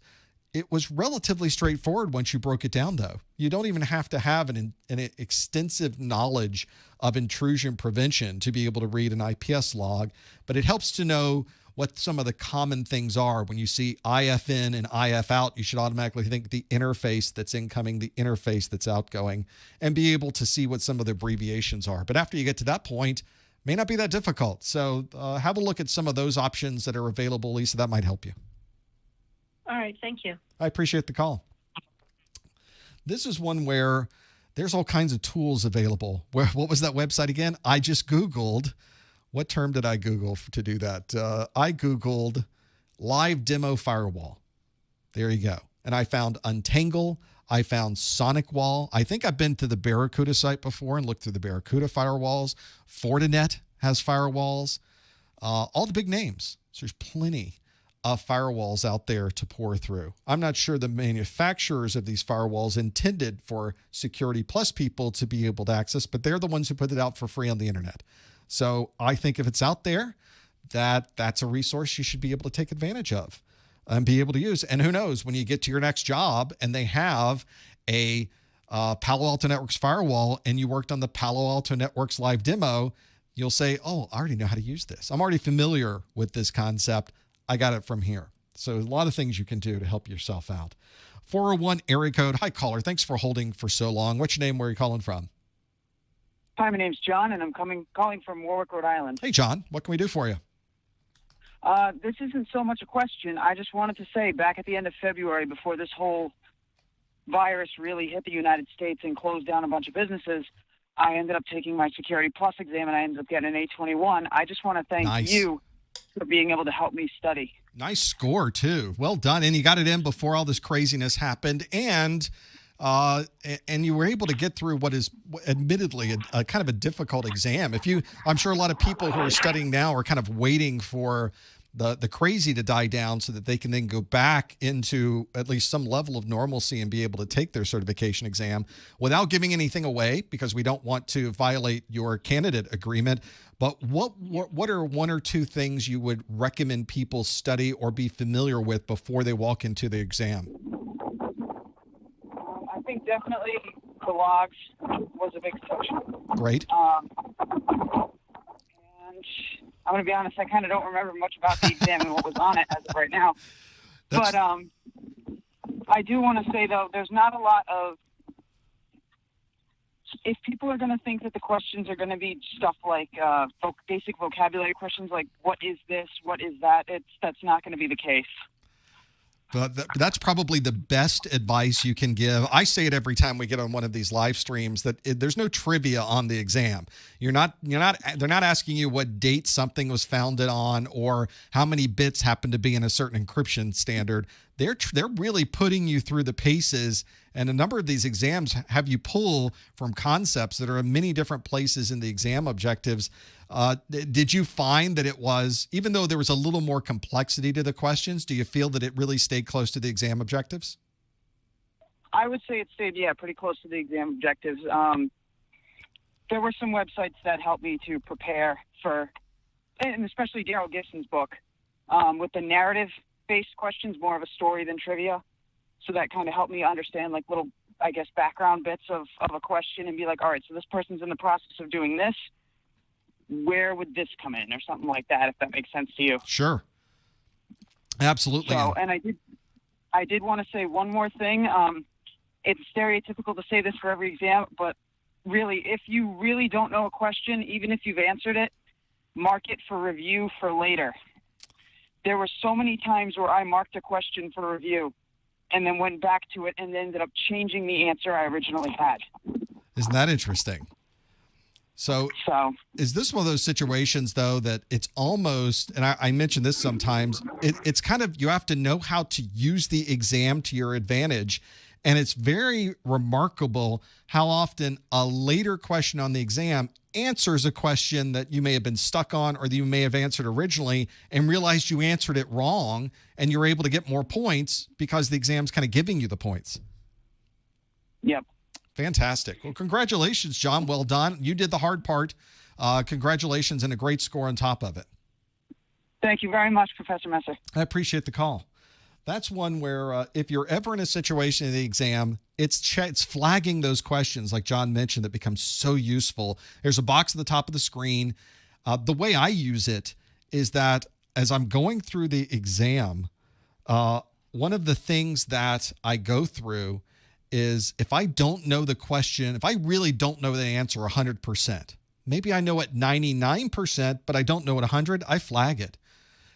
it was relatively straightforward once you broke it down, though. You don't even have to have an extensive knowledge of intrusion prevention to be able to read an IPS log, but it helps to know what some of the common things are. When you see IF in and IF out, you should automatically think the interface that's incoming, the interface that's outgoing, and be able to see what some of the abbreviations are. But after you get to that point, it may not be that difficult. So have a look at some of those options that are available, Lisa. That might help you. All right. Thank you. I appreciate the call. This is one where there's all kinds of tools available. What was that website again? I just Googled. What term did I Google to do that? I Googled live demo firewall. There you go. And I found Untangle. I found SonicWall. I think I've been to the Barracuda site before and looked through the Barracuda firewalls. Fortinet has firewalls. All the big names. So there's plenty of firewalls out there to pour through. I'm not sure the manufacturers of these firewalls intended for Security Plus people to be able to access, but they're the ones who put it out for free on the internet. So I think if it's out there, that's a resource you should be able to take advantage of and be able to use. And who knows, when you get to your next job and they have a Palo Alto Networks firewall and you worked on the Palo Alto Networks live demo, you'll say, oh, I already know how to use this. I'm already familiar with this concept. I got it from here. So a lot of things you can do to help yourself out. 401 area code. Hi, caller. Thanks for holding for so long. What's your name? Where are you calling from? Hi, my name's John, and I'm calling from Warwick, Rhode Island. Hey, John. What can we do for you? This isn't so much a question. I just wanted to say, back at the end of February, before this whole virus really hit the United States and closed down a bunch of businesses, I ended up taking my Security Plus exam, and I ended up getting an A21. I just want to thank you for being able to help me study. Nice score, too. Well done. And you got it in before all this craziness happened, and you were able to get through what is admittedly a kind of a difficult exam. I'm sure a lot of people who are studying now are kind of waiting for the crazy to die down so that they can then go back into at least some level of normalcy and be able to take their certification exam without giving anything away, because we don't want to violate your candidate agreement. But what are one or two things you would recommend people study or be familiar with before they walk into the exam? I think definitely the logs was a big section. Great. And I'm going to be honest, I kind of don't remember much about the exam and what was on it as of right now. But I do want to say, though, there's not a lot of, if people are going to think that the questions are going to be stuff like basic vocabulary questions like what is this, what is that, that's not going to be the case. But that's probably the best advice you can give. I say it every time we get on one of these live streams that there's no trivia on the exam. They're not asking you what date something was founded on or how many bits happen to be in a certain encryption standard. They're really putting you through the paces, and a number of these exams have you pull from concepts that are in many different places in the exam objectives. Did you find that it was, even though there was a little more complexity to the questions, do you feel that it really stayed close to the exam objectives? I would say it stayed, pretty close to the exam objectives. There were some websites that helped me to prepare for, and especially Daryl Gibson's book, with the narrative-based questions, more of a story than trivia. So that kind of helped me understand like little, I guess, background bits of a question and be like, all right, so this person's in the process of doing this. Where would this come in or something like that, if that makes sense to you? Sure. Absolutely. So, and I did want to say one more thing. It's stereotypical to say this for every exam, but really, if you really don't know a question, even if you've answered it, mark it for review for later. There were so many times where I marked a question for review and then went back to it and ended up changing the answer I originally had. Isn't that interesting? So is this one of those situations, though, that it's almost, and I mention this sometimes, it's kind of, you have to know how to use the exam to your advantage. And it's very remarkable how often a later question on the exam answers a question that you may have been stuck on or that you may have answered originally and realized you answered it wrong, and you're able to get more points because the exam's kind of giving you the points. Yep. Fantastic. Well, congratulations, John. Well done. You did the hard part. Congratulations and a great score on top of it. Thank you very much, Professor Messer. I appreciate the call. That's one where if you're ever in a situation in the exam, it's flagging those questions, like John mentioned, that becomes so useful. There's a box at the top of the screen. The way I use it is that as I'm going through the exam, one of the things that I go through is if I don't know the question, if I really don't know the answer 100%, maybe I know it 99%, but I don't know it 100, I flag it.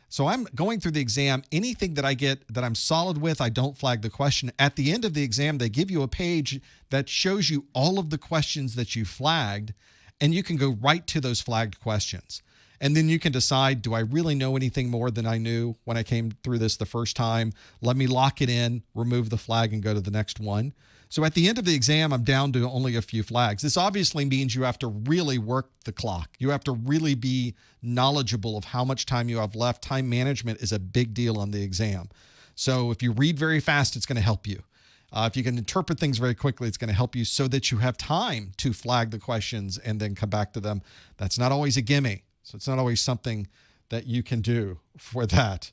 So I'm going through the exam. Anything that I get that I'm solid with, I don't flag the question. At the end of the exam, they give you a page that shows you all of the questions that you flagged, and you can go right to those flagged questions. And then you can decide, do I really know anything more than I knew when I came through this the first time? Let me lock it in, remove the flag, and go to the next one. So at the end of the exam, I'm down to only a few flags. This obviously means you have to really work the clock. You have to really be knowledgeable of how much time you have left. Time management is a big deal on the exam. So if you read very fast, it's going to help you. If you can interpret things very quickly, it's going to help you so that you have time to flag the questions and then come back to them. That's not always a gimme. So it's not always something that you can do for that.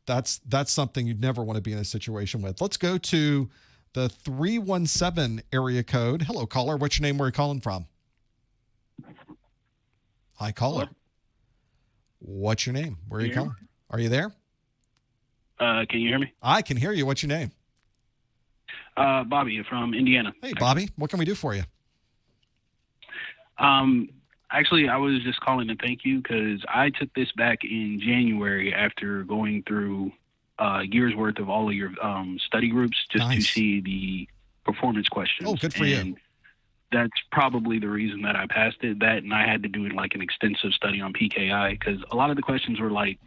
That's something you'd never want to be in a situation with. Let's go to the 317 area code. Hello, caller. What's your name? Where are you calling from? Hi, caller. What's your name? Where are you calling? Are you there? Can you hear me? I can hear you. What's your name? Bobby from Indiana. Hey, Bobby. What can we do for you? Actually, I was just calling to thank you because I took this back in January after going through a year's worth of all of your study groups just to see the performance questions. Oh, good for you. That's probably the reason that I passed it. That, and I had to do like an extensive study on PKI because a lot of the questions were like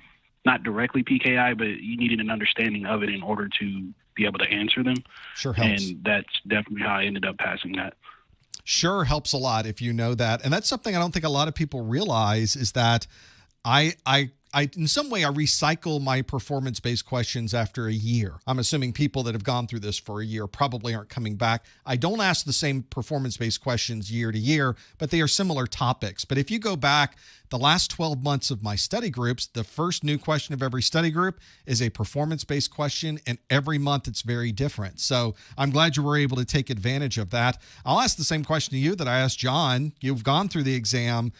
not directly PKI, but you needed an understanding of it in order to be able to answer them. Sure helps. And that's definitely how I ended up passing that. Sure helps a lot if you know that. And that's something I don't think a lot of people realize is that I in some way, I recycle my performance-based questions after a year. I'm assuming people that have gone through this for a year probably aren't coming back. I don't ask the same performance-based questions year to year, but they are similar topics. But if you go back the last 12 months of my study groups, the first new question of every study group is a performance-based question, and every month it's very different. So I'm glad you were able to take advantage of that. I'll ask the same question to you that I asked John. You've gone through the exam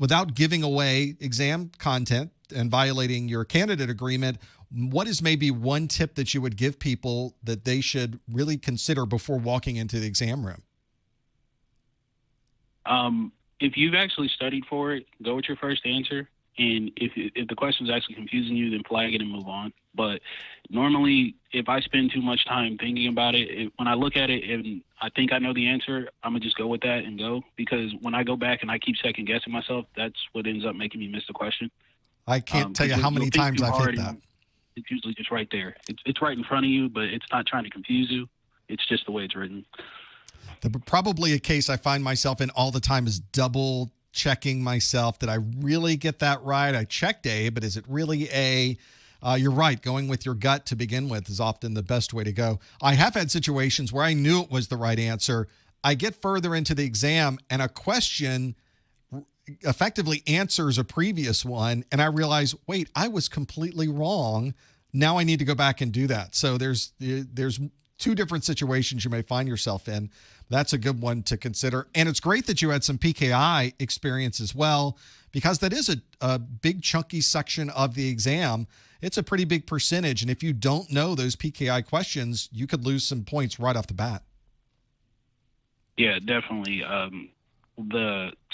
without giving away exam content and violating your candidate agreement. what is maybe one tip that you would give people that they should really consider before walking into the exam room? If you've actually studied for it, go with your first answer. And if the question is actually confusing you, then flag it and move on. But normally, if I spend too much time thinking about it, when I look at it and I think I know the answer, I'm going to just go with that and go. Because when I go back and I keep second guessing myself, that's what ends up making me miss the question. I can't tell you how many times I've hit that. It's usually just right there. It's right in front of you, but it's not trying to confuse you. It's just the way it's written. Probably a case I find myself in all the time is double checking myself. Did I really get that right? I checked A, but is it really A? You're right. Going with your gut to begin with is often the best way to go. I have had situations where I knew it was the right answer. I get further into the exam and a question effectively answers a previous one, and I realize, wait, I was completely wrong. Now I need to go back and do that. So there's two different situations you may find yourself in. That's a good one to consider. And it's great that you had some PKI experience as well, because that is a big chunky section of the exam. It's a pretty big percentage. And if you don't know those PKI questions, you could lose some points right off the bat. Yeah, definitely.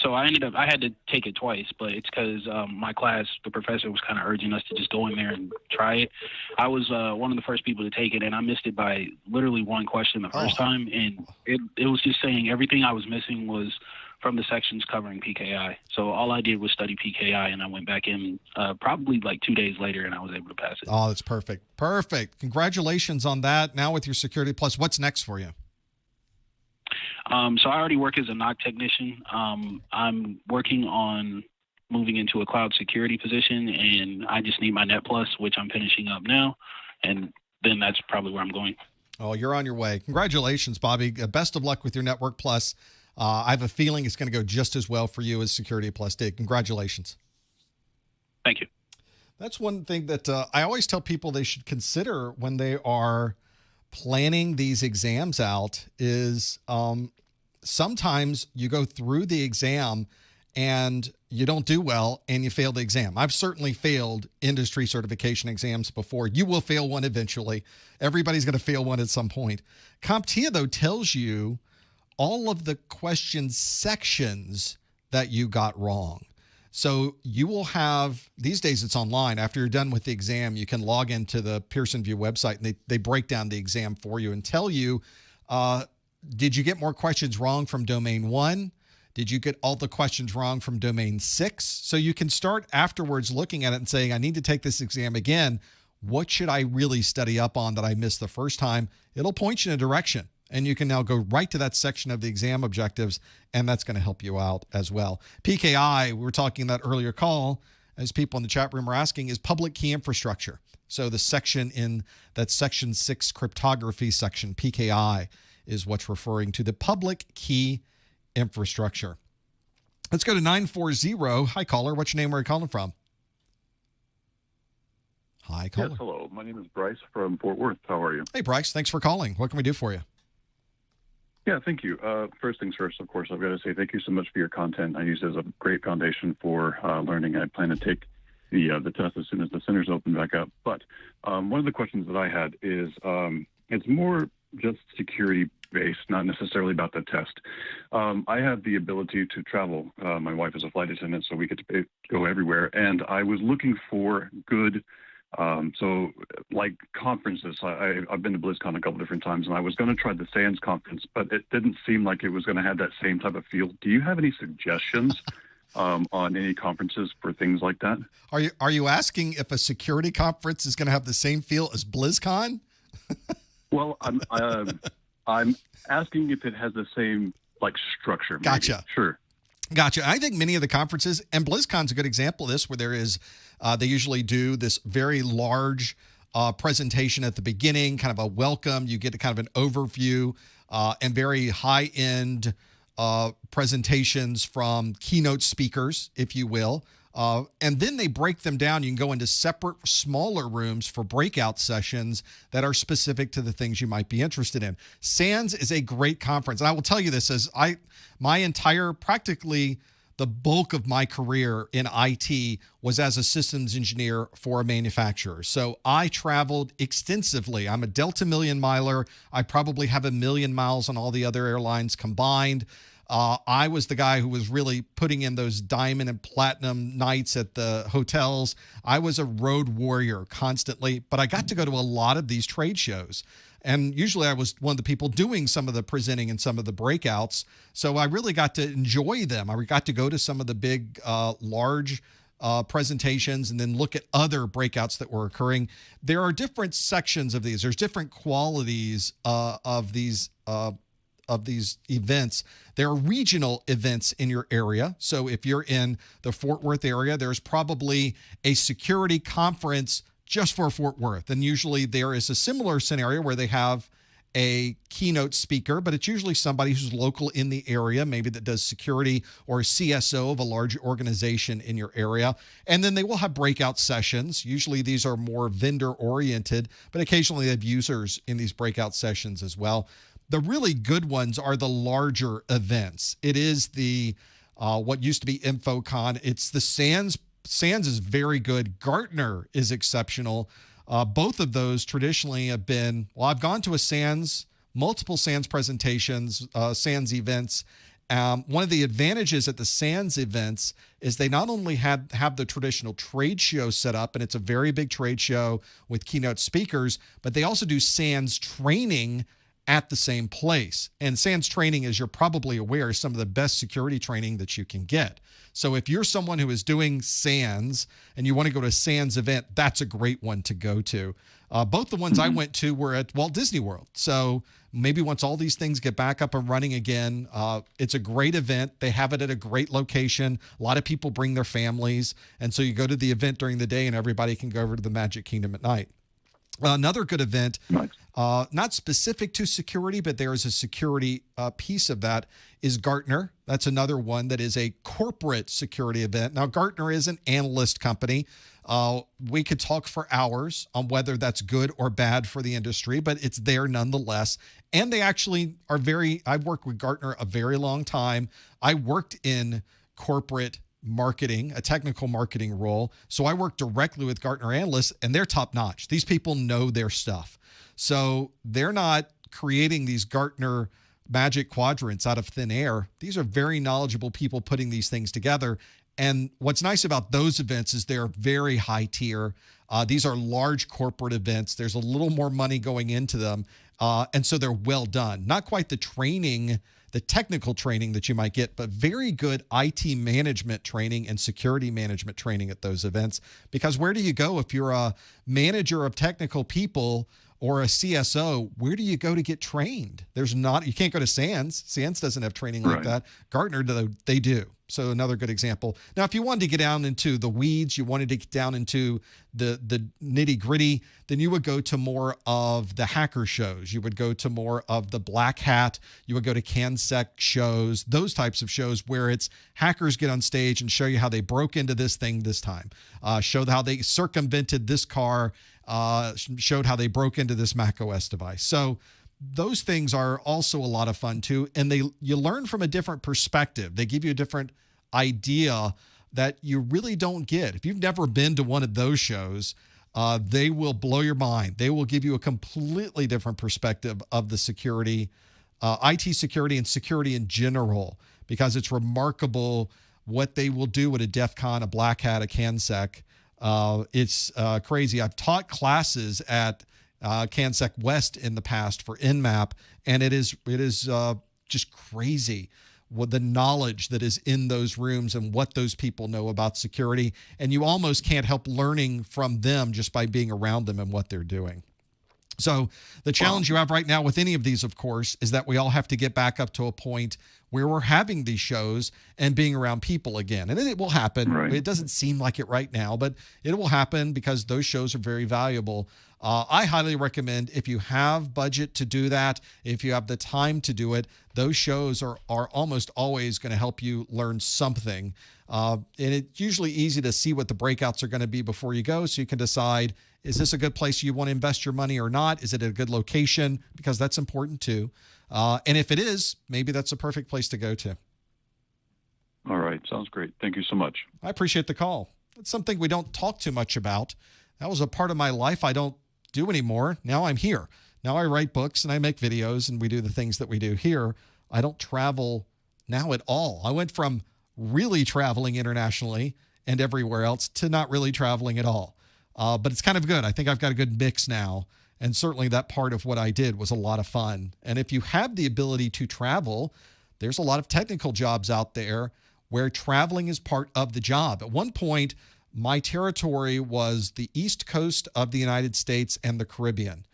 So I had to take it twice, but it's because my class, the professor was kind of urging us to just go in there and try it. I was one of the first people to take it, and I missed it by literally one question the first time, and it was just saying everything I was missing was from the sections covering PKI. So all I did was study PKI, and I went back in probably like 2 days later, and I was able to pass it. Oh, that's perfect. Perfect. Congratulations on that. Now with your Security Plus, what's next for you? So I already work as a NOC technician. I'm working on moving into a cloud security position, and I just need my Net Plus, which I'm finishing up now, and then that's probably where I'm going. Oh, you're on your way. Congratulations, Bobby. Best of luck with your Network Plus. I have a feeling it's going to go just as well for you as Security Plus did. Congratulations. Thank you. That's one thing that I always tell people they should consider when they are planning these exams out is sometimes you go through the exam and you don't do well and you fail the exam. I've certainly failed industry certification exams before. You will fail one eventually. Everybody's going to fail one at some point. CompTIA, though, tells you all of the question sections that you got wrong. So you will have, these days it's online. After you're done with the exam, you can log into the Pearson VUE website and they break down the exam for you and tell you, did you get more questions wrong from domain 1? Did you get all the questions wrong from domain 6? So you can start afterwards looking at it and saying, I need to take this exam again. What should I really study up on that I missed the first time? It'll point you in a direction. And you can now go right to that section of the exam objectives, and that's going to help you out as well. PKI, we were talking in that earlier call, as people in the chat room are asking, is public key infrastructure. So the section in that section 6 cryptography section, PKI, is what's referring to the public key infrastructure. Let's go to 940. Hi, caller. What's your name? Where are you calling from? Hi, caller. Yes, hello. My name is Bryce from Fort Worth. How are you? Hey, Bryce. Thanks for calling. What can we do for you? Yeah, thank you. First things first, of course, I've got to say thank you so much for your content. I use it as a great foundation for learning. I plan to take the test as soon as the centers open back up. But one of the questions that I had is it's more just security-based, not necessarily about the test. I have the ability to travel. My wife is a flight attendant, so we get to go everywhere. And I was looking for good so like conferences, I've been to BlizzCon a couple different times, and I was going to try the SANS conference, but it didn't seem like it was going to have that same type of feel. Do you have any suggestions on any conferences for things like that? Are you asking if a security conference is going to have the same feel as BlizzCon? Well, I'm asking if it has the same like structure. Maybe. Gotcha. Sure. Gotcha. I think many of the conferences, and BlizzCon's a good example of this, where there is, they usually do this very large presentation at the beginning, kind of a welcome. You get a kind of an overview and very high-end presentations from keynote speakers, if you will. And then they break them down. You can go into separate, smaller rooms for breakout sessions that are specific to the things you might be interested in. SANS is a great conference. And I will tell you this, as my entire, practically the bulk of my career in IT was as a systems engineer for a manufacturer. So I traveled extensively. I'm a Delta Million Miler. I probably have 1 million miles on all the other airlines combined. I was the guy who was really putting in those diamond and platinum nights at the hotels. I was a road warrior constantly, but I got to go to a lot of these trade shows. And usually I was one of the people doing some of the presenting and some of the breakouts. So I really got to enjoy them. I got to go to some of the big, large presentations and then look at other breakouts that were occurring. There are different sections of these. There's different qualities of these events. There are regional events in your area. So if you're in the Fort Worth area, there's probably a security conference just for Fort Worth. And usually there is a similar scenario where they have a keynote speaker, but it's usually somebody who's local in the area, maybe that does security or a CSO of a large organization in your area. And then they will have breakout sessions. Usually these are more vendor oriented, but occasionally they have users in these breakout sessions as well. The really good ones are the larger events. It is the what used to be InfoCon. It's the SANS. SANS is very good. Gartner is exceptional. Both of those traditionally have been, well, I've gone to a SANS, multiple SANS presentations, SANS events. One of the advantages at the SANS events is they not only have the traditional trade show set up, and it's a very big trade show with keynote speakers, but they also do SANS training at the same place. And SANS training, as you're probably aware, is some of the best security training that you can get. So if you're someone who is doing SANS and you want to go to a SANS event, that's a great one to go to. Both the ones I went to were at Walt Disney World. So maybe once all these things get back up and running again, it's a great event. They have it at a great location. A lot of people bring their families. And so you go to the event during the day and everybody can go over to the Magic Kingdom at night. Another good event, not specific to security, but there is a security piece of that, is Gartner. That's another one that is a corporate security event. Now, Gartner is an analyst company. We could talk for hours on whether that's good or bad for the industry, but it's there nonetheless. And they actually are I've worked with Gartner a very long time. I worked in corporate marketing, a technical marketing role. So I work directly with Gartner analysts, and they're top notch. These people know their stuff. So they're not creating these Gartner magic quadrants out of thin air. These are very knowledgeable people putting these things together. And what's nice about those events is they're very high tier. These are large corporate events. There's a little more money going into them. And so they're well done. Not quite the training, the technical training that you might get, but very good IT management training and security management training at those events. Because where do you go if you're a manager of technical people or a CSO? Where do you go to get trained? You can't go to SANS. SANS doesn't have training like that. Gartner, they do. So another good example. Now, if you wanted to get down into the weeds, you wanted to get down into the nitty gritty, then you would go to more of the hacker shows. You would go to more of the black hat. You would go to CanSec shows, those types of shows where it's hackers get on stage and show you how they broke into this thing this time, show how they circumvented this car, showed how they broke into this Mac OS device. So those things are also a lot of fun too. And you learn from a different perspective. They give you a different idea that you really don't get. If you've never been to one of those shows, they will blow your mind. They will give you a completely different perspective of the security, IT security and security in general, because it's remarkable what they will do at a DEF CON, a Black Hat, a CanSec. It's crazy. I've taught classes at CanSec West in the past for Nmap, and it is just crazy with the knowledge that is in those rooms and what those people know about security, and you almost can't help learning from them just by being around them and what they're doing. So the challenge you have right now with any of these, of course, is that we all have to get back up to a point where we're having these shows and being around people again. And it will happen. Right. It doesn't seem like it right now, but it will happen because those shows are very valuable. I highly recommend, if you have budget to do that, if you have the time to do it, those shows are almost always going to help you learn something. And it's usually easy to see what the breakouts are going to be before you go, so you can decide, is this a good place you want to invest your money or not? Is it a good location? Because that's important too. And if it is, maybe that's a perfect place to go to. All right. Sounds great. Thank you so much. I appreciate the call. It's something we don't talk too much about. That was a part of my life I don't do anymore. Now I'm here. Now I write books and I make videos and we do the things that we do here. I don't travel now at all. I went from really traveling internationally and everywhere else to not really traveling at all. But it's kind of good. I think I've got a good mix now. And certainly that part of what I did was a lot of fun. And if you have the ability to travel, there's a lot of technical jobs out there where traveling is part of the job. At one point, my territory was the East Coast of the United States and the Caribbean.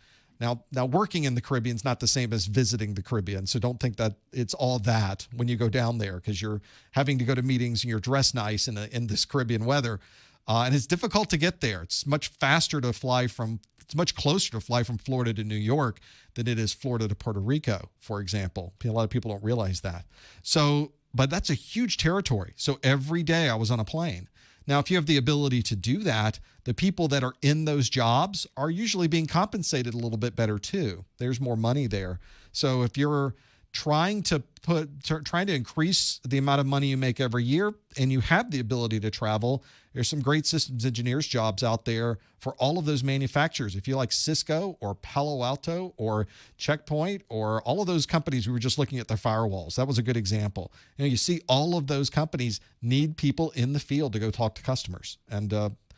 Now working in the Caribbean is not the same as visiting the Caribbean, so don't think that it's all that when you go down there, because you're having to go to meetings and you're dressed nice in this Caribbean weather, and it's difficult to get there. It's much faster to fly from. It's much closer to fly from Florida to New York than it is Florida to Puerto Rico, for example. A lot of people don't realize that. So, but that's a huge territory. So every day I was on a plane. Now, if you have the ability to do that, the people that are in those jobs are usually being compensated a little bit better too. There's more money there. So if you're trying to increase the amount of money you make every year and you have the ability to travel, there's some great systems engineers jobs out there for all of those manufacturers. If you like Cisco or Palo Alto or Checkpoint or all of those companies, we were just looking at their firewalls. That was a good example. You see all of those companies need people in the field to go talk to customers. And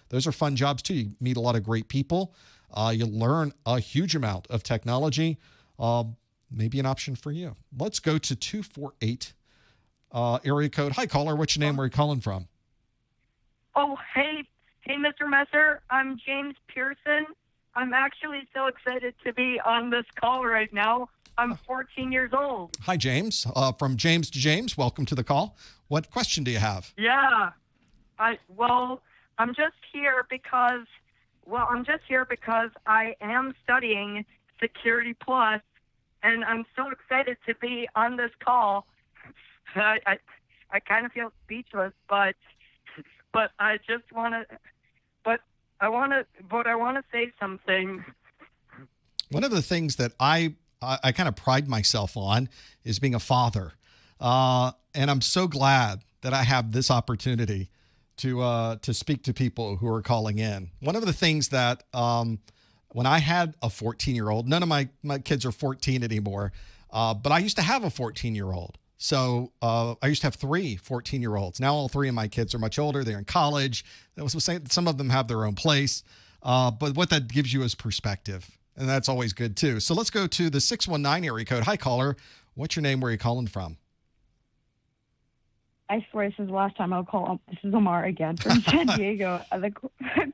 those are fun jobs too. You meet a lot of great people. You learn a huge amount of technology. Maybe an option for you. Let's go to 248 area code. Hi, caller. What's your name? Where are you calling from? Oh, hey, Mr. Messer. I'm James Pearson. I'm actually so excited to be on this call right now. I'm 14 years old. Hi, James. From James to James, welcome to the call. What question do you have? Yeah. I'm just here because I am studying Security Plus, and I'm so excited to be on this call. I kind of feel speechless, but I just want to, I want to say something. One of the things that I kind of pride myself on is being a father. And I'm so glad that I have this opportunity to speak to people who are calling in. One of the things that, when I had a 14-year-old, none of my kids are 14 anymore, but I used to have a 14-year-old. So I used to have 3 14-year-olds. Now all 3 of my kids are much older. They're in college. Some of them have their own place. But what that gives you is perspective. And that's always good, too. So let's go to the 619 area code. Hi, caller. What's your name? Where are you calling from? I swear this is the last time I'll call. This is Omar again from San Diego. The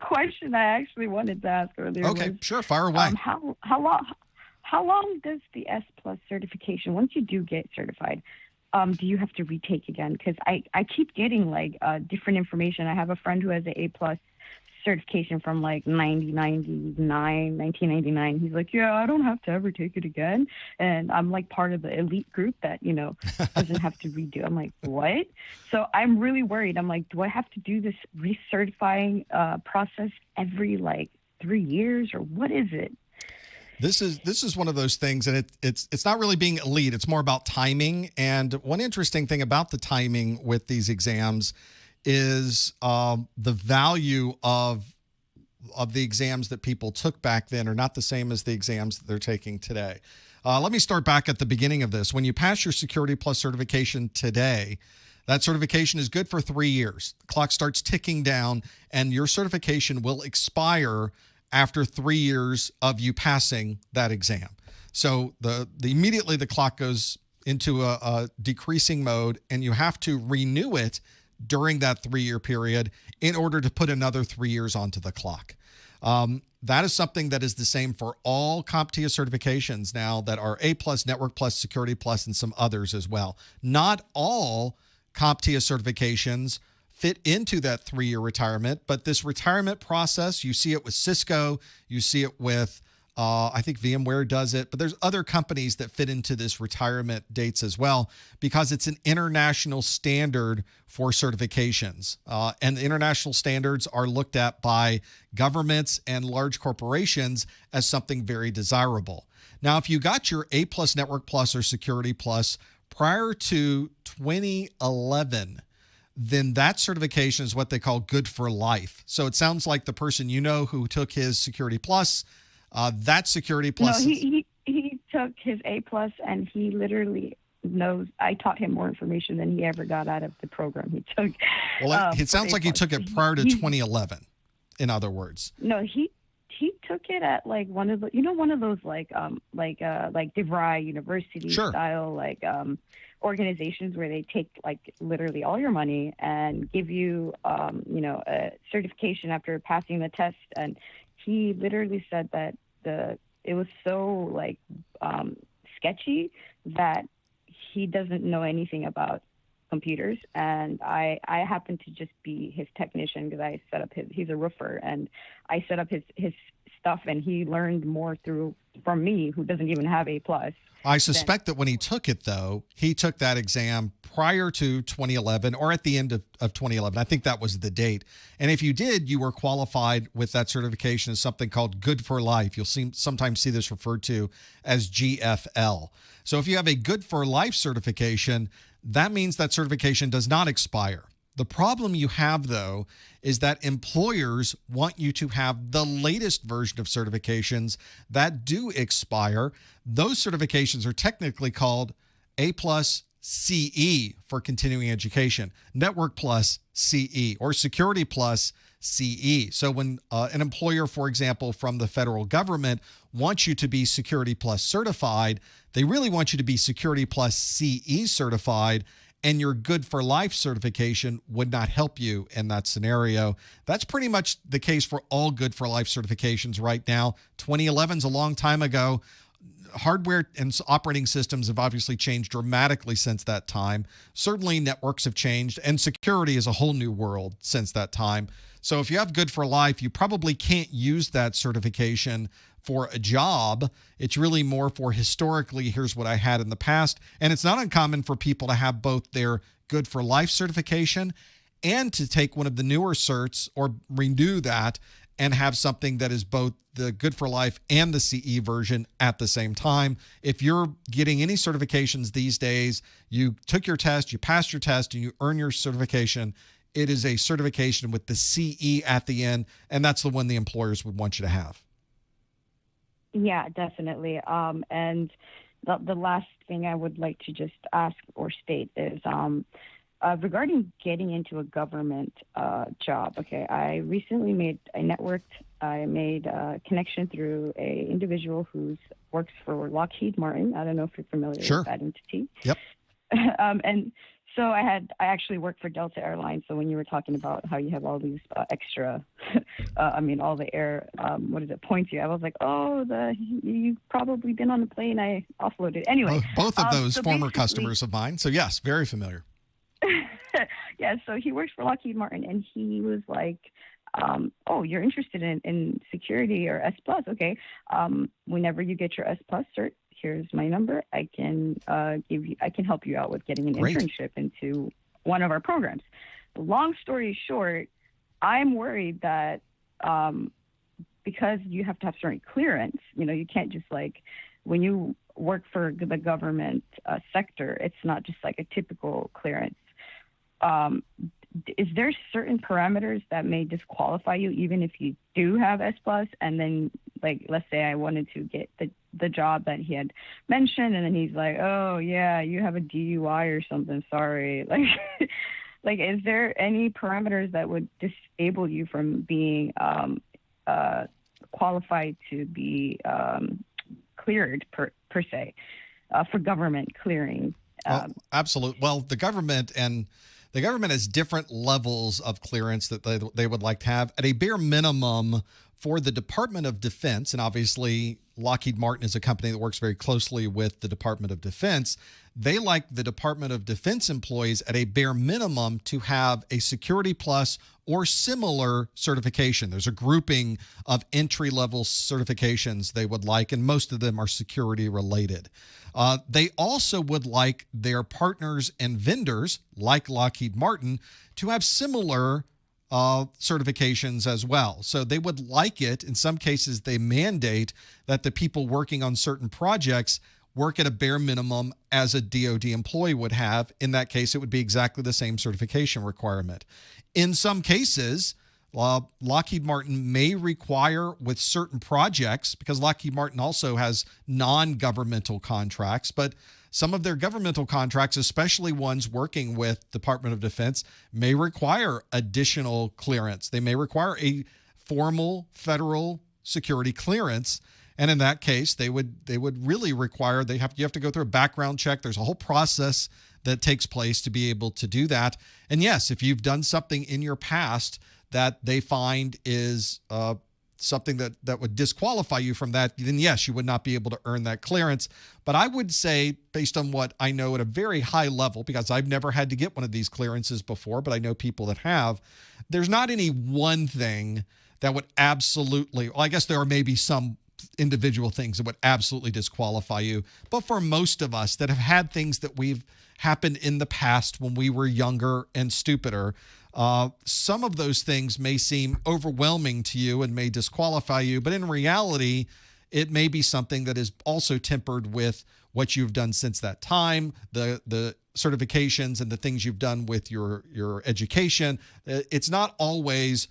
question I actually wanted to ask earlier was, sure, fire away. How long does the S Plus certification, once you do get certified, do you have to retake again? Because I keep getting different information. I have a friend who has an A Plus certification from 1999. He's like, yeah, I don't have to ever take it again. And I'm part of the elite group that, doesn't have to redo. I'm like, what? So I'm really worried. I'm like, do I have to do this recertifying process every 3 years, or what is it? This is one of those things, and it's not really being elite. It's more about timing. And one interesting thing about the timing with these exams is the value of the exams that people took back then are not the same as the exams that they're taking today. Let me start back at the beginning of this. When you pass your Security Plus certification today, that certification is good for 3 years. The clock starts ticking down, and your certification will expire after 3 years of you passing that exam. So immediately the clock goes into a decreasing mode, and you have to renew it during that 3-year period in order to put another 3 years onto the clock. That is something that is the same for all CompTIA certifications now that are A+, Network Plus, Security Plus, and some others as well. Not all CompTIA certifications fit into that 3-year retirement, but this retirement process, you see it with Cisco, you see it with, I think VMware does it, but there's other companies that fit into this retirement dates as well, because it's an international standard for certifications. And the international standards are looked at by governments and large corporations as something very desirable. Now, if you got your A+, Network Plus, or Security Plus prior to 2011, then that certification is what they call good for life. So it sounds like the person you know who took his Security Plus, that Security Plus. No, he took his A plus, and he literally knows. I taught him more information than he ever got out of the program he took. Well, it sounds like he took it prior to 2011. In other words, no, he took it at like one of those like DeVry University style organizations where they take like literally all your money and give you a certification after passing the test. And he literally said that it was so like sketchy that he doesn't know anything about computers. And I happen to just be his technician because I set up he's a roofer, and I set up his stuff, and he learned more from me, who doesn't even have A plus. I suspect that when he took it, though, he took that exam prior to 2011 or at the end of 2011. I think that was the date. And if you did, you were qualified with that certification as something called Good for Life. You'll sometimes see this referred to as GFL. So if you have a Good for Life certification, that means that certification does not expire. The problem you have, though, is that employers want you to have the latest version of certifications that do expire. Those certifications are technically called A+ CE for continuing education, Network Plus CE, or Security Plus CE. So when an employer, for example, from the federal government wants you to be Security Plus certified, they really want you to be Security Plus CE certified, and your Good for Life certification would not help you in that scenario. That's pretty much the case for all Good for Life certifications right now. 2011 is a long time ago. Hardware and operating systems have obviously changed dramatically since that time. Certainly networks have changed, and security is a whole new world since that time. So if you have Good for Life, you probably can't use that certification for a job. It's really more for historically, here's what I had in the past. And it's not uncommon for people to have both their Good for Life certification and to take one of the newer certs or renew that and have something that is both the Good for Life and the CE version at the same time. If you're getting any certifications these days, you took your test, you passed your test, and you earn your certification, it is a certification with the CE at the end, and that's the one the employers would want you to have. Yeah, definitely. And the last thing I would like to just ask or state is regarding getting into a government job. Okay, I recently made a connection through a individual who works for Lockheed Martin. I don't know if you're familiar with that entity. Yep. And so I actually worked for Delta Airlines. So when you were talking about how you have all these extra, all the air, points I was like, you've probably been on the plane I offloaded. Anyway. Both of those former customers of mine. So yes, very familiar. Yeah. So he works for Lockheed Martin, and he was like, you're interested in security or S+. Okay. Whenever you get your S+ cert, here's my number. I can help you out with getting an internship into one of our programs. Long story short, I'm worried that because you have to have certain clearance, you can't just like, when you work for the government sector, it's not just like a typical clearance. Is there certain parameters that may disqualify you even if you do have S+? And then, like, let's say I wanted to get the job that he had mentioned, and then he's like, oh yeah, you have a DUI or something, sorry. Like is there any parameters that would disable you from being qualified to be cleared per se for government clearing? Absolutely. Well, the government has different levels of clearance that they would like to have. At a bare minimum, for the Department of Defense, and obviously Lockheed Martin is a company that works very closely with the Department of Defense, they like the Department of Defense employees at a bare minimum to have a Security Plus or similar certification. There's a grouping of entry-level certifications they would like, and most of them are security related. They also would like their partners and vendors, like Lockheed Martin, to have similar certifications as well. So they would like it. In some cases, they mandate that the people working on certain projects work at a bare minimum as a DoD employee would have. In that case, it would be exactly the same certification requirement. In some cases, Lockheed Martin may require with certain projects, because Lockheed Martin also has non-governmental contracts, but some of their governmental contracts, especially ones working with Department of Defense, may require additional clearance. They may require a formal federal security clearance. And in that case, they would really require, you have to go through a background check. There's a whole process that takes place to be able to do that. And yes, if you've done something in your past that they find is something that would disqualify you from that, then yes, you would not be able to earn that clearance. But I would say, based on what I know at a very high level, because I've never had to get one of these clearances before, but I know people that have, there's not any one thing that would absolutely, well, I guess there are maybe some individual things that would absolutely disqualify you. But for most of us that have had things that we've happened in the past when we were younger and stupider, some of those things may seem overwhelming to you and may disqualify you. But in reality, it may be something that is also tempered with what you've done since that time, the certifications and the things you've done with your education. It's not always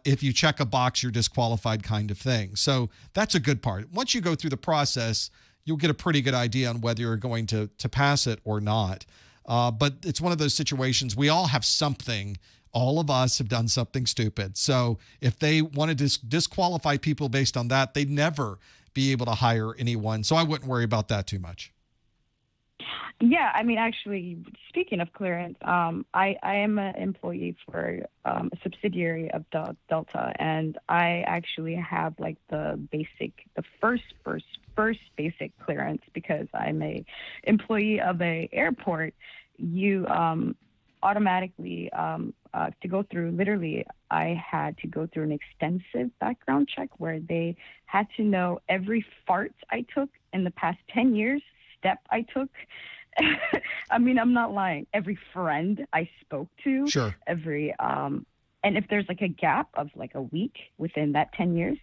if you check a box, you're disqualified kind of thing. So that's a good part. Once you go through the process, you'll get a pretty good idea on whether you're going to pass it or not. But it's one of those situations, we all have something. All of us have done something stupid. So if they wanted to disqualify people based on that, they'd never be able to hire anyone. So I wouldn't worry about that too much. Yeah, I mean, actually, speaking of clearance, I am an employee for a subsidiary of Delta, and I actually have like the first basic clearance because I'm a employee of a airport. You automatically to go through. Literally, I had to go through an extensive background check where they had to know every fart I took in the past 10 years, step I took. I mean, I'm not lying. Every friend I spoke to, sure. Every and if there's like a gap of like a week within that 10 years,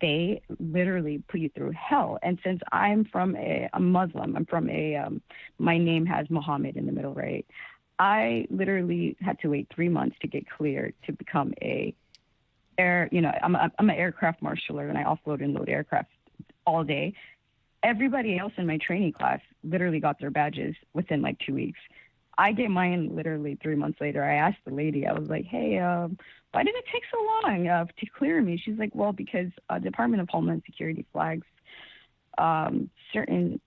they literally put you through hell. And since I'm from a Muslim, I'm from my name has Muhammad in the middle, right? I literally had to wait 3 months to get cleared to become I'm an aircraft marshaller, and I offload and load aircraft all day. Everybody else in my training class literally got their badges within like 2 weeks. I get mine literally 3 months later. I asked the lady, I was like, hey, why did it take so long to clear me? She's like, well, because Department of Homeland Security flags certain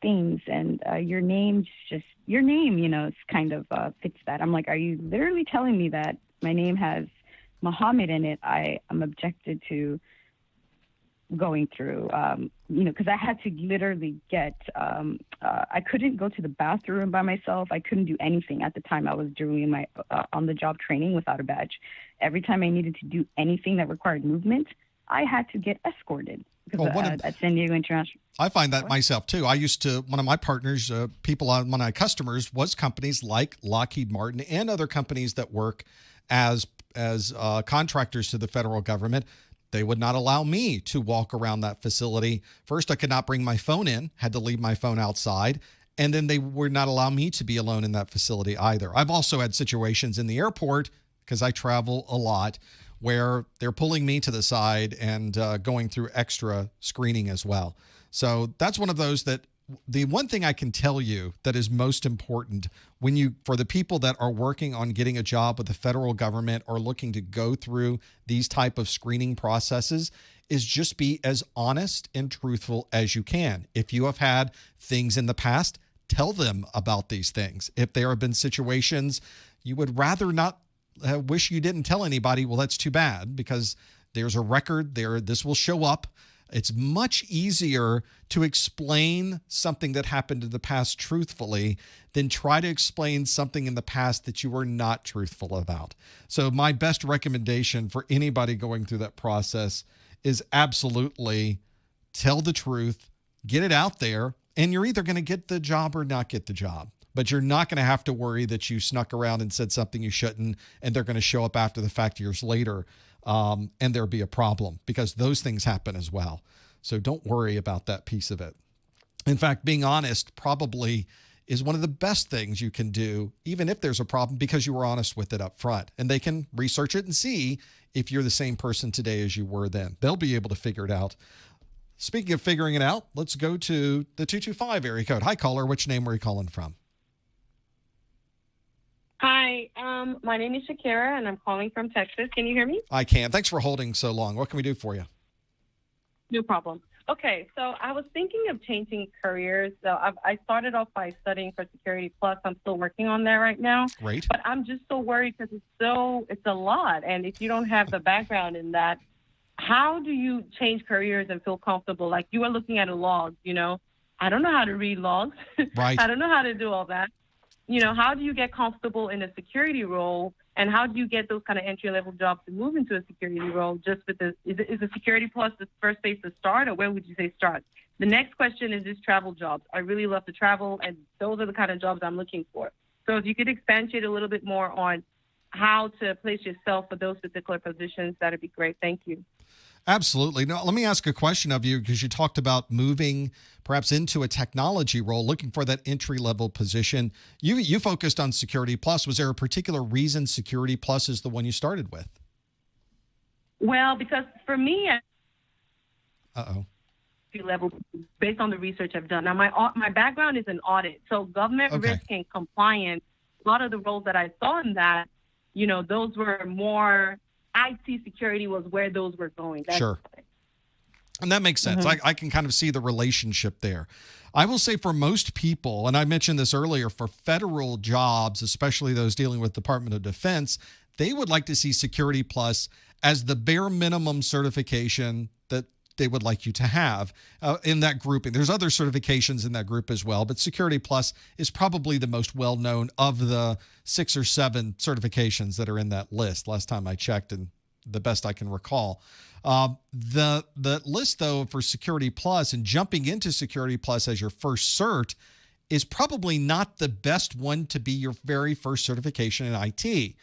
things, and your name, it's kind of fits that. I'm like, are you literally telling me that my name has Muhammad in it? I'm objected to going through, because I had to literally get, I couldn't go to the bathroom by myself. I couldn't do anything at the time. I was doing my on-the-job training without a badge. Every time I needed to do anything that required movement, I had to get escorted at San Diego International. I find that myself too. I used to, one of my partners, one of my customers was companies like Lockheed Martin and other companies that work as contractors to the federal government. They would not allow me to walk around that facility. First, I could not bring my phone in, had to leave my phone outside. And then they would not allow me to be alone in that facility either. I've also had situations in the airport, because I travel a lot, where they're pulling me to the side and going through extra screening as well. So that's one of those that the one thing I can tell you that is most important for the people that are working on getting a job with the federal government or looking to go through these type of screening processes is just be as honest and truthful as you can. If you have had things in the past, tell them about these things. If there have been situations you would rather not wish you didn't tell anybody, well, that's too bad, because there's a record there. This will show up. It's much easier to explain something that happened in the past truthfully than try to explain something in the past that you were not truthful about. So my best recommendation for anybody going through that process is absolutely tell the truth, get it out there, and you're either going to get the job or not get the job. But you're not going to have to worry that you snuck around and said something you shouldn't, and they're going to show up after the fact years later. And there'll be a problem, because those things happen as well. So don't worry about that piece of it. In fact, being honest probably is one of the best things you can do, even if there's a problem, because you were honest with it up front. And they can research it and see if you're the same person today as you were then. They'll be able to figure it out. Speaking of figuring it out, let's go to the 225 area code. Hi, caller. Which name were you calling from? Hi, my name is Shakira, and I'm calling from Texas. Can you hear me? I can. Thanks for holding so long. What can we do for you? No problem. Okay, so I was thinking of changing careers. So I started off by studying for Security Plus. I'm still working on that right now. Great. But I'm just so worried because it's a lot. And if you don't have the background in that, how do you change careers and feel comfortable? Like you are looking at a log, I don't know how to read logs. Right. I don't know how to do all that. How do you get comfortable in a security role, and how do you get those kind of entry-level jobs to move into a security role? Just with is the Security Plus the first place to start, or where would you say start? The next question is just travel jobs. I really love to travel, and those are the kind of jobs I'm looking for. So if you could expatiate a little bit more on how to place yourself for those particular positions, that'd be great. Thank you. Absolutely. Now, let me ask a question of you, because you talked about moving perhaps into a technology role, looking for that entry-level position. You focused on Security Plus. Was there a particular reason Security Plus is the one you started with? Well, because for me, Uh-oh. level based on the research I've done. Now, my background is in audit, so government risk and compliance. A lot of the roles that I saw in that, those were more IT security was where those were going. Sure. And that makes sense. I can kind of see the relationship there. I will say for most people, and I mentioned this earlier, for federal jobs, especially those dealing with Department of Defense, they would like to see Security Plus as the bare minimum certification that they would like you to have in that grouping. There's other certifications in that group as well, but Security Plus is probably the most well-known of the 6 or 7 certifications that are in that list, last time I checked, and the best I can recall. The list, though, for Security Plus and jumping into Security Plus as your first cert is probably not the best one to be your very first certification in IT.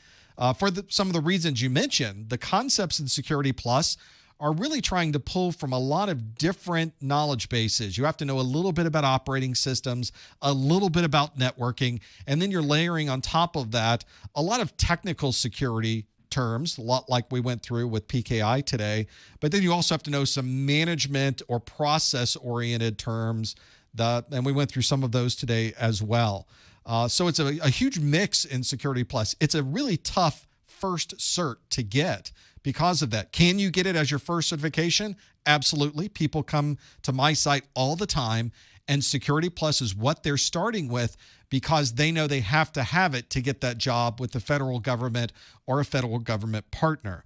For some of the reasons you mentioned, the concepts in Security Plus are really trying to pull from a lot of different knowledge bases. You have to know a little bit about operating systems, a little bit about networking, and then you're layering on top of that a lot of technical security terms, a lot like we went through with PKI today. But then you also have to know some management or process-oriented terms, and we went through some of those today as well. So it's a huge mix in Security Plus. It's a really tough first cert to get because of that. Can you get it as your first certification? Absolutely. People come to my site all the time, and Security Plus is what they're starting with because they know they have to have it to get that job with the federal government or a federal government partner.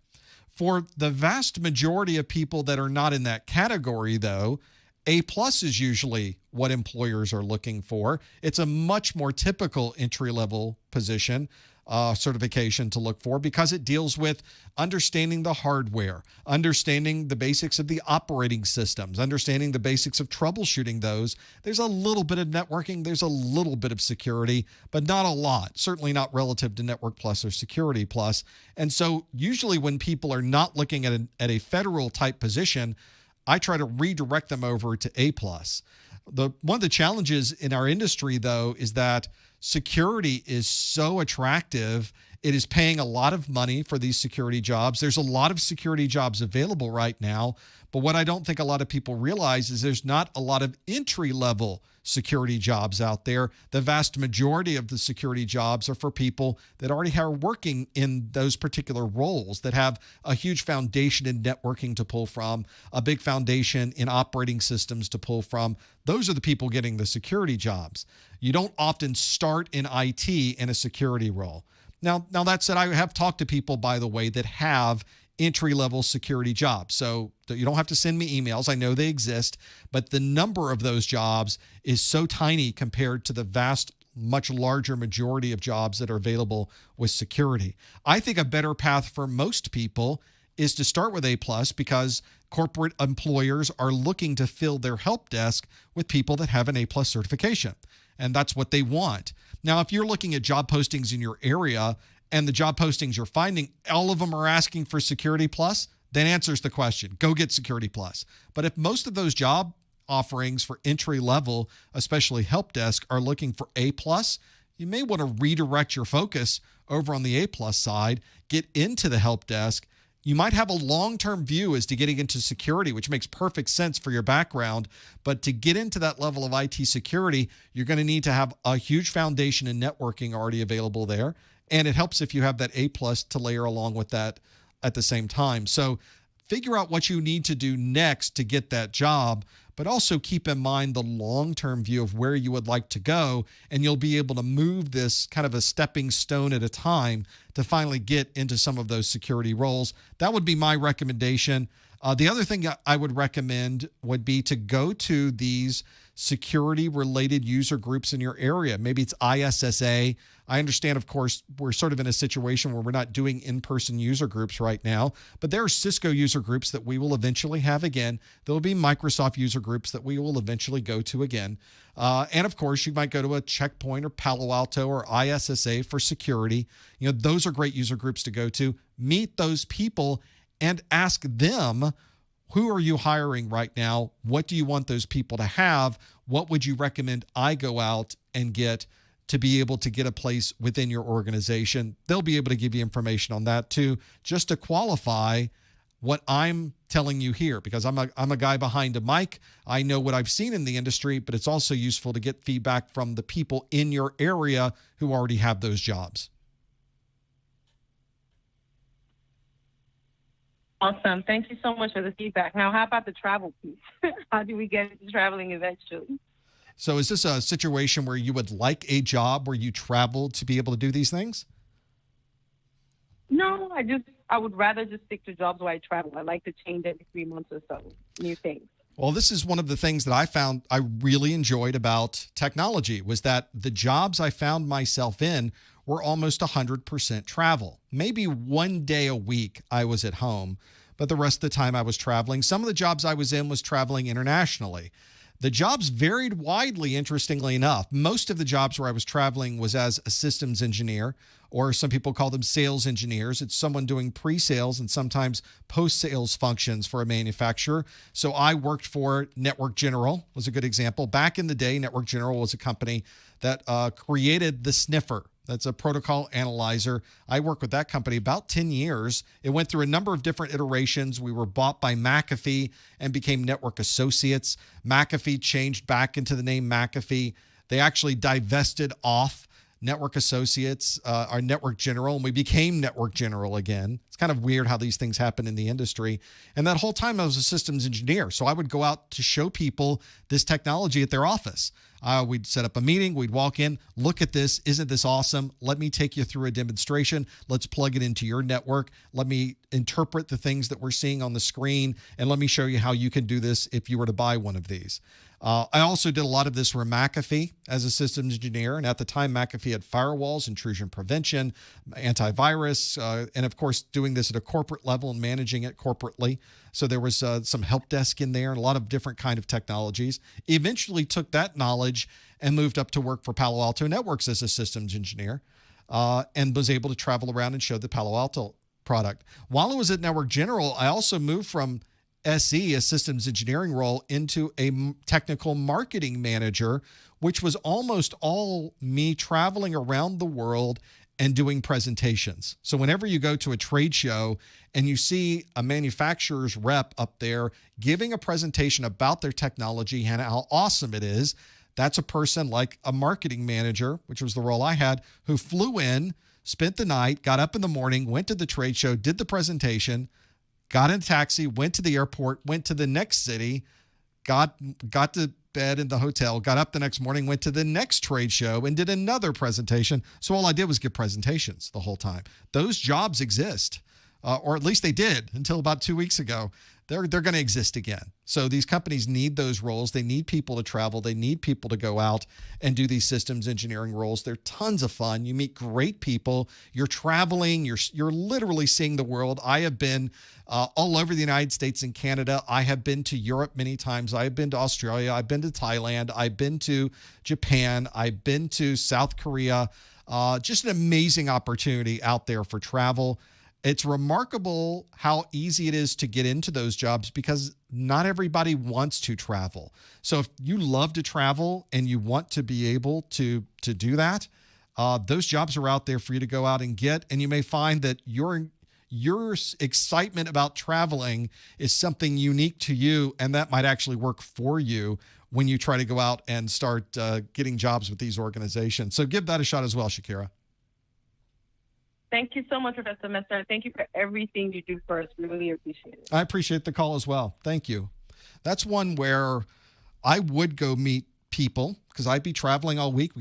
For the vast majority of people that are not in that category, though, A+ is usually what employers are looking for. It's a much more typical entry-level position, certification to look for, because it deals with understanding the hardware, understanding the basics of the operating systems, understanding the basics of troubleshooting those. There's a little bit of networking, there's a little bit of security, but not a lot, certainly not relative to Network Plus or Security Plus. And so usually when people are not looking at a federal type position, I try to redirect them over to A+. One of the challenges in our industry, though, is that security is so attractive. It is paying a lot of money for these security jobs. There's a lot of security jobs available right now. But what I don't think a lot of people realize is there's not a lot of entry-level security jobs out there. The vast majority of the security jobs are for people that already are working in those particular roles, that have a huge foundation in networking to pull from, a big foundation in operating systems to pull from. Those are the people getting the security jobs. You don't often start in IT in a security role. Now that said, I have talked to people, by the way, that have entry-level security jobs. So you don't have to send me emails. I know they exist, but the number of those jobs is so tiny compared to the vast, much larger majority of jobs that are available with security. I think a better path for most people is to start with A+, because corporate employers are looking to fill their help desk with people that have an A+ certification, and that's what they want. Now, if you're looking at job postings in your area and the job postings you're finding, all of them are asking for Security Plus, then answers the question. Go get Security Plus. But if most of those job offerings for entry level, especially help desk, are looking for A+, you may want to redirect your focus over on the A+ side, get into the help desk. You might have a long-term view as to getting into security, which makes perfect sense for your background. But to get into that level of IT security, you're going to need to have a huge foundation in networking already available there. And it helps if you have that A+ to layer along with that at the same time. So figure out what you need to do next to get that job, but also keep in mind the long-term view of where you would like to go, and you'll be able to move this kind of a stepping stone at a time to finally get into some of those security roles. That would be my recommendation. The other thing I would recommend would be to go to these security-related user groups in your area. Maybe it's ISSA. I understand, of course, we're sort of in a situation where we're not doing in-person user groups right now, but there are Cisco user groups that we will eventually have again. There will be Microsoft user groups that we will eventually go to again. And, of course, you might go to a Checkpoint or Palo Alto or ISSA for security. Those are great user groups to go to. Meet those people and ask them, who are you hiring right now? What do you want those people to have? What would you recommend I go out and get to be able to get a place within your organization? They'll be able to give you information on that too, just to qualify what I'm telling you here, because I'm a guy behind a mic. I know what I've seen in the industry, but it's also useful to get feedback from the people in your area who already have those jobs. Awesome. Thank you so much for the feedback. Now, how about the travel piece? How do we get into traveling eventually? So is this a situation where you would like a job where you travel to be able to do these things? No, I would rather just stick to jobs where I travel. I like to change every 3 months or so, new things. Well, this is one of the things that I found I really enjoyed about technology, was that the jobs I found myself in were almost 100% travel. Maybe one day a week I was at home, but the rest of the time I was traveling. Some of the jobs I was in was traveling internationally. The jobs varied widely, interestingly enough. Most of the jobs where I was traveling was as a systems engineer, or some people call them sales engineers. It's someone doing pre-sales and sometimes post-sales functions for a manufacturer. So I worked for Network General, was a good example. Back in the day, Network General was a company that created the sniffer. That's a protocol analyzer. I worked with that company about 10 years. It went through a number of different iterations. We were bought by McAfee and became Network Associates. McAfee changed back into the name McAfee. They actually divested off Network Associates, our Network General, and we became Network General again. It's kind of weird how these things happen in the industry. And that whole time I was a systems engineer. So I would go out to show people this technology at their office. We'd set up a meeting. We'd walk in, look at this. Isn't this awesome? Let me take you through a demonstration. Let's plug it into your network. Let me interpret the things that we're seeing on the screen, and let me show you how you can do this if you were to buy one of these. I also did a lot of this for McAfee as a systems engineer. And at the time, McAfee had firewalls, intrusion prevention, antivirus, and of course, doing this at a corporate level and managing it corporately. So there was some help desk in there and a lot of different kind of technologies. Eventually took that knowledge and moved up to work for Palo Alto Networks as a systems engineer, and was able to travel around and show the Palo Alto product. While I was at Network General, I also moved from SE, a systems engineering role, into a technical marketing manager, which was almost all me traveling around the world and doing presentations. So whenever you go to a trade show and you see a manufacturer's rep up there giving a presentation about their technology and how awesome it is, that's a person like a marketing manager, which was the role I had, who flew in, spent the night, got up in the morning, went to the trade show, did the presentation, got in a taxi, went to the airport, went to the next city, got to bed in the hotel, got up the next morning, went to the next trade show, and did another presentation. So all I did was give presentations the whole time. Those jobs exist, or at least they did until about 2 weeks ago. They're going to exist again. So these companies need those roles. They need people to travel. They need people to go out and do these systems engineering roles. They're tons of fun. You meet great people. You're traveling. You're literally seeing the world. I have been all over the United States and Canada. I have been to Europe many times. I have been to Australia. I've been to Thailand. I've been to Japan. I've been to South Korea. Just an amazing opportunity out there for travel. It's remarkable how easy it is to get into those jobs because not everybody wants to travel. So if you love to travel and you want to be able to do that, those jobs are out there for you to go out and get. And you may find that your excitement about traveling is something unique to you, and that might actually work for you when you try to go out and start getting jobs with these organizations. So give that a shot as well, Shakira. Thank you so much, Professor Messer. Thank you for everything you do for us. We really appreciate it. I appreciate the call as well. Thank you. That's one where I would go meet people because I'd be traveling all week.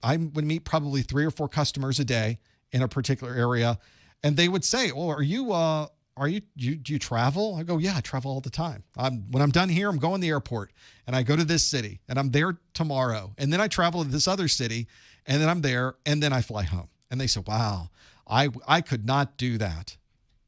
I would meet probably 3 or 4 customers a day in a particular area. And they would say, "Oh, do you travel?" I go, "Yeah, I travel all the time. When I'm done here, I'm going to the airport and I go to this city and I'm there tomorrow. And then I travel to this other city and then I'm there and then I fly home." And they said, "Wow, I could not do that."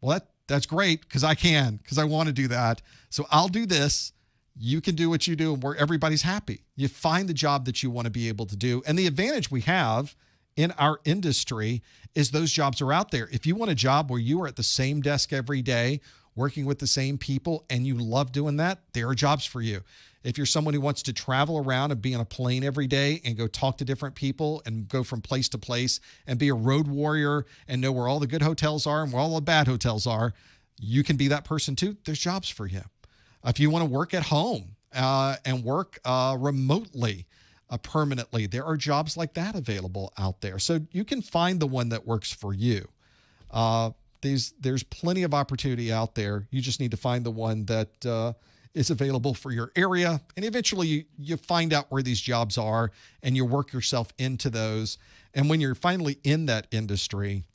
Well, that's great because I want to do that. So I'll do this. You can do what you do where everybody's happy. You find the job that you want to be able to do. And the advantage we have in our industry is those jobs are out there. If you want a job where you are at the same desk every day, working with the same people, and you love doing that, there are jobs for you. If you're someone who wants to travel around and be on a plane every day and go talk to different people and go from place to place and be a road warrior and know where all the good hotels are and where all the bad hotels are, you can be that person too. There's jobs for you. If you want to work at home and work remotely, permanently, there are jobs like that available out there. So you can find the one that works for you. There's plenty of opportunity out there. You just need to find the one that is available for your area. And eventually you find out where these jobs are and you work yourself into those. And when you're finally in that industry,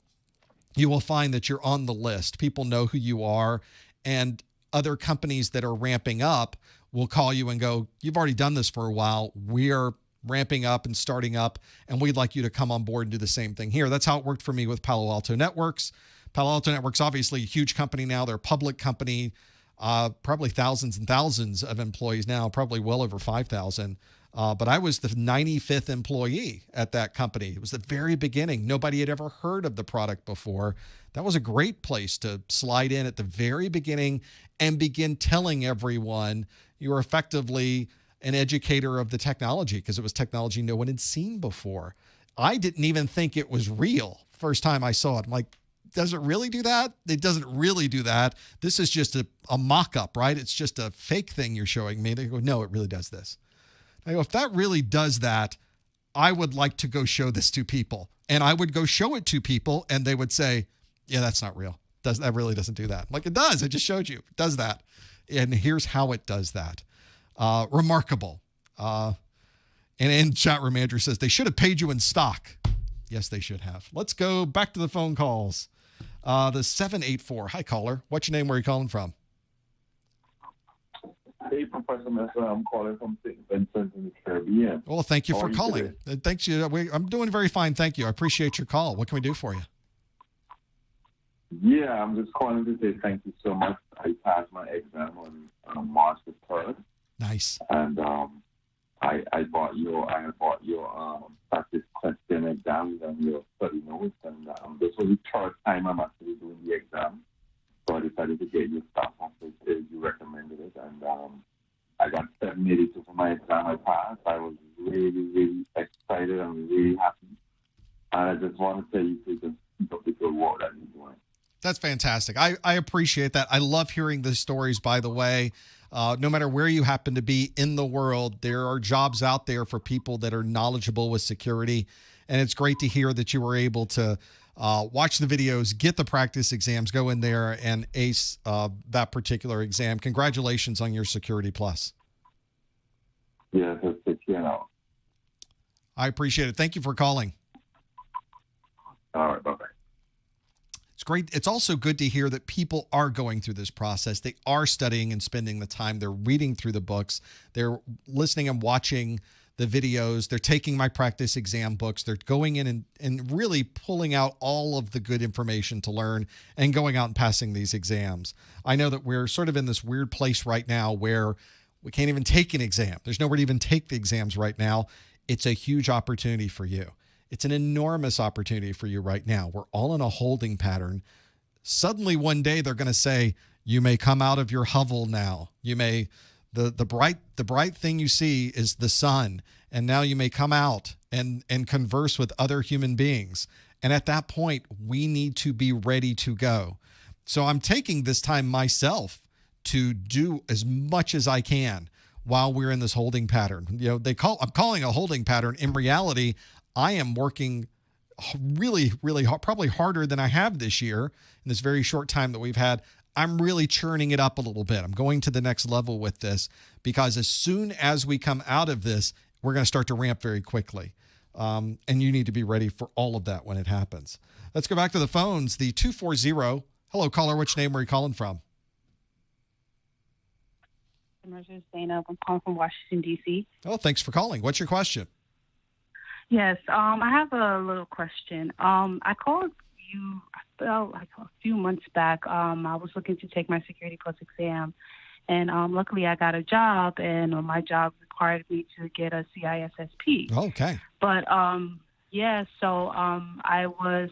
you will find that you're on the list. People know who you are, and other companies that are ramping up will call you and go, "You've already done this for a while. We're ramping up and starting up, and we'd like you to come on board and do the same thing here." That's how it worked for me with Palo Alto Networks. Palo Alto Networks, obviously a huge company now. They're a public company, probably thousands and thousands of employees now, probably well over 5,000. But I was the 95th employee at that company. It was the very beginning. Nobody had ever heard of the product before. That was a great place to slide in at the very beginning and begin telling everyone you were effectively an educator of the technology, because it was technology no one had seen before. I didn't even think it was real first time I saw it. I'm like, does it really do that? It doesn't really do that. This is just a mock-up, right? It's just a fake thing you're showing me. They go, "No, it really does this." I go, "If that really does that, I would like to go show this to people." And I would go show it to people and they would say, "Yeah, that's not real. That really doesn't do that." I'm like, "It does. I just showed you. It does that. And here's how it does that." Remarkable. And in chat room, Andrew says, "They should have paid you in stock." Yes, they should have. Let's go back to the phone calls. The 784. Hi, caller. What's your name? Where are you calling from? Hey, Professor Messer. I'm calling from St. Vincent in the Caribbean. Well, thank you for calling. Thanks you. I'm doing very fine. Thank you. I appreciate your call. What can we do for you? Yeah, I'm just calling to say thank you so much. I passed my exam on March the 3rd. Nice. And I bought your practice question exams and your study notes, and this was the 3rd time I'm actually doing the exam. So I decided to get your staff office as you recommended it, and I got 782 for my exam. I passed. I was really, really excited and really happy. And I just want to tell you to just keep up the good work that you're doing. That's fantastic. I appreciate that. I love hearing the stories, by the way. No matter where you happen to be in the world, there are jobs out there for people that are knowledgeable with security. And it's great to hear that you were able to watch the videos, get the practice exams, go in there and ace that particular exam. Congratulations on your Security Plus. Yeah, that's it. I appreciate it. Thank you for calling. All right, bye-bye. It's great. It's also good to hear that people are going through this process. They are studying and spending the time. They're reading through the books. They're listening and watching the videos. They're taking my practice exam books. They're going in and really pulling out all of the good information to learn and going out and passing these exams. I know that we're sort of in this weird place right now where we can't even take an exam. There's nowhere to even take the exams right now. It's a huge opportunity for you. It's an enormous opportunity for you right now. We're all in a holding pattern. Suddenly one day they're going to say, you may come out of your hovel now. You may, the bright thing you see is the sun. And now you may come out and converse with other human beings. And at that point, we need to be ready to go. So I'm taking this time myself to do as much as I can while we're in this holding pattern. You know, I'm calling a holding pattern. In reality, I am working really, really hard, probably harder than I have this year in this very short time that we've had. I'm really churning it up a little bit. I'm going to the next level with this because as soon as we come out of this, we're going to start to ramp very quickly. And you need to be ready for all of that when it happens. Let's go back to the phones. The 240. Hello, caller. Which name are you calling from? I'm calling from Washington, D.C. Oh, thanks for calling. What's your question? Yes, I have a little question. I called you a few months back. I was looking to take my Security Plus exam, and luckily I got a job, and my job required me to get a CISSP. Okay. But, so I was,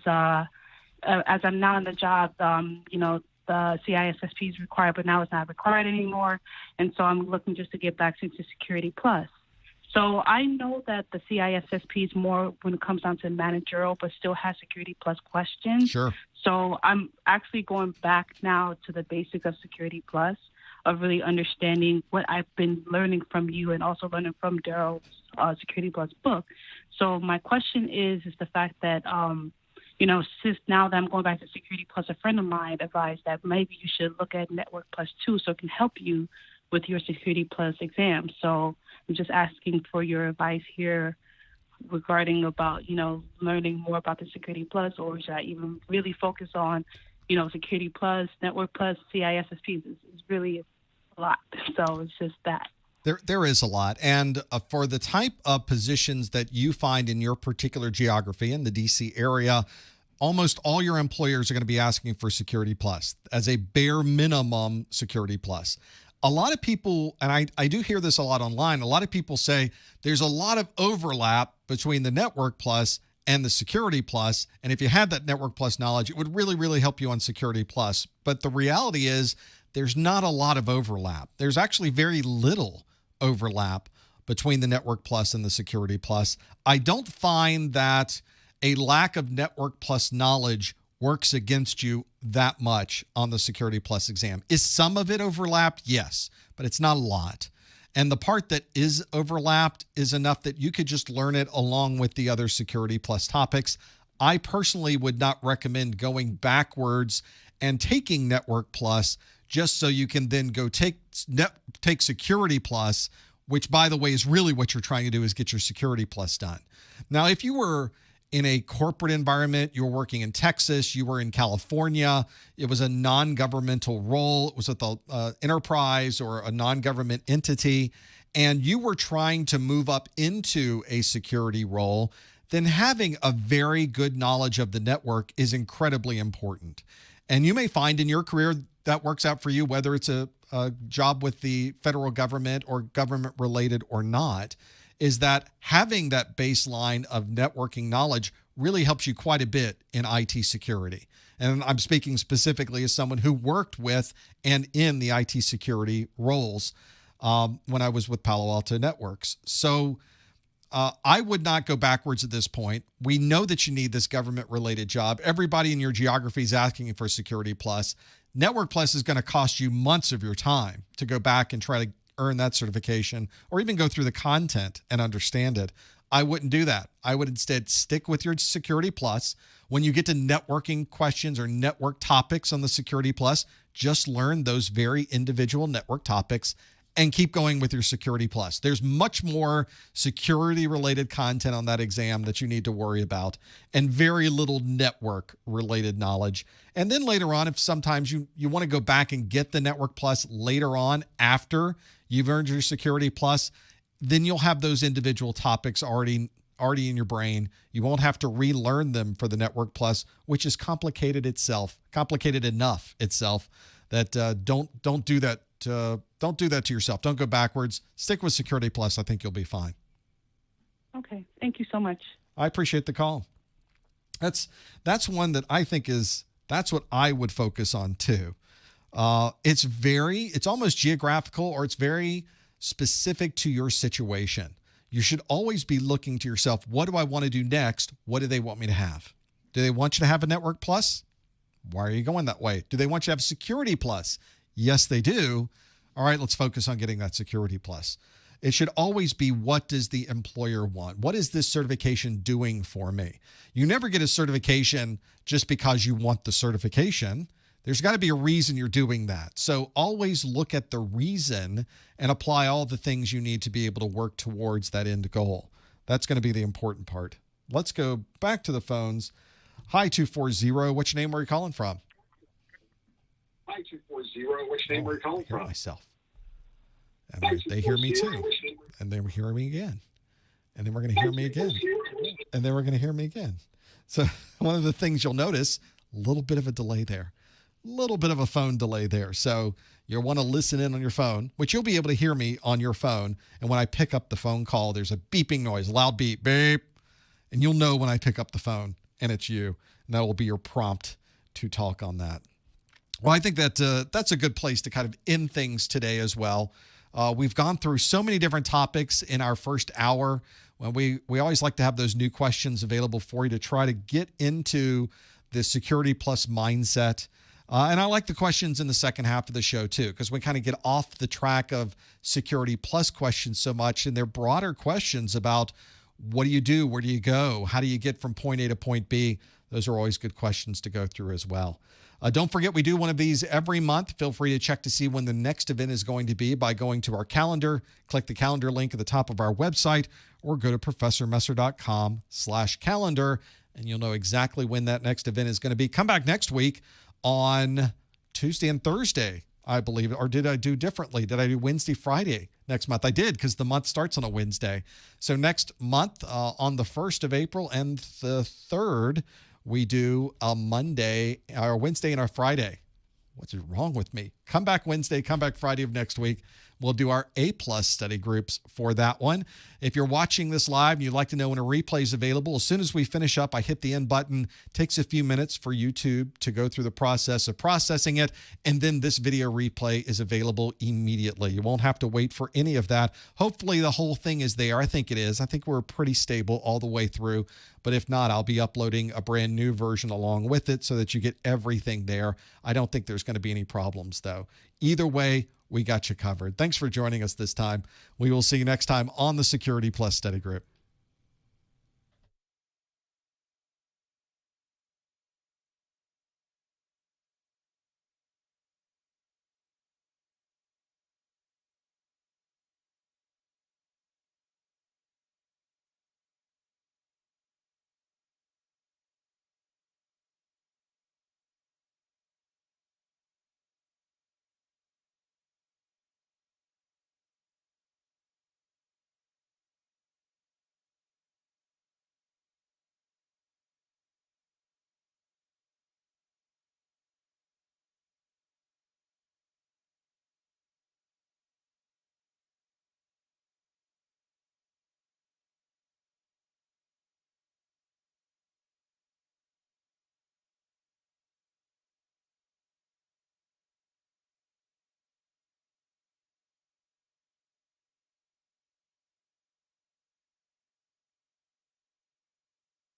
as I'm now in the job, the CISSP is required, but now it's not required anymore. And so I'm looking just to get back into Security Plus. So I know that the CISSP is more when it comes down to managerial, but still has Security Plus questions. Sure. So I'm actually going back now to the basic of Security Plus, of really understanding what I've been learning from you and also learning from Daryl's Security Plus book. So my question is the fact that, since now that I'm going back to Security Plus, a friend of mine advised that maybe you should look at Network Plus 2 so it can help you with your Security Plus exam. So I'm just asking for your advice here regarding about, learning more about the Security Plus, or should I even really focus on, Security Plus, Network Plus, CISSP? It's really a lot. So it's just that. There is a lot. And for the type of positions that you find in your particular geography in the DC area, almost all your employers are going to be asking for Security Plus as a bare minimum Security Plus. A lot of people, and I do hear this a lot online, a lot of people say there's a lot of overlap between the Network Plus and the Security Plus. And if you had that Network Plus knowledge, it would really, really help you on Security Plus. But the reality is there's not a lot of overlap. There's actually very little overlap between the Network Plus and the Security Plus. I don't find that a lack of Network Plus knowledge works against you that much on the Security Plus exam. Is some of it overlapped? Yes, but it's not a lot. And the part that is overlapped is enough that you could just learn it along with the other Security Plus topics. I personally would not recommend going backwards and taking Network Plus just so you can then go take Security Plus, which, by the way, is really what you're trying to do, is get your Security Plus done. Now, if you were in a corporate environment, you were working in Texas, you were in California, it was a non-governmental role, it was with an enterprise or a non-government entity, and you were trying to move up into a security role, then having a very good knowledge of the network is incredibly important. And you may find in your career that works out for you, whether it's a job with the federal government or government related or not, is that having that baseline of networking knowledge really helps you quite a bit in IT security. And I'm speaking specifically as someone who worked with and in the IT security roles when I was with Palo Alto Networks. So I would not go backwards at this point. We know that you need this government-related job. Everybody in your geography is asking for Security Plus. Network Plus is going to cost you months of your time to go back and try to earn that certification or even go through the content and understand it. I wouldn't do that. I would instead stick with your Security Plus. When you get to networking questions or network topics on the Security Plus, just learn those very individual network topics and keep going with your Security Plus. There's much more security-related content on that exam that you need to worry about, and very little network-related knowledge. And then later on, if sometimes you want to go back and get the Network Plus later on after you've earned your Security Plus, then you'll have those individual topics already in your brain. You won't have to relearn them for the Network Plus, which is complicated enough itself that don't do that. Don't do that to yourself. Don't go backwards. Stick with Security Plus. I think you'll be fine. Okay. Thank you so much. I appreciate the call. That's one that I think is That's what I would focus on too. It's almost geographical, or it's very specific to your situation. You should always be looking to yourself, what do I want to do next? What do they want me to have? Do they want you to have a Network Plus? Why are you going that way? Do they want you to have Security Plus? Yes, they do. All right, let's focus on getting that Security Plus. It should always be, what does the employer want? What is this certification doing for me? You never get a certification just because you want the certification. There's got to be a reason you're doing that. So always look at the reason and apply all the things you need to be able to work towards that end goal. That's going to be the important part. Let's go back to the phones. Hi, 240. Which name are you calling from? Hi, 240. Which name are you calling from? Myself. And they hear me too. And they hear me again. And then we're going to hear me again. And then we're going to hear me again. So one of the things you'll notice, a little bit of a delay there. Little bit of a phone delay there. So you'll want to listen in on your phone, which you'll be able to hear me on your phone. And when I pick up the phone call, there's a beeping noise, loud beep, beep. And you'll know when I pick up the phone and it's you. And that will be your prompt to talk on that. Well, I think that that's a good place to kind of end things today as well. We've gone through so many different topics in our first hour. Well, we always like to have those new questions available for you to try to get into the Security Plus mindset. And I like the questions in the second half of the show too, because we kind of get off the track of Security Plus questions so much, and they're broader questions about what do you do, where do you go, how do you get from point A to point B. Those are always good questions to go through as well. Don't forget, we do one of these every month. Feel free to check to see when the next event is going to be by going to our calendar, click the calendar link at the top of our website, or go to professormesser.com/calendar, and you'll know exactly when that next event is going to be. Come back next week on Tuesday and Thursday, I believe. Or did I do differently? Did I do Wednesday, Friday next month? I did, because the month starts on a Wednesday. So next month, on the 1st of April and the 3rd, we do a Monday, our Wednesday and our Friday. What's wrong with me? Come back Wednesday, come back Friday of next week. We'll do our A+ study groups for that one. If you're watching this live and you'd like to know when a replay is available, as soon as we finish up, I hit the end button. It takes a few minutes for YouTube to go through the process of processing it, and then this video replay is available immediately. You won't have to wait for any of that. Hopefully the whole thing is there. I think it is. I think we're pretty stable all the way through. But if not, I'll be uploading a brand new version along with it so that you get everything there. I don't think there's going to be any problems, though. Either way, we got you covered. Thanks for joining us this time. We will see you next time on the Security Plus Study Group.